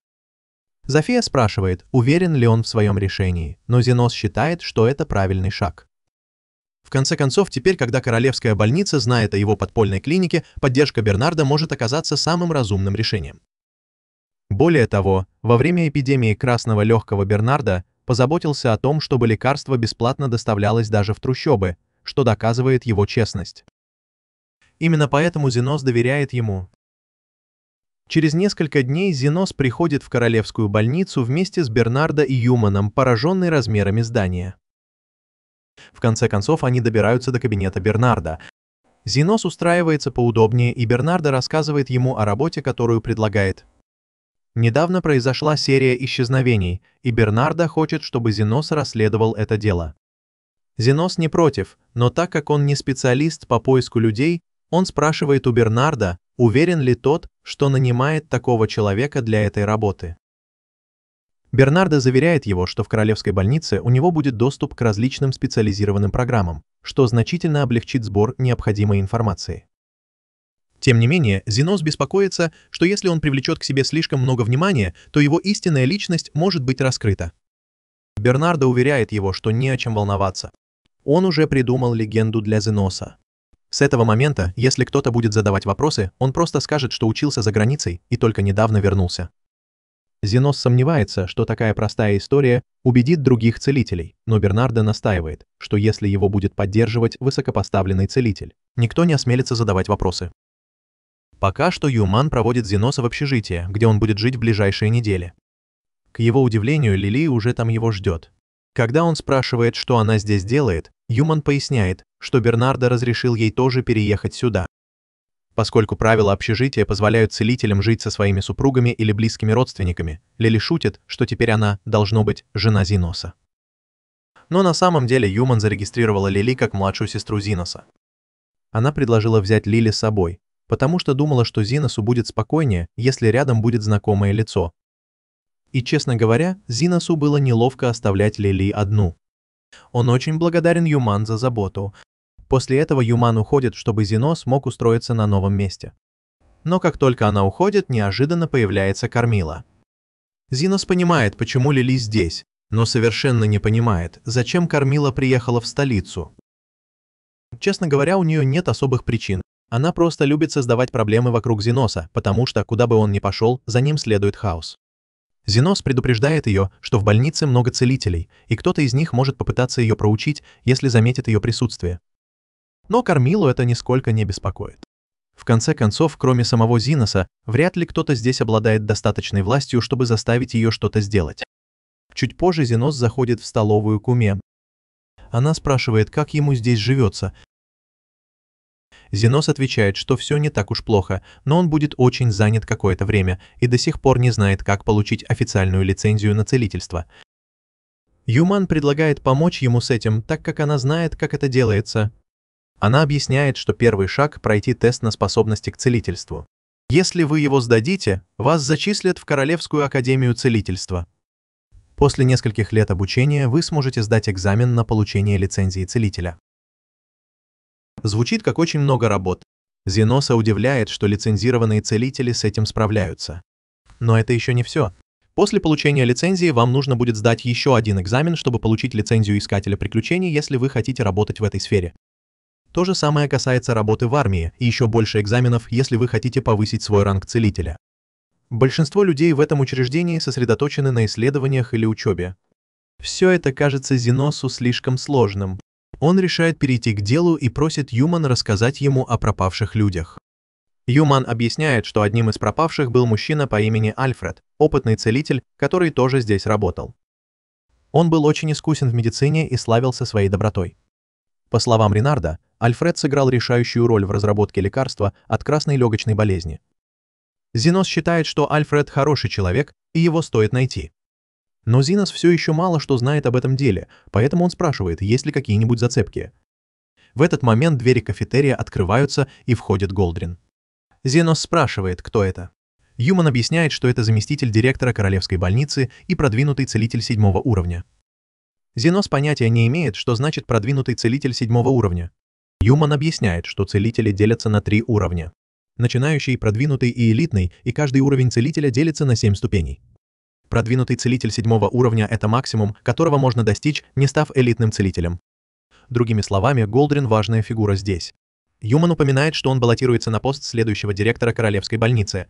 Зофия спрашивает, уверен ли он в своем решении, но Зенос считает, что это правильный шаг. В конце концов, теперь, когда королевская больница знает о его подпольной клинике, поддержка Бернардо может оказаться самым разумным решением. Более того, во время эпидемии красного легкого Бернардо позаботился о том, чтобы лекарство бесплатно доставлялось даже в трущобы, что доказывает его честность. Именно поэтому Зенос доверяет ему. Через несколько дней Зенос приходит в королевскую больницу вместе с Бернардо и Юманом, пораженный размерами здания. В конце концов, они добираются до кабинета Бернардо. Зенос устраивается поудобнее, и Бернардо рассказывает ему о работе, которую предлагает. Недавно произошла серия исчезновений, и Бернардо хочет, чтобы Зенос расследовал это дело. Зенос не против, но так как он не специалист по поиску людей, он спрашивает у Бернардо, уверен ли тот, что нанимает такого человека для этой работы. Бернардо заверяет его, что в королевской больнице у него будет доступ к различным специализированным программам, что значительно облегчит сбор необходимой информации. Тем не менее, Зенос беспокоится, что если он привлечет к себе слишком много внимания, то его истинная личность может быть раскрыта. Бернардо уверяет его, что не о чем волноваться. Он уже придумал легенду для Зеноса. С этого момента, если кто-то будет задавать вопросы, он просто скажет, что учился за границей и только недавно вернулся. Зенос сомневается, что такая простая история убедит других целителей, но Бернардо настаивает, что если его будет поддерживать высокопоставленный целитель, никто не осмелится задавать вопросы. Пока что Юман проводит Зеноса в общежитие, где он будет жить в ближайшие недели. К его удивлению, Лили уже там его ждет. Когда он спрашивает, что она здесь делает, Юман поясняет, что Бернардо разрешил ей тоже переехать сюда. Поскольку правила общежития позволяют целителям жить со своими супругами или близкими родственниками, Лили шутит, что теперь она, должно быть, жена Зеноса. Но на самом деле Юман зарегистрировала Лили как младшую сестру Зеноса. Она предложила взять Лили с собой, потому что думала, что Зеносу будет спокойнее, если рядом будет знакомое лицо. И, честно говоря, Зеносу было неловко оставлять Лили одну. Он очень благодарен Юман за заботу. После этого Юман уходит, чтобы Зенос мог устроиться на новом месте. Но как только она уходит, неожиданно появляется Кармила. Зенос понимает, почему Лили здесь, но совершенно не понимает, зачем Кармила приехала в столицу. Честно говоря, у нее нет особых причин. Она просто любит создавать проблемы вокруг Зеноса, потому что, куда бы он ни пошел, за ним следует хаос. Зенос предупреждает ее, что в больнице много целителей, и кто-то из них может попытаться ее проучить, если заметит ее присутствие. Но Кармилу это нисколько не беспокоит. В конце концов, кроме самого Зеноса, вряд ли кто-то здесь обладает достаточной властью, чтобы заставить ее что-то сделать. Чуть позже Зенос заходит в столовую к Уме. Она спрашивает, как ему здесь живется. Зенос отвечает, что все не так уж плохо, но он будет очень занят какое-то время и до сих пор не знает, как получить официальную лицензию на целительство. Юман предлагает помочь ему с этим, так как она знает, как это делается. Она объясняет, что первый шаг – пройти тест на способности к целительству. Если вы его сдадите, вас зачислят в Королевскую академию целительства. После нескольких лет обучения вы сможете сдать экзамен на получение лицензии целителя. Звучит как очень много работ. Зеноса удивляет, что лицензированные целители с этим справляются. Но это еще не все. После получения лицензии вам нужно будет сдать еще один экзамен, чтобы получить лицензию искателя приключений, если вы хотите работать в этой сфере. То же самое касается работы в армии, и еще больше экзаменов, если вы хотите повысить свой ранг целителя. Большинство людей в этом учреждении сосредоточены на исследованиях или учебе. Все это кажется Зеносу слишком сложным. Он решает перейти к делу и просит Юман рассказать ему о пропавших людях. Юман объясняет, что одним из пропавших был мужчина по имени Альфред, опытный целитель, который тоже здесь работал. Он был очень искусен в медицине и славился своей добротой. По словам Ренарда, Альфред сыграл решающую роль в разработке лекарства от красной легочной болезни. Зенос считает, что Альфред хороший человек, и его стоит найти. Но Зенос все еще мало что знает об этом деле, поэтому он спрашивает, есть ли какие-нибудь зацепки. В этот момент двери кафетерия открываются, и входит Голдрин. Зенос спрашивает, кто это. Юман объясняет, что это заместитель директора Королевской больницы и продвинутый целитель 7-го уровня. Зенос понятия не имеет, что значит продвинутый целитель 7-го уровня. Юман объясняет, что целители делятся на 3 уровня. Начинающий, продвинутый и элитный, и каждый уровень целителя делится на 7 ступеней. Продвинутый целитель 7-го уровня – это максимум, которого можно достичь, не став элитным целителем. Другими словами, Голдрин – важная фигура здесь. Юман упоминает, что он баллотируется на пост следующего директора Королевской больницы.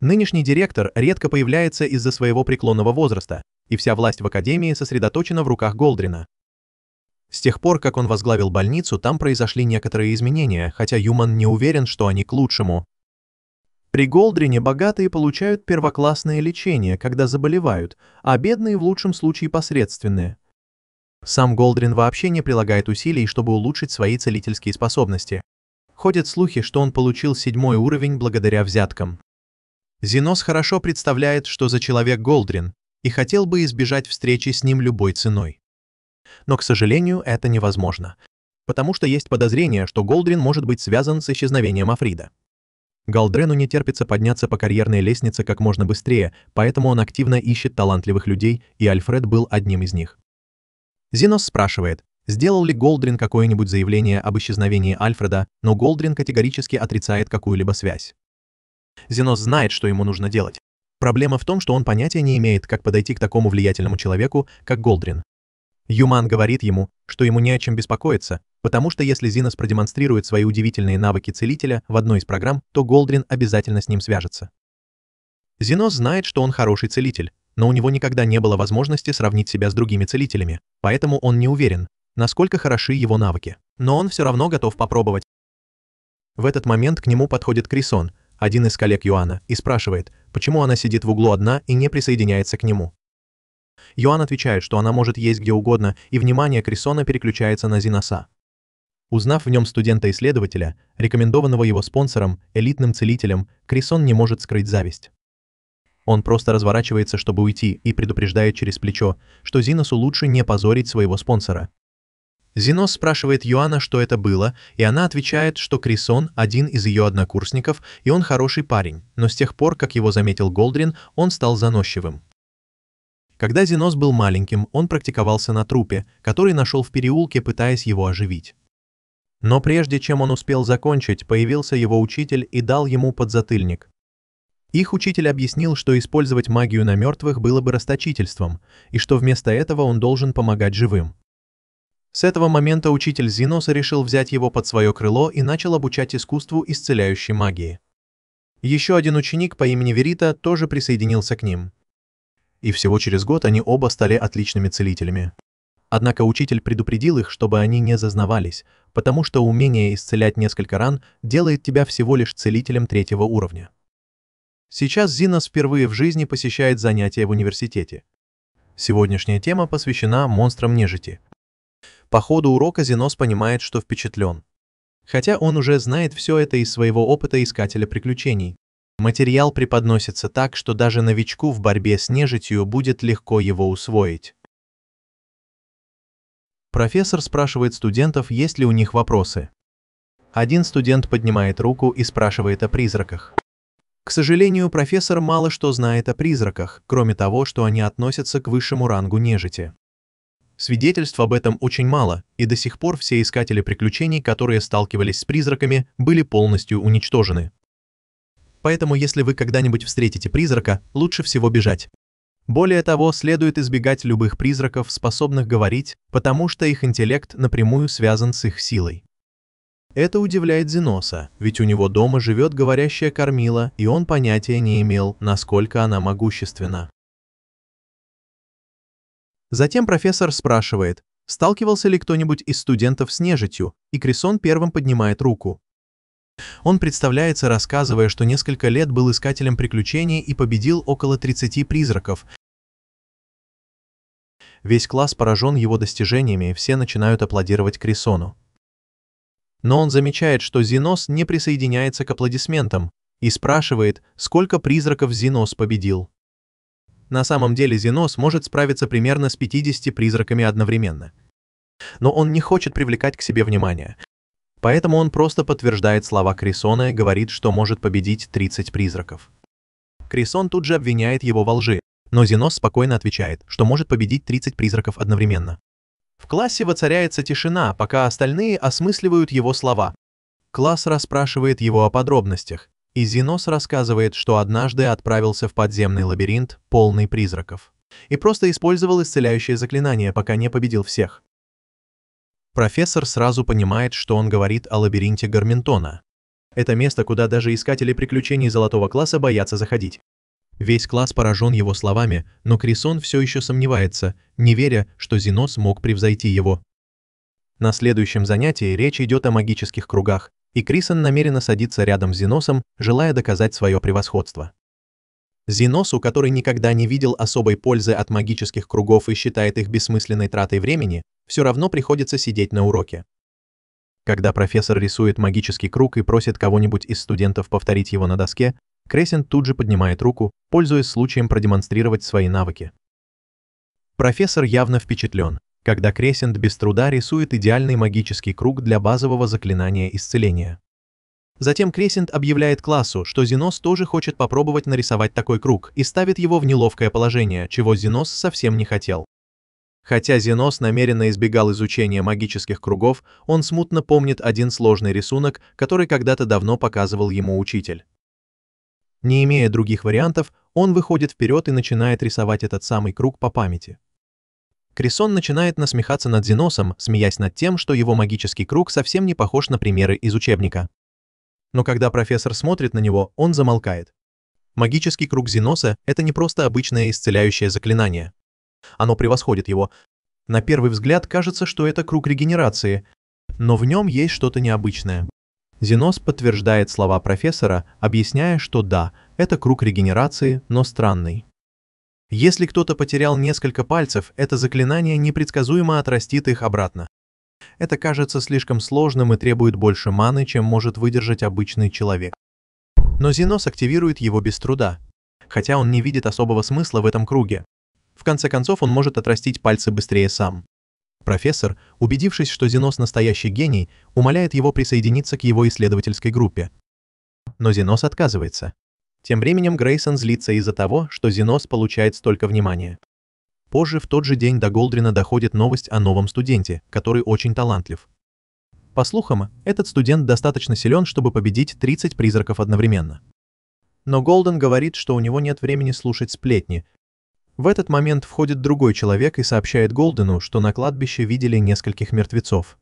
Нынешний директор редко появляется из-за своего преклонного возраста, и вся власть в Академии сосредоточена в руках Голдрина. С тех пор, как он возглавил больницу, там произошли некоторые изменения, хотя Юман не уверен, что они к лучшему. При Голдрине богатые получают первоклассное лечение, когда заболевают, а бедные в лучшем случае посредственные. Сам Голдрин вообще не прилагает усилий, чтобы улучшить свои целительские способности. Ходят слухи, что он получил 7-й уровень благодаря взяткам. Зенос хорошо представляет, что за человек Голдрин, и хотел бы избежать встречи с ним любой ценой. Но, к сожалению, это невозможно, потому что есть подозрение, что Голдрин может быть связан с исчезновением Африда. Голдрину не терпится подняться по карьерной лестнице как можно быстрее, поэтому он активно ищет талантливых людей, и Альфред был одним из них. Зенос спрашивает, сделал ли Голдрин какое-нибудь заявление об исчезновении Альфреда, но Голдрин категорически отрицает какую-либо связь. Зенос знает, что ему нужно делать. Проблема в том, что он понятия не имеет, как подойти к такому влиятельному человеку, как Голдрин. Юман говорит ему, что ему не о чем беспокоиться, потому что если Зенос продемонстрирует свои удивительные навыки целителя в одной из программ, то Голдрин обязательно с ним свяжется. Зенос знает, что он хороший целитель, но у него никогда не было возможности сравнить себя с другими целителями, поэтому он не уверен, насколько хороши его навыки. Но он все равно готов попробовать. В этот момент к нему подходит Крисон, один из коллег Юана, и спрашивает, почему она сидит в углу одна и не присоединяется к нему. Юан отвечает, что она может есть где угодно, и внимание Крисона переключается на Зеноса. Узнав в нем студента-исследователя, рекомендованного его спонсором, элитным целителем, Крисон не может скрыть зависть. Он просто разворачивается, чтобы уйти, и предупреждает через плечо, что Зеносу лучше не позорить своего спонсора. Зенос спрашивает Юана, что это было, и она отвечает, что Крисон – один из ее однокурсников, и он хороший парень, но с тех пор, как его заметил Голдрин, он стал заносчивым. Когда Зенос был маленьким, он практиковался на трупе, который нашел в переулке, пытаясь его оживить. Но прежде чем он успел закончить, появился его учитель и дал ему подзатыльник. Их учитель объяснил, что использовать магию на мертвых было бы расточительством, и что вместо этого он должен помогать живым. С этого момента учитель Зеноса решил взять его под свое крыло и начал обучать искусству исцеляющей магии. Еще один ученик по имени Верита тоже присоединился к ним. И всего через год они оба стали отличными целителями. Однако учитель предупредил их, чтобы они не зазнавались, потому что умение исцелять несколько ран делает тебя всего лишь целителем 3-го уровня. Сейчас Зенос впервые в жизни посещает занятия в университете. Сегодняшняя тема посвящена монстрам нежити. По ходу урока Зенос понимает, что впечатлен. Хотя он уже знает все это из своего опыта искателя приключений. Материал преподносится так, что даже новичку в борьбе с нежитью будет легко его усвоить. Профессор спрашивает студентов, есть ли у них вопросы. Один студент поднимает руку и спрашивает о призраках. К сожалению, профессор мало что знает о призраках, кроме того, что они относятся к высшему рангу нежити. Свидетельств об этом очень мало, и до сих пор все искатели приключений, которые сталкивались с призраками, были полностью уничтожены. Поэтому если вы когда-нибудь встретите призрака, лучше всего бежать. Более того, следует избегать любых призраков, способных говорить, потому что их интеллект напрямую связан с их силой. Это удивляет Зеноса, ведь у него дома живет говорящая кормила, и он понятия не имел, насколько она могущественна. Затем профессор спрашивает, сталкивался ли кто-нибудь из студентов с нежитью, и Крисон первым поднимает руку. Он представляется, рассказывая, что несколько лет был искателем приключений и победил около 30 призраков. Весь класс поражен его достижениями, и все начинают аплодировать Крисону. Но он замечает, что Зинос не присоединяется к аплодисментам и спрашивает, сколько призраков Зинос победил. На самом деле Зинос может справиться примерно с 50 призраками одновременно. Но он не хочет привлекать к себе внимание. Поэтому он просто подтверждает слова Крисона и говорит, что может победить 30 призраков. Крисон тут же обвиняет его во лжи, но Зинос спокойно отвечает, что может победить 30 призраков одновременно. В классе воцаряется тишина, пока остальные осмысливают его слова. Класс расспрашивает его о подробностях, и Зинос рассказывает, что однажды отправился в подземный лабиринт, полный призраков, и просто использовал исцеляющее заклинание, пока не победил всех. Профессор сразу понимает, что он говорит о лабиринте Гарментона. Это место, куда даже искатели приключений золотого класса боятся заходить. Весь класс поражен его словами, но Крисон все еще сомневается, не веря, что Зинос мог превзойти его. На следующем занятии речь идет о магических кругах, и Крисон намеренно садится рядом с Зиносом, желая доказать свое превосходство. Зиносу, который никогда не видел особой пользы от магических кругов и считает их бессмысленной тратой времени, все равно приходится сидеть на уроке. Когда профессор рисует магический круг и просит кого-нибудь из студентов повторить его на доске, Кресент тут же поднимает руку, пользуясь случаем продемонстрировать свои навыки. Профессор явно впечатлен, когда Кресент без труда рисует идеальный магический круг для базового заклинания исцеления. Затем Кресент объявляет классу, что Зинос тоже хочет попробовать нарисовать такой круг и ставит его в неловкое положение, чего Зинос совсем не хотел. Хотя Зинос намеренно избегал изучения магических кругов, он смутно помнит один сложный рисунок, который когда-то давно показывал ему учитель. Не имея других вариантов, он выходит вперед и начинает рисовать этот самый круг по памяти. Крисон начинает насмехаться над Зиносом, смеясь над тем, что его магический круг совсем не похож на примеры из учебника. Но когда профессор смотрит на него, он замолкает. Магический круг Зиноса — это не просто обычное исцеляющее заклинание. Оно превосходит его. На первый взгляд кажется, что это круг регенерации, но в нем есть что-то необычное. Зинос подтверждает слова профессора, объясняя, что да, это круг регенерации, но странный. Если кто-то потерял несколько пальцев, это заклинание непредсказуемо отрастит их обратно. Это кажется слишком сложным и требует больше маны, чем может выдержать обычный человек. Но Зинос активирует его без труда, хотя он не видит особого смысла в этом круге. В конце концов, он может отрастить пальцы быстрее сам. Профессор, убедившись, что Зинос настоящий гений, умоляет его присоединиться к его исследовательской группе. Но Зинос отказывается. Тем временем Грейсон злится из-за того, что Зинос получает столько внимания. Позже в тот же день до Голдрина доходит новость о новом студенте, который очень талантлив. По слухам, этот студент достаточно силен, чтобы победить 30 призраков одновременно. Но Голден говорит, что у него нет времени слушать сплетни. В этот момент входит другой человек и сообщает Голдену, что на кладбище видели нескольких мертвецов.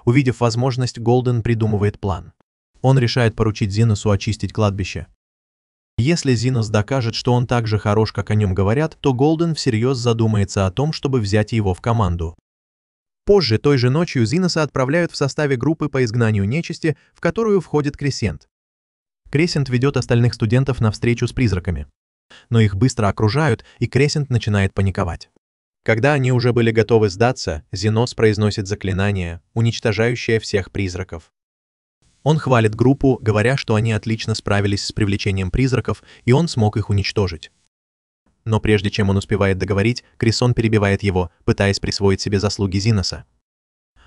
Увидев возможность, Голден придумывает план. Он решает поручить Зиносу очистить кладбище. Если Зинос докажет, что он так же хорош, как о нем говорят, то Голден всерьез задумается о том, чтобы взять его в команду. Позже, той же ночью, Зиноса отправляют в составе группы по изгнанию нечисти, в которую входит Кресент. Кресент ведет остальных студентов на встречу с призраками. Но их быстро окружают, и Кресент начинает паниковать. Когда они уже были готовы сдаться, Зинос произносит заклинание, уничтожающее всех призраков. Он хвалит группу, говоря, что они отлично справились с привлечением призраков, и он смог их уничтожить. Но прежде чем он успевает договорить, Крисон перебивает его, пытаясь присвоить себе заслуги Зиноса.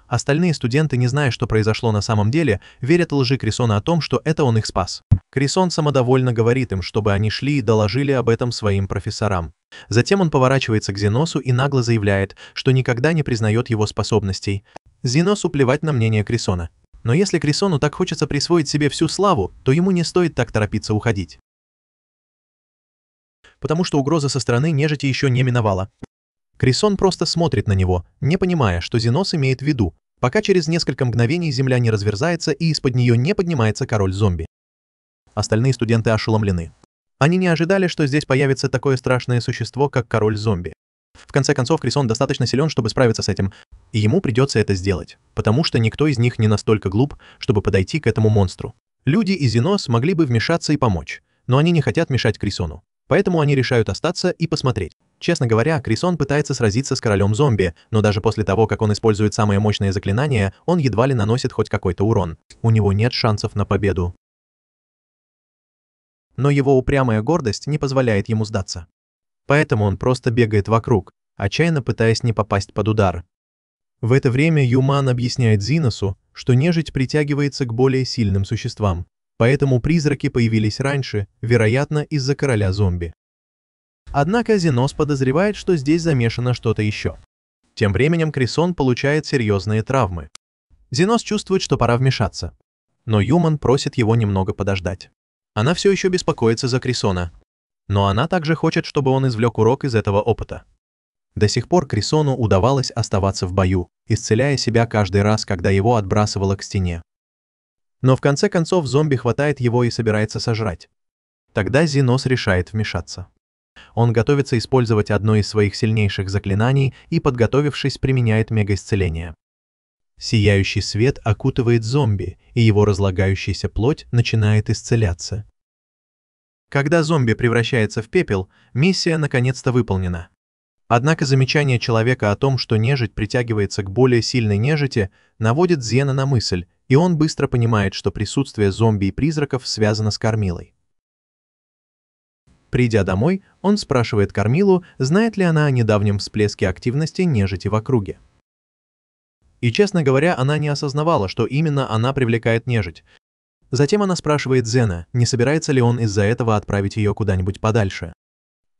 Остальные студенты, не зная, что произошло на самом деле, верят лжи Крисона о том, что это он их спас. Крисон самодовольно говорит им, чтобы они шли и доложили об этом своим профессорам. Затем он поворачивается к Зиносу и нагло заявляет, что никогда не признает его способностей. Зиносу плевать на мнение Крисона. Но если Крисону так хочется присвоить себе всю славу, то ему не стоит так торопиться уходить. Потому что угроза со стороны нежити еще не миновала. Крисон просто смотрит на него, не понимая, что Зинос имеет в виду, пока через несколько мгновений земля не разверзается и из-под нее не поднимается король-зомби. Остальные студенты ошеломлены. Они не ожидали, что здесь появится такое страшное существо, как король-зомби. В конце концов, Крисон достаточно силен, чтобы справиться с этим, и ему придется это сделать, потому что никто из них не настолько глуп, чтобы подойти к этому монстру. Люди и Зенос могли бы вмешаться и помочь, но они не хотят мешать Крисону. Поэтому они решают остаться и посмотреть. Честно говоря, Крисон пытается сразиться с королем зомби, но даже после того, как он использует самые мощные заклинания, он едва ли наносит хоть какой-то урон. У него нет шансов на победу. Но его упрямая гордость не позволяет ему сдаться. Поэтому он просто бегает вокруг, отчаянно пытаясь не попасть под удар. В это время Юман объясняет Зиносу, что нежить притягивается к более сильным существам, поэтому призраки появились раньше, вероятно, из-за короля зомби. Однако Зенос подозревает, что здесь замешано что-то еще. Тем временем Крисон получает серьезные травмы. Зенос чувствует, что пора вмешаться, но Юман просит его немного подождать. Она все еще беспокоится за Крисона, но она также хочет, чтобы он извлек урок из этого опыта. До сих пор Крисону удавалось оставаться в бою, исцеляя себя каждый раз, когда его отбрасывало к стене. Но в конце концов зомби хватает его и собирается сожрать. Тогда Зенос решает вмешаться. Он готовится использовать одно из своих сильнейших заклинаний и, подготовившись, применяет мегаисцеление. Сияющий свет окутывает зомби, и его разлагающаяся плоть начинает исцеляться. Когда зомби превращается в пепел, миссия наконец-то выполнена. Однако замечание человека о том, что нежить притягивается к более сильной нежити, наводит Зена на мысль, и он быстро понимает, что присутствие зомби и призраков связано с Кормилой. Придя домой, он спрашивает Кормилу, знает ли она о недавнем всплеске активности нежити в округе. И, честно говоря, она не осознавала, что именно она привлекает нежить. Затем она спрашивает Зена, не собирается ли он из-за этого отправить ее куда-нибудь подальше.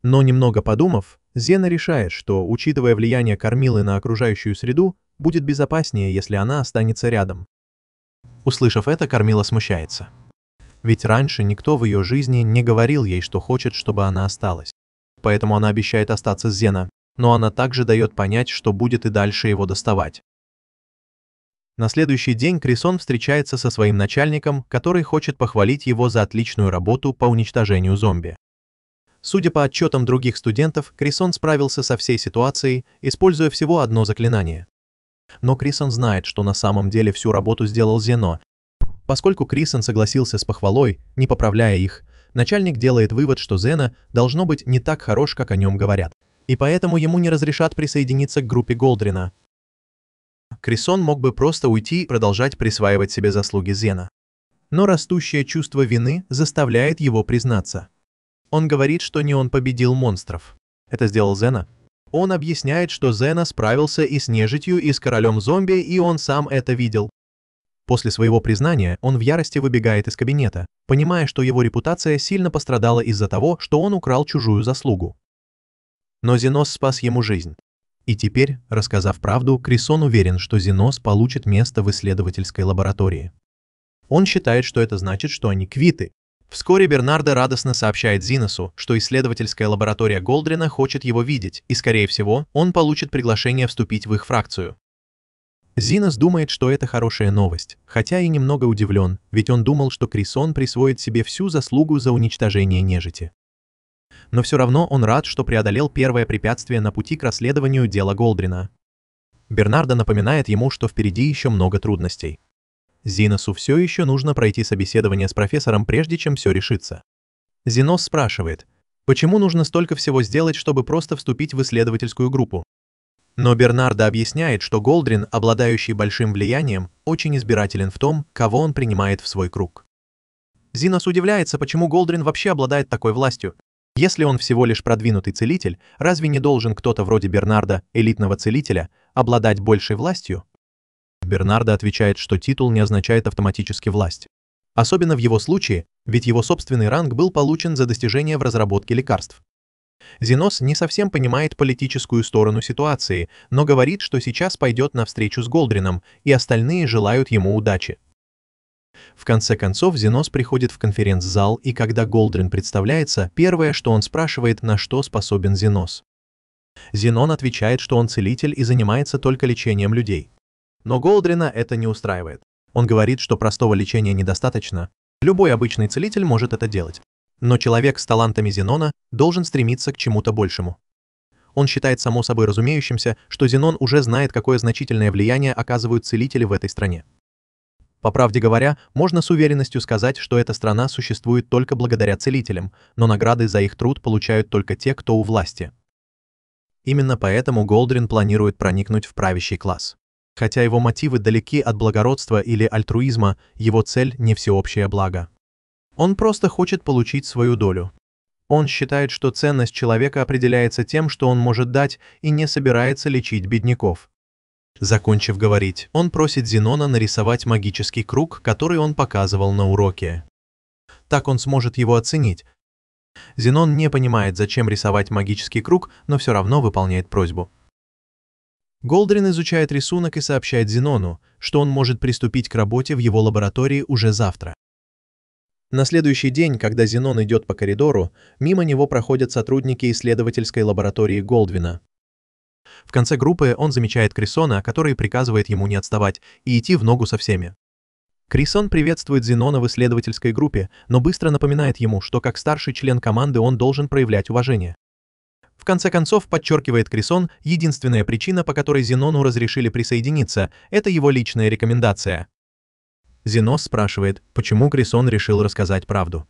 Но немного подумав, Зена решает, что, учитывая влияние Кормилы на окружающую среду, будет безопаснее, если она останется рядом. Услышав это, Кормила смущается. Ведь раньше никто в ее жизни не говорил ей, что хочет, чтобы она осталась. Поэтому она обещает остаться с Зена, но она также дает понять, что будет и дальше его доставать. На следующий день Крисон встречается со своим начальником, который хочет похвалить его за отличную работу по уничтожению зомби. Судя по отчетам других студентов, Крисон справился со всей ситуацией, используя всего одно заклинание. Но Крисон знает, что на самом деле всю работу сделал Зено. Поскольку Крисон согласился с похвалой, не поправляя их, начальник делает вывод, что Зена должно быть не так хорош, как о нем говорят, и поэтому ему не разрешат присоединиться к группе Голдрина. Крисон мог бы просто уйти и продолжать присваивать себе заслуги Зена. Но растущее чувство вины заставляет его признаться. Он говорит, что не он победил монстров. Это сделал Зена. Он объясняет, что Зена справился и с нежитью, и с королем зомби, и он сам это видел. После своего признания он в ярости выбегает из кабинета, понимая, что его репутация сильно пострадала из-за того, что он украл чужую заслугу. Но Зенос спас ему жизнь. И теперь, рассказав правду, Крисон уверен, что Зенос получит место в исследовательской лаборатории. Он считает, что это значит, что они квиты. Вскоре Бернардо радостно сообщает Зиносу, что исследовательская лаборатория Голдрина хочет его видеть, и, скорее всего, он получит приглашение вступить в их фракцию. Зинос думает, что это хорошая новость, хотя и немного удивлен, ведь он думал, что Крисон присвоит себе всю заслугу за уничтожение нежити. Но все равно он рад, что преодолел первое препятствие на пути к расследованию дела Голдрина. Бернардо напоминает ему, что впереди еще много трудностей. Зиносу все еще нужно пройти собеседование с профессором, прежде чем все решится. Зенос спрашивает, почему нужно столько всего сделать, чтобы просто вступить в исследовательскую группу. Но Бернардо объясняет, что Голдрин, обладающий большим влиянием, очень избирателен в том, кого он принимает в свой круг. Зинос удивляется, почему Голдрин вообще обладает такой властью. Если он всего лишь продвинутый целитель, разве не должен кто-то вроде Бернардо, элитного целителя, обладать большей властью? Бернардо отвечает, что титул не означает автоматически власть. Особенно в его случае, ведь его собственный ранг был получен за достижение в разработке лекарств. Зенос не совсем понимает политическую сторону ситуации, но говорит, что сейчас пойдет на встречу с Голдрином, и остальные желают ему удачи. В конце концов, Зенос приходит в конференц-зал, и когда Голдрин представляется, первое, что он спрашивает, на что способен Зенос. Зенон отвечает, что он целитель и занимается только лечением людей. Но Голдрина это не устраивает. Он говорит, что простого лечения недостаточно. Любой обычный целитель может это делать. Но человек с талантами Зенона должен стремиться к чему-то большему. Он считает само собой разумеющимся, что Зенон уже знает, какое значительное влияние оказывают целители в этой стране. По правде говоря, можно с уверенностью сказать, что эта страна существует только благодаря целителям, но награды за их труд получают только те, кто у власти. Именно поэтому Голдрин планирует проникнуть в правящий класс. Хотя его мотивы далеки от благородства или альтруизма, его цель не всеобщее благо. Он просто хочет получить свою долю. Он считает, что ценность человека определяется тем, что он может дать, и не собирается лечить бедняков. Закончив говорить, он просит Зенона нарисовать магический круг, который он показывал на уроке. Так он сможет его оценить. Зенон не понимает, зачем рисовать магический круг, но все равно выполняет просьбу. Голдрин изучает рисунок и сообщает Зенону, что он может приступить к работе в его лаборатории уже завтра. На следующий день, когда Зенон идет по коридору, мимо него проходят сотрудники исследовательской лаборатории Голдвина. В конце группы он замечает Крисона, который приказывает ему не отставать и идти в ногу со всеми. Крисон приветствует Зенона в исследовательской группе, но быстро напоминает ему, что как старший член команды он должен проявлять уважение. В конце концов, подчеркивает Крисон, единственная причина, по которой Зенону разрешили присоединиться, это его личная рекомендация. Зенос спрашивает, почему Крисон решил рассказать правду.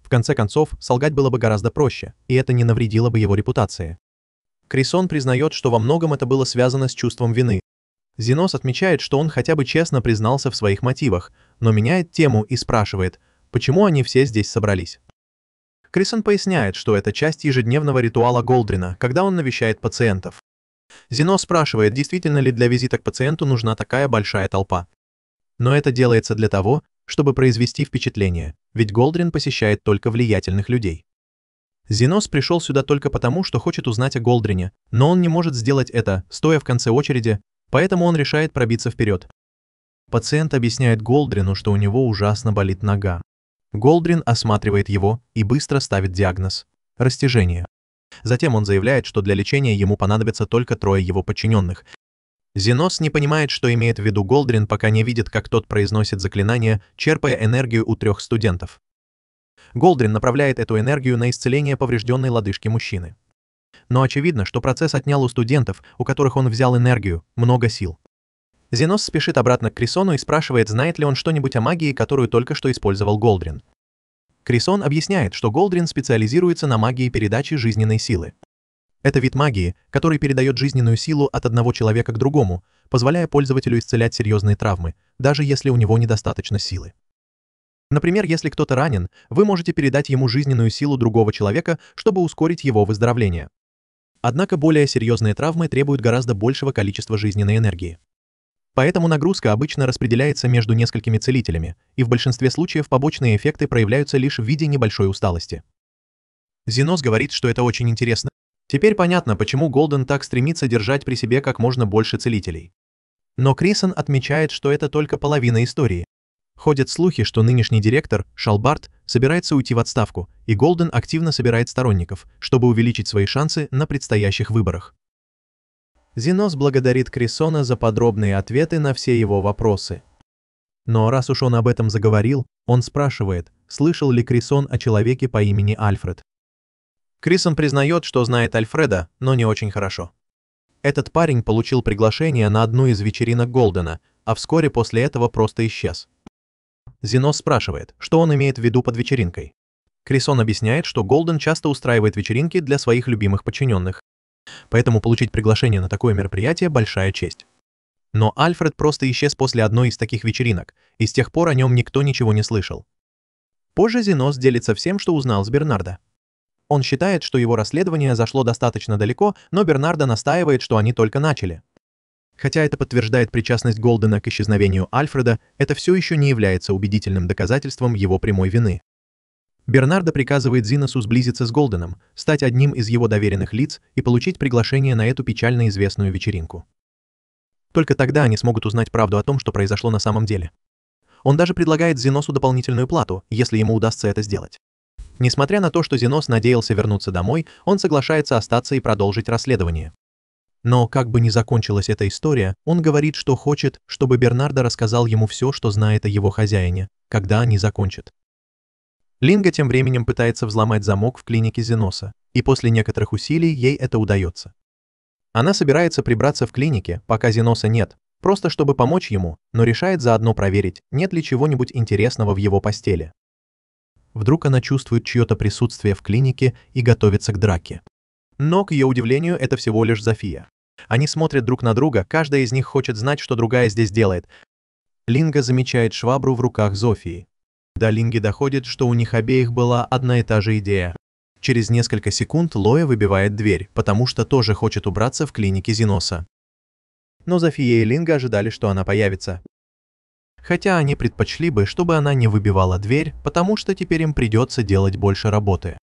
В конце концов, солгать было бы гораздо проще, и это не навредило бы его репутации. Крисон признает, что во многом это было связано с чувством вины. Зенос отмечает, что он хотя бы честно признался в своих мотивах, но меняет тему и спрашивает, почему они все здесь собрались. Крисон поясняет, что это часть ежедневного ритуала Голдрина, когда он навещает пациентов. Зенос спрашивает, действительно ли для визита к пациенту нужна такая большая толпа. Но это делается для того, чтобы произвести впечатление, ведь Голдрин посещает только влиятельных людей. Зенос пришел сюда только потому, что хочет узнать о Голдрине, но он не может сделать это, стоя в конце очереди, поэтому он решает пробиться вперед. Пациент объясняет Голдрину, что у него ужасно болит нога. Голдрин осматривает его и быстро ставит диагноз – растяжение. Затем он заявляет, что для лечения ему понадобится только 3 его подчиненных. Зенос не понимает, что имеет в виду Голдрин, пока не видит, как тот произносит заклинание, черпая энергию у 3 студентов. Голдрин направляет эту энергию на исцеление поврежденной лодыжки мужчины. Но очевидно, что процесс отнял у студентов, у которых он взял энергию, много сил. Зенос спешит обратно к Крисону и спрашивает, знает ли он что-нибудь о магии, которую только что использовал Голдрин. Крисон объясняет, что Голдрин специализируется на магии передачи жизненной силы. Это вид магии, который передает жизненную силу от одного человека к другому, позволяя пользователю исцелять серьезные травмы, даже если у него недостаточно силы. Например, если кто-то ранен, вы можете передать ему жизненную силу другого человека, чтобы ускорить его выздоровление. Однако более серьезные травмы требуют гораздо большего количества жизненной энергии. Поэтому нагрузка обычно распределяется между несколькими целителями, и в большинстве случаев побочные эффекты проявляются лишь в виде небольшой усталости. Зенос говорит, что это очень интересно. Теперь понятно, почему Голден так стремится держать при себе как можно больше целителей. Но Крисон отмечает, что это только половина истории. Ходят слухи, что нынешний директор, Шалбард, собирается уйти в отставку, и Голден активно собирает сторонников, чтобы увеличить свои шансы на предстоящих выборах. Зенос благодарит Крисона за подробные ответы на все его вопросы. Но раз уж он об этом заговорил, он спрашивает, слышал ли Крисон о человеке по имени Альфред. Крисон признает, что знает Альфреда, но не очень хорошо. Этот парень получил приглашение на одну из вечеринок Голдена, а вскоре после этого просто исчез. Зенос спрашивает, что он имеет в виду под вечеринкой. Крисон объясняет, что Голден часто устраивает вечеринки для своих любимых подчиненных. Поэтому получить приглашение на такое мероприятие – большая честь. Но Альфред просто исчез после одной из таких вечеринок, и с тех пор о нем никто ничего не слышал. Позже Зенос делится всем, что узнал с Бернардо. Он считает, что его расследование зашло достаточно далеко, но Бернардо настаивает, что они только начали. Хотя это подтверждает причастность Голдена к исчезновению Альфреда, это все еще не является убедительным доказательством его прямой вины. Бернардо приказывает Зеносу сблизиться с Голденом, стать одним из его доверенных лиц и получить приглашение на эту печально известную вечеринку. Только тогда они смогут узнать правду о том, что произошло на самом деле. Он даже предлагает Зеносу дополнительную плату, если ему удастся это сделать. Несмотря на то, что Зенос надеялся вернуться домой, он соглашается остаться и продолжить расследование. Но как бы ни закончилась эта история, он говорит, что хочет, чтобы Бернардо рассказал ему все, что знает о его хозяине, когда они закончат. Линга тем временем пытается взломать замок в клинике Зеноса, и после некоторых усилий ей это удается. Она собирается прибраться в клинике, пока Зеноса нет, просто чтобы помочь ему, но решает заодно проверить, нет ли чего-нибудь интересного в его постели. Вдруг она чувствует чье-то присутствие в клинике и готовится к драке. Но, к ее удивлению, это всего лишь Зофия. Они смотрят друг на друга, каждая из них хочет знать, что другая здесь делает. Линга замечает швабру в руках Зофии. До Линги доходит, что у них обеих была одна и та же идея. Через несколько секунд Лоя выбивает дверь, потому что тоже хочет убраться в клинике Зеноса. Но Зофия и Линга ожидали, что она появится. Хотя они предпочли бы, чтобы она не выбивала дверь, потому что теперь им придется делать больше работы.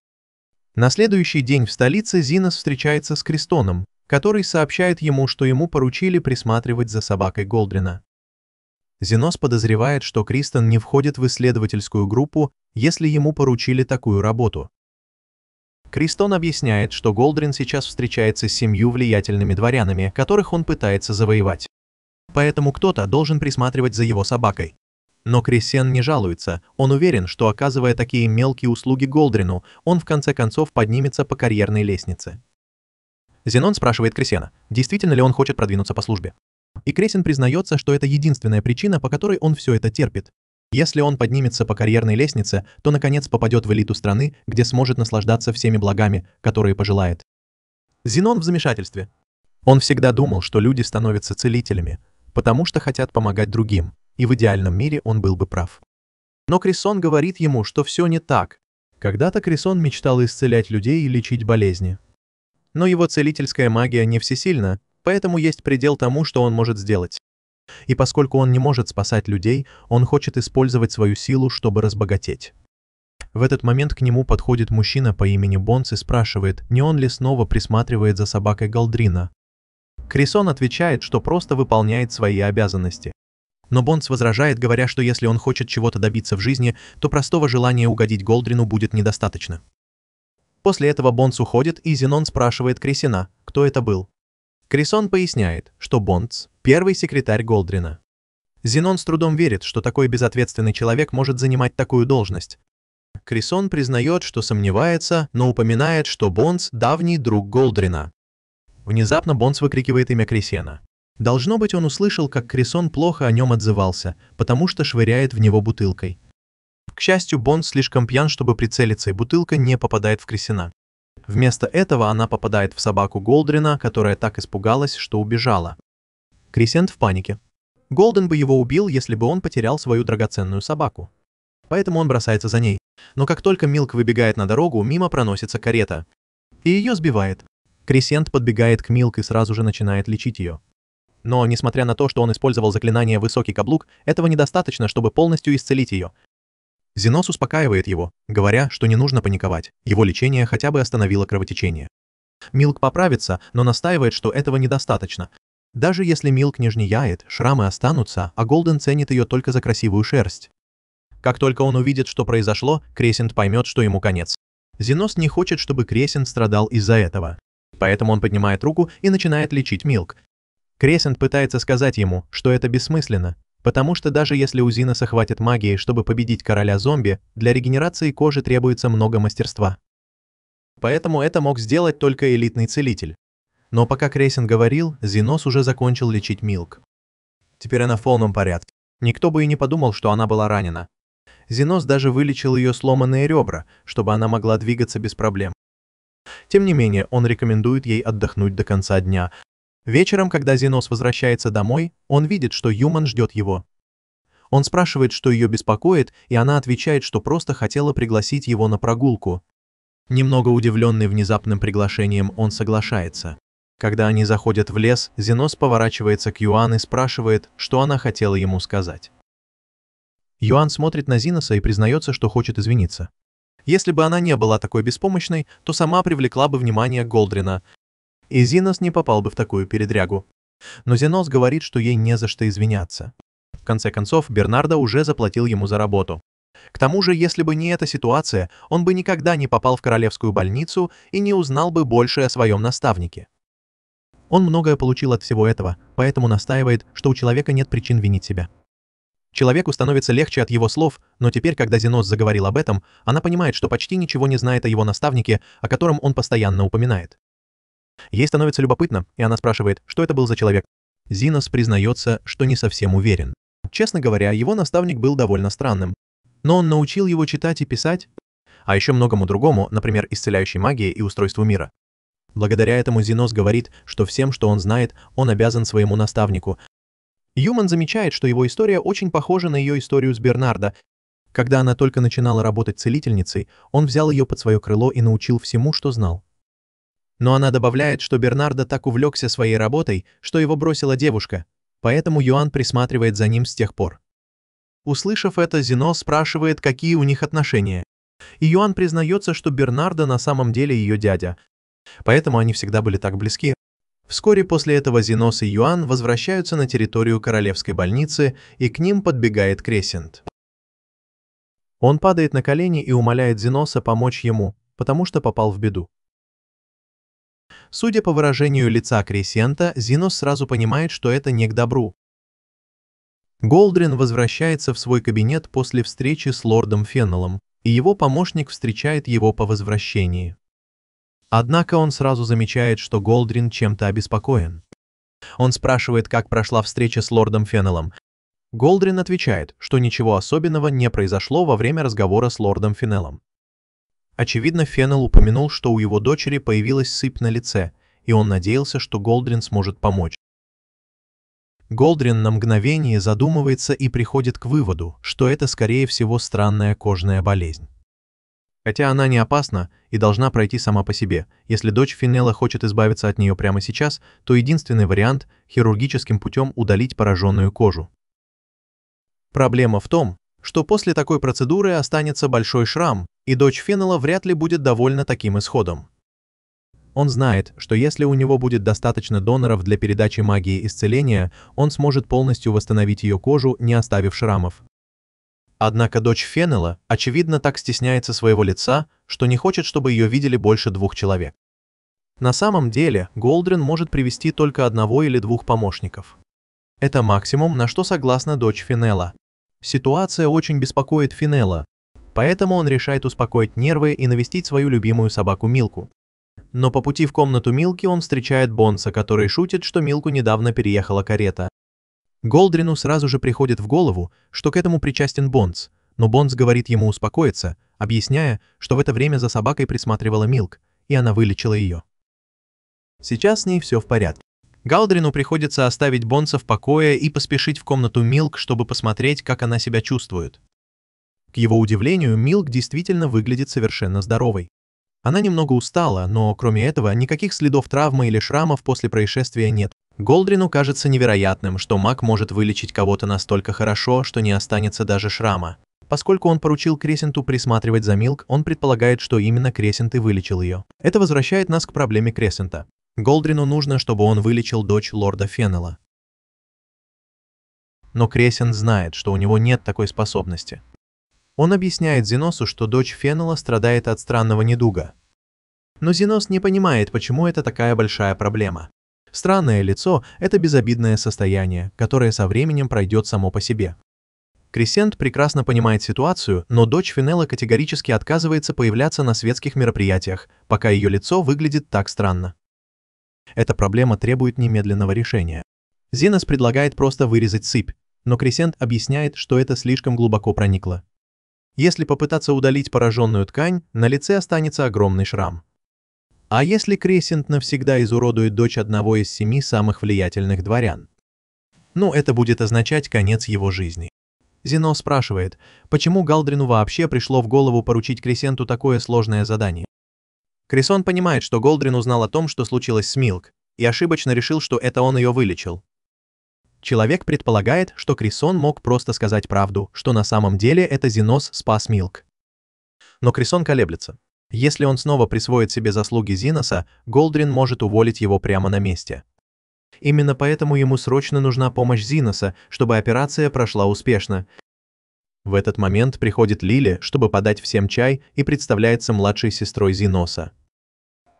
На следующий день в столице Зинос встречается с Кристоном, который сообщает ему, что ему поручили присматривать за собакой Голдрина. Зинос подозревает, что Кристон не входит в исследовательскую группу, если ему поручили такую работу. Кристон объясняет, что Голдрин сейчас встречается с 7 влиятельными дворянами, которых он пытается завоевать. Поэтому кто-то должен присматривать за его собакой. Но Крессен не жалуется, он уверен, что, оказывая такие мелкие услуги Голдрину, он в конце концов поднимется по карьерной лестнице. Зенон спрашивает Крессена, действительно ли он хочет продвинуться по службе. И Крессен признается, что это единственная причина, по которой он все это терпит. Если он поднимется по карьерной лестнице, то наконец попадет в элиту страны, где сможет наслаждаться всеми благами, которые пожелает. Зенон в замешательстве. Он всегда думал, что люди становятся целителями, потому что хотят помогать другим, и в идеальном мире он был бы прав. Но Крессон говорит ему, что все не так. Когда-то Крессон мечтал исцелять людей и лечить болезни. Но его целительская магия не всесильна, поэтому есть предел тому, что он может сделать. И поскольку он не может спасать людей, он хочет использовать свою силу, чтобы разбогатеть. В этот момент к нему подходит мужчина по имени Бонс и спрашивает, не он ли снова присматривает за собакой Голдрина. Крессон отвечает, что просто выполняет свои обязанности. Но Бонс возражает, говоря, что если он хочет чего-то добиться в жизни, то простого желания угодить Голдрину будет недостаточно. После этого Бонс уходит, и Зенон спрашивает Крессена, кто это был. Крессон поясняет, что Бонс – первый секретарь Голдрина. Зенон с трудом верит, что такой безответственный человек может занимать такую должность. Крессон признает, что сомневается, но упоминает, что Бонс – давний друг Голдрина. Внезапно Бонс выкрикивает имя Крессена. Должно быть, он услышал, как Крессон плохо о нем отзывался, потому что швыряет в него бутылкой. К счастью, Бонс слишком пьян, чтобы прицелиться, и бутылка не попадает в Крессена. Вместо этого она попадает в собаку Голдрина, которая так испугалась, что убежала. Крессен в панике. Голден бы его убил, если бы он потерял свою драгоценную собаку. Поэтому он бросается за ней. Но как только Милк выбегает на дорогу, мимо проносится карета. И ее сбивает. Крессент подбегает к Милк и сразу же начинает лечить ее. Но, несмотря на то, что он использовал заклинание «Высокий каблук», этого недостаточно, чтобы полностью исцелить ее. Зенос успокаивает его, говоря, что не нужно паниковать, его лечение хотя бы остановило кровотечение. Милк поправится, но настаивает, что этого недостаточно. Даже если Милк не жнеяет, шрамы останутся, а Голден ценит ее только за красивую шерсть. Как только он увидит, что произошло, Крессент поймет, что ему конец. Зенос не хочет, чтобы Крессент страдал из-за этого. Поэтому он поднимает руку и начинает лечить Милк. Крессент пытается сказать ему, что это бессмысленно, потому что даже если у Зиноса хватит магии, чтобы победить короля зомби, для регенерации кожи требуется много мастерства. Поэтому это мог сделать только элитный целитель. Но пока Крессент говорил, Зенос уже закончил лечить Милк. Теперь она в полном порядке. Никто бы и не подумал, что она была ранена. Зенос даже вылечил ее сломанные ребра, чтобы она могла двигаться без проблем. Тем не менее, он рекомендует ей отдохнуть до конца дня. Вечером, когда Зенос возвращается домой, он видит, что Юман ждет его. Он спрашивает, что ее беспокоит, и она отвечает, что просто хотела пригласить его на прогулку. Немного удивленный внезапным приглашением, он соглашается. Когда они заходят в лес, Зенос поворачивается к Юан и спрашивает, что она хотела ему сказать. Юан смотрит на Зеноса и признается, что хочет извиниться. Если бы она не была такой беспомощной, то сама привлекла бы внимание Голдрина, и Зенос не попал бы в такую передрягу. Но Зенос говорит, что ей не за что извиняться. В конце концов, Бернардо уже заплатил ему за работу. К тому же, если бы не эта ситуация, он бы никогда не попал в королевскую больницу и не узнал бы больше о своем наставнике. Он многое получил от всего этого, поэтому настаивает, что у человека нет причин винить себя. Человеку становится легче от его слов, но теперь, когда Зенос заговорил об этом, она понимает, что почти ничего не знает о его наставнике, о котором он постоянно упоминает. Ей становится любопытно, и она спрашивает, что это был за человек. Зинос признается, что не совсем уверен. Честно говоря, его наставник был довольно странным. Но он научил его читать и писать, а еще многому другому, например, исцеляющей магии и устройству мира. Благодаря этому Зенос говорит, что всем, что он знает, он обязан своему наставнику. Юман замечает, что его история очень похожа на ее историю с Бернардо. Когда она только начинала работать целительницей, он взял ее под свое крыло и научил всему, что знал. Но она добавляет, что Бернардо так увлекся своей работой, что его бросила девушка, поэтому Юан присматривает за ним с тех пор. Услышав это, Зенос спрашивает, какие у них отношения. И Юан признается, что Бернардо на самом деле ее дядя, поэтому они всегда были так близки. Вскоре после этого Зенос и Юан возвращаются на территорию королевской больницы, и к ним подбегает Кресент. Он падает на колени и умоляет Зеноса помочь ему, потому что попал в беду. Судя по выражению лица Кресента, Зенос сразу понимает, что это не к добру. Голдрин возвращается в свой кабинет после встречи с лордом Феннеллом, и его помощник встречает его по возвращении. Однако он сразу замечает, что Голдрин чем-то обеспокоен. Он спрашивает, как прошла встреча с лордом Феннеллом. Голдрин отвечает, что ничего особенного не произошло во время разговора с лордом Феннеллом. Очевидно, Феннелл упомянул, что у его дочери появилась сыпь на лице, и он надеялся, что Голдрин сможет помочь. Голдрин на мгновение задумывается и приходит к выводу, что это, скорее всего, странная кожная болезнь. Хотя она не опасна и должна пройти сама по себе, если дочь Феннелла хочет избавиться от нее прямо сейчас, то единственный вариант – хирургическим путем удалить пораженную кожу. Проблема в том, что после такой процедуры останется большой шрам, и дочь Феннелла вряд ли будет довольна таким исходом. Он знает, что если у него будет достаточно доноров для передачи магии исцеления, он сможет полностью восстановить ее кожу, не оставив шрамов. Однако дочь Феннелла, очевидно, так стесняется своего лица, что не хочет, чтобы ее видели больше 2 человек. На самом деле, Голдрин может привести только 1 или 2 помощников. Это максимум, на что согласна дочь Феннелла. Ситуация очень беспокоит Феннелла, поэтому он решает успокоить нервы и навестить свою любимую собаку Милку. Но по пути в комнату Милки он встречает Бонса, который шутит, что Милку недавно переехала карета. Голдрину сразу же приходит в голову, что к этому причастен Бонс, но Бонс говорит ему успокоиться, объясняя, что в это время за собакой присматривала Милк, и она вылечила ее. Сейчас с ней все в порядке. Голдрину приходится оставить Бонса в покое и поспешить в комнату Милк, чтобы посмотреть, как она себя чувствует. К его удивлению, Милк действительно выглядит совершенно здоровой. Она немного устала, но кроме этого никаких следов травмы или шрамов после происшествия нет. Голдрину кажется невероятным, что маг может вылечить кого-то настолько хорошо, что не останется даже шрама. Поскольку он поручил Кресенту присматривать за Милк, он предполагает, что именно Кресент и вылечил ее. Это возвращает нас к проблеме Кресента. Голдрину нужно, чтобы он вылечил дочь лорда Феннелла. Но Кресент знает, что у него нет такой способности. Он объясняет Зеносу, что дочь Феннелла страдает от странного недуга. Но Зенос не понимает, почему это такая большая проблема. Странное лицо – это безобидное состояние, которое со временем пройдет само по себе. Кресент прекрасно понимает ситуацию, но дочь Феннелла категорически отказывается появляться на светских мероприятиях, пока ее лицо выглядит так странно. Эта проблема требует немедленного решения. Зенос предлагает просто вырезать сыпь, но Кресент объясняет, что это слишком глубоко проникло. Если попытаться удалить пораженную ткань, на лице останется огромный шрам. А если Кресент навсегда изуродует дочь одного из 7 самых влиятельных дворян? Ну, это будет означать конец его жизни. Зенос спрашивает, почему Голдрину вообще пришло в голову поручить Кресенту такое сложное задание. Кресон понимает, что Голдрин узнал о том, что случилось с Милк, и ошибочно решил, что это он ее вылечил. Человек предполагает, что Кресон мог просто сказать правду, что на самом деле это Зенос спас Милк. Но Кресон колеблется. Если он снова присвоит себе заслуги Зеноса, Голдрин может уволить его прямо на месте. Именно поэтому ему срочно нужна помощь Зеноса, чтобы операция прошла успешно. В этот момент приходит Лили, чтобы подать всем чай, и представляется младшей сестрой Зеноса.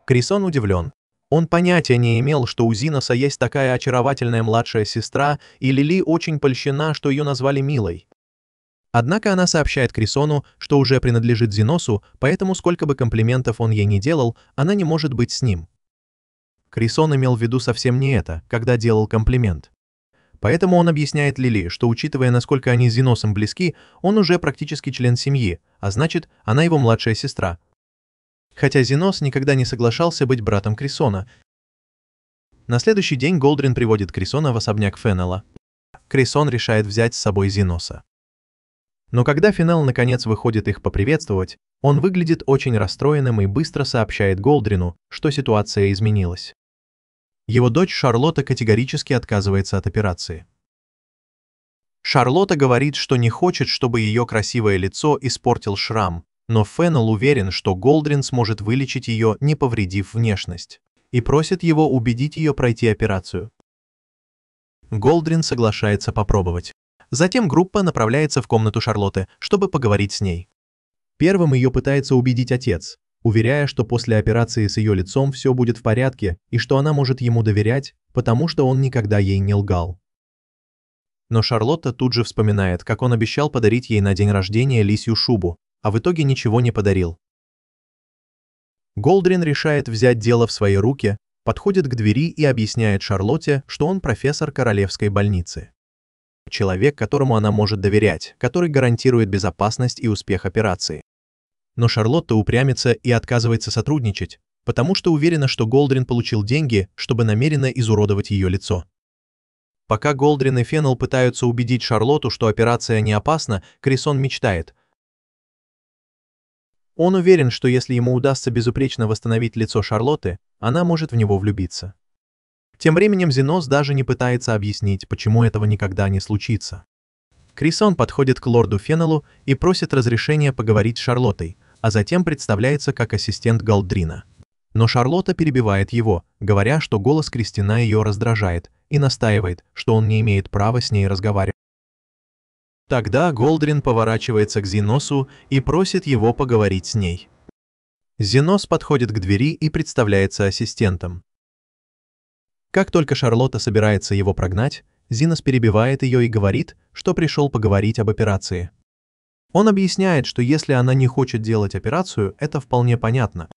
Кресон удивлен. Он понятия не имел, что у Зиноса есть такая очаровательная младшая сестра, и Лили очень польщена, что ее назвали Милой. Однако она сообщает Крисону, что уже принадлежит Зиносу, поэтому сколько бы комплиментов он ей не делал, она не может быть с ним. Крисон имел в виду совсем не это, когда делал комплимент. Поэтому он объясняет Лили, что учитывая, насколько они с Зиносом близки, он уже практически член семьи, а значит, она его младшая сестра. Хотя Зинос никогда не соглашался быть братом Крисона. На следующий день Голдрин приводит Крисона в особняк Феннела. Крисон решает взять с собой Зиноса. Но когда Феннел наконец выходит их поприветствовать, он выглядит очень расстроенным и быстро сообщает Голдрину, что ситуация изменилась. Его дочь Шарлотта категорически отказывается от операции. Шарлотта говорит, что не хочет, чтобы ее красивое лицо испортил шрам, но Феннел уверен, что Голдрин сможет вылечить ее, не повредив внешность, и просит его убедить ее пройти операцию. Голдрин соглашается попробовать. Затем группа направляется в комнату Шарлотты, чтобы поговорить с ней. Первым ее пытается убедить отец, уверяя, что после операции с ее лицом все будет в порядке и что она может ему доверять, потому что он никогда ей не лгал. Но Шарлотта тут же вспоминает, как он обещал подарить ей на день рождения лисью шубу, а в итоге ничего не подарил. Голдрин решает взять дело в свои руки, подходит к двери и объясняет Шарлотте, что он профессор королевской больницы. Человек, которому она может доверять, который гарантирует безопасность и успех операции. Но Шарлотта упрямится и отказывается сотрудничать, потому что уверена, что Голдрин получил деньги, чтобы намеренно изуродовать ее лицо. Пока Голдрин и Феннел пытаются убедить Шарлотту, что операция не опасна, Крисон мечтает. Он уверен, что если ему удастся безупречно восстановить лицо Шарлотты, она может в него влюбиться. Тем временем Зинос даже не пытается объяснить, почему этого никогда не случится. Крисон подходит к лорду Феннелу и просит разрешения поговорить с Шарлоттой, а затем представляется как ассистент Голдрина. Но Шарлотта перебивает его, говоря, что голос Кристина ее раздражает, и настаивает, что он не имеет права с ней разговаривать. Тогда Голдрин поворачивается к Зиносу и просит его поговорить с ней. Зинос подходит к двери и представляется ассистентом. Как только Шарлотта собирается его прогнать, Зинос перебивает ее и говорит, что пришел поговорить об операции. Он объясняет, что если она не хочет делать операцию, это вполне понятно.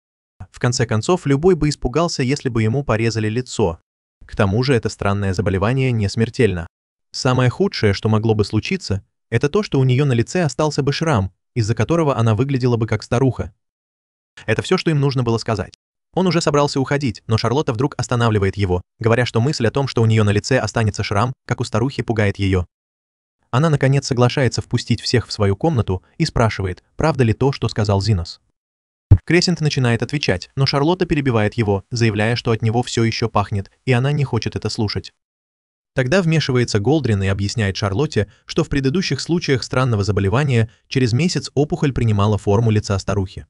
В конце концов, любой бы испугался, если бы ему порезали лицо. К тому же это странное заболевание не смертельно. Самое худшее, что могло бы случиться, это то, что у нее на лице остался бы шрам, из-за которого она выглядела бы как старуха. Это все, что им нужно было сказать. Он уже собрался уходить, но Шарлотта вдруг останавливает его, говоря, что мысль о том, что у нее на лице останется шрам, как у старухи, пугает ее. Она, наконец, соглашается впустить всех в свою комнату и спрашивает, правда ли то, что сказал Зинос. Кресент начинает отвечать, но Шарлотта перебивает его, заявляя, что от него все еще пахнет, и она не хочет это слушать. Тогда вмешивается Голдрин и объясняет Шарлотте, что в предыдущих случаях странного заболевания через месяц опухоль принимала форму лица старухи.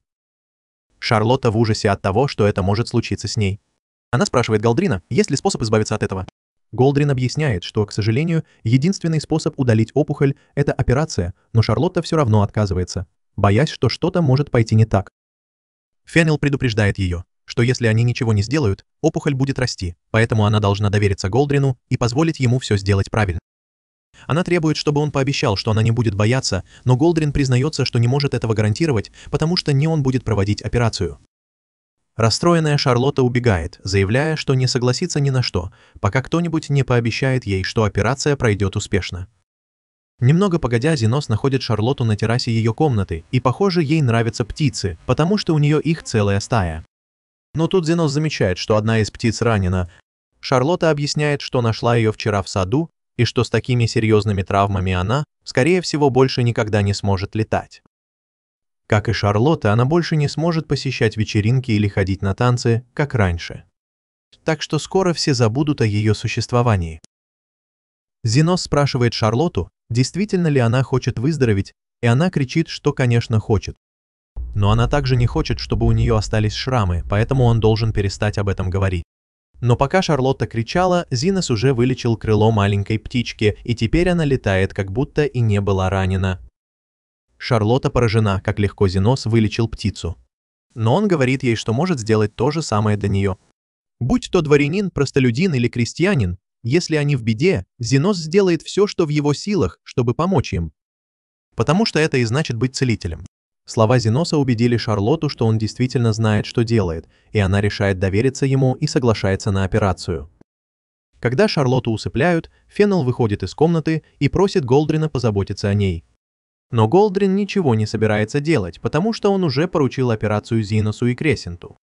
Шарлотта в ужасе от того, что это может случиться с ней. Она спрашивает Голдрина, есть ли способ избавиться от этого. Голдрин объясняет, что, к сожалению, единственный способ удалить опухоль – это операция, но Шарлотта все равно отказывается, боясь, что что-то может пойти не так. Феннел предупреждает ее, что если они ничего не сделают, опухоль будет расти, поэтому она должна довериться Голдрину и позволить ему все сделать правильно. Она требует, чтобы он пообещал, что она не будет бояться, но Голдрин признается, что не может этого гарантировать, потому что не он будет проводить операцию. Расстроенная Шарлотта убегает, заявляя, что не согласится ни на что, пока кто-нибудь не пообещает ей, что операция пройдет успешно. Немного погодя, Зинос находит Шарлотту на террасе ее комнаты, и, похоже, ей нравятся птицы, потому что у нее их целая стая. Но тут Зинос замечает, что одна из птиц ранена. Шарлотта объясняет, что нашла ее вчера в саду, и что с такими серьезными травмами она, скорее всего, больше никогда не сможет летать. Как и Шарлотта, она больше не сможет посещать вечеринки или ходить на танцы, как раньше. Так что скоро все забудут о ее существовании. Зинос спрашивает Шарлотту, действительно ли она хочет выздороветь, и она кричит, что, конечно, хочет. Но она также не хочет, чтобы у нее остались шрамы, поэтому он должен перестать об этом говорить. Но пока Шарлотта кричала, Зинос уже вылечил крыло маленькой птички, и теперь она летает, как будто и не была ранена. Шарлотта поражена, как легко Зинос вылечил птицу. Но он говорит ей, что может сделать то же самое для нее. Будь то дворянин, простолюдин или крестьянин, если они в беде, Зенос сделает все, что в его силах, чтобы помочь им. Потому что это и значит быть целителем. Слова Зеноса убедили Шарлотту, что он действительно знает, что делает, и она решает довериться ему и соглашается на операцию. Когда Шарлотту усыпляют, Феннел выходит из комнаты и просит Голдрина позаботиться о ней. Но Голдрин ничего не собирается делать, потому что он уже поручил операцию Зиносу и Кресенту.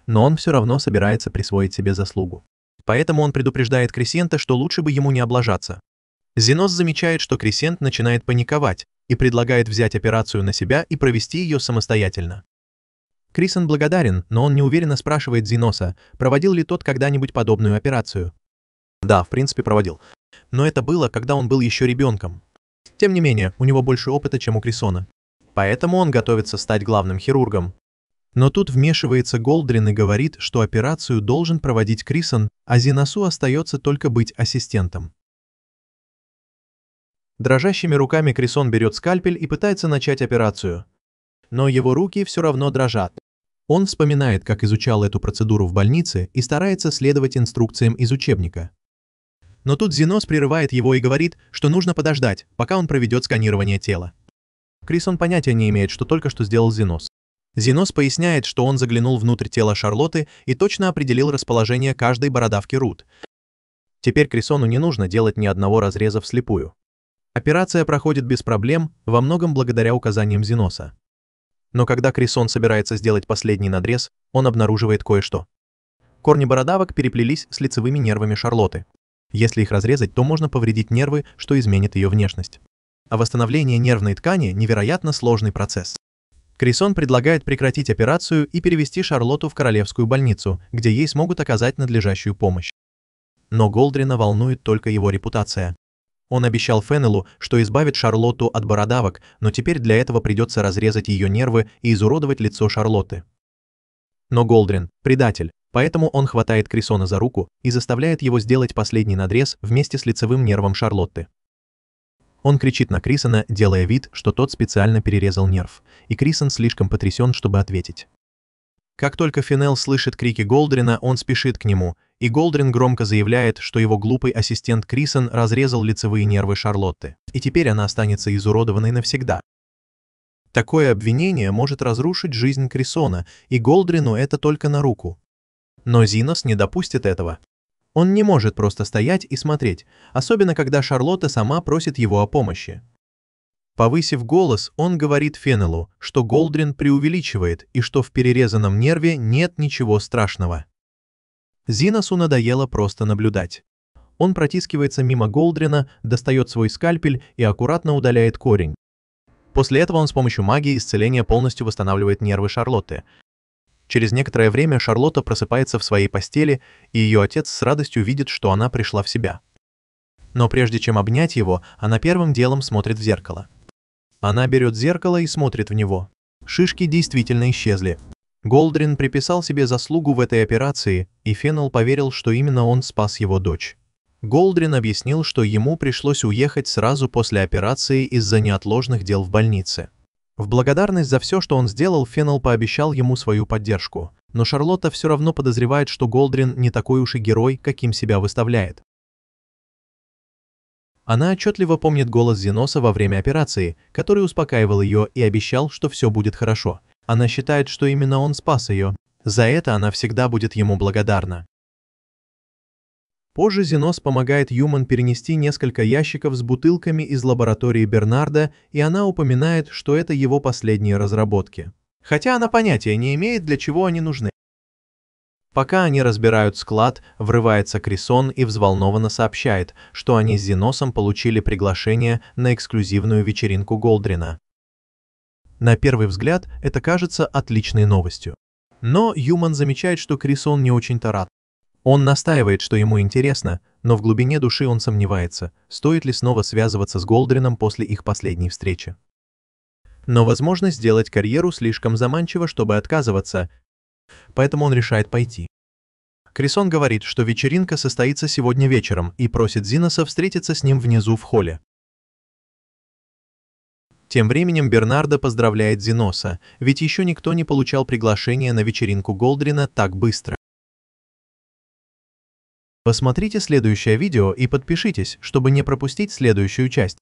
Но он все равно собирается присвоить себе заслугу. Поэтому он предупреждает Кресента, что лучше бы ему не облажаться. Зенос замечает, что Кресент начинает паниковать и предлагает взять операцию на себя и провести ее самостоятельно. Крисен благодарен, но он неуверенно спрашивает Зеноса, проводил ли тот когда-нибудь подобную операцию. Да, в принципе, проводил. Но это было, когда он был еще ребенком. Тем не менее, у него больше опыта, чем у Крисона. Поэтому он готовится стать главным хирургом. Но тут вмешивается Голдрин и говорит, что операцию должен проводить Крисон, а Зеносу остается только быть ассистентом. Дрожащими руками Крисон берет скальпель и пытается начать операцию. Но его руки все равно дрожат. Он вспоминает, как изучал эту процедуру в больнице и старается следовать инструкциям из учебника. Но тут Зенос прерывает его и говорит, что нужно подождать, пока он проведет сканирование тела. Крисон понятия не имеет, что только что сделал Зенос. Зенос поясняет, что он заглянул внутрь тела Шарлотты и точно определил расположение каждой бородавки Рут. Теперь Крисону не нужно делать ни одного разреза вслепую. Операция проходит без проблем, во многом благодаря указаниям Зеноса. Но когда Крисон собирается сделать последний надрез, он обнаруживает кое-что. Корни бородавок переплелись с лицевыми нервами Шарлотты. Если их разрезать, то можно повредить нервы, что изменит ее внешность. А восстановление нервной ткани – невероятно сложный процесс. Крисон предлагает прекратить операцию и перевести Шарлотту в королевскую больницу, где ей смогут оказать надлежащую помощь. Но Голдрина волнует только его репутация. Он обещал Феннелу, что избавит Шарлотту от бородавок, но теперь для этого придется разрезать ее нервы и изуродовать лицо Шарлотты. Но Голдрин – предатель, поэтому он хватает Крисона за руку и заставляет его сделать последний надрез вместе с лицевым нервом Шарлотты. Он кричит на Крисона, делая вид, что тот специально перерезал нерв, и Крисон слишком потрясен, чтобы ответить. Как только Феннел слышит крики Голдрина, он спешит к нему, и Голдрин громко заявляет, что его глупый ассистент Крисон разрезал лицевые нервы Шарлотты, и теперь она останется изуродованной навсегда. Такое обвинение может разрушить жизнь Крисона, и Голдрину это только на руку. Но Зенос не допустит этого. Он не может просто стоять и смотреть, особенно когда Шарлотта сама просит его о помощи. Повысив голос, он говорит Феннелу, что Голдрин преувеличивает и что в перерезанном нерве нет ничего страшного. Зеносу надоело просто наблюдать. Он протискивается мимо Голдрина, достает свой скальпель и аккуратно удаляет корень. После этого он с помощью магии исцеления полностью восстанавливает нервы Шарлотты. Через некоторое время Шарлотта просыпается в своей постели, и ее отец с радостью видит, что она пришла в себя. Но прежде чем обнять его, она первым делом смотрит в зеркало. Она берет зеркало и смотрит в него. Шишки действительно исчезли. Голдрин приписал себе заслугу в этой операции, и Феннел поверил, что именно он спас его дочь. Голдрин объяснил, что ему пришлось уехать сразу после операции из-за неотложных дел в больнице. В благодарность за все, что он сделал, Феннел пообещал ему свою поддержку, но Шарлотта все равно подозревает, что Голдрин не такой уж и герой, каким себя выставляет. Она отчетливо помнит голос Зеноса во время операции, который успокаивал ее и обещал, что все будет хорошо. Она считает, что именно он спас ее. За это она всегда будет ему благодарна. Позже Зенос помогает Юман перенести несколько ящиков с бутылками из лаборатории Бернарда, и она упоминает, что это его последние разработки. Хотя она понятия не имеет, для чего они нужны. Пока они разбирают склад, врывается Крисон и взволнованно сообщает, что они с Зеносом получили приглашение на эксклюзивную вечеринку Голдрина. На первый взгляд это кажется отличной новостью. Но Юман замечает, что Крисон не очень-то рад. Он настаивает, что ему интересно, но в глубине души он сомневается, стоит ли снова связываться с Голдрином после их последней встречи. Но возможность сделать карьеру слишком заманчива, чтобы отказываться, поэтому он решает пойти. Крисон говорит, что вечеринка состоится сегодня вечером и просит Зеноса встретиться с ним внизу в холле. Тем временем Бернардо поздравляет Зеноса, ведь еще никто не получал приглашения на вечеринку Голдрина так быстро. Посмотрите следующее видео и подпишитесь, чтобы не пропустить следующую часть.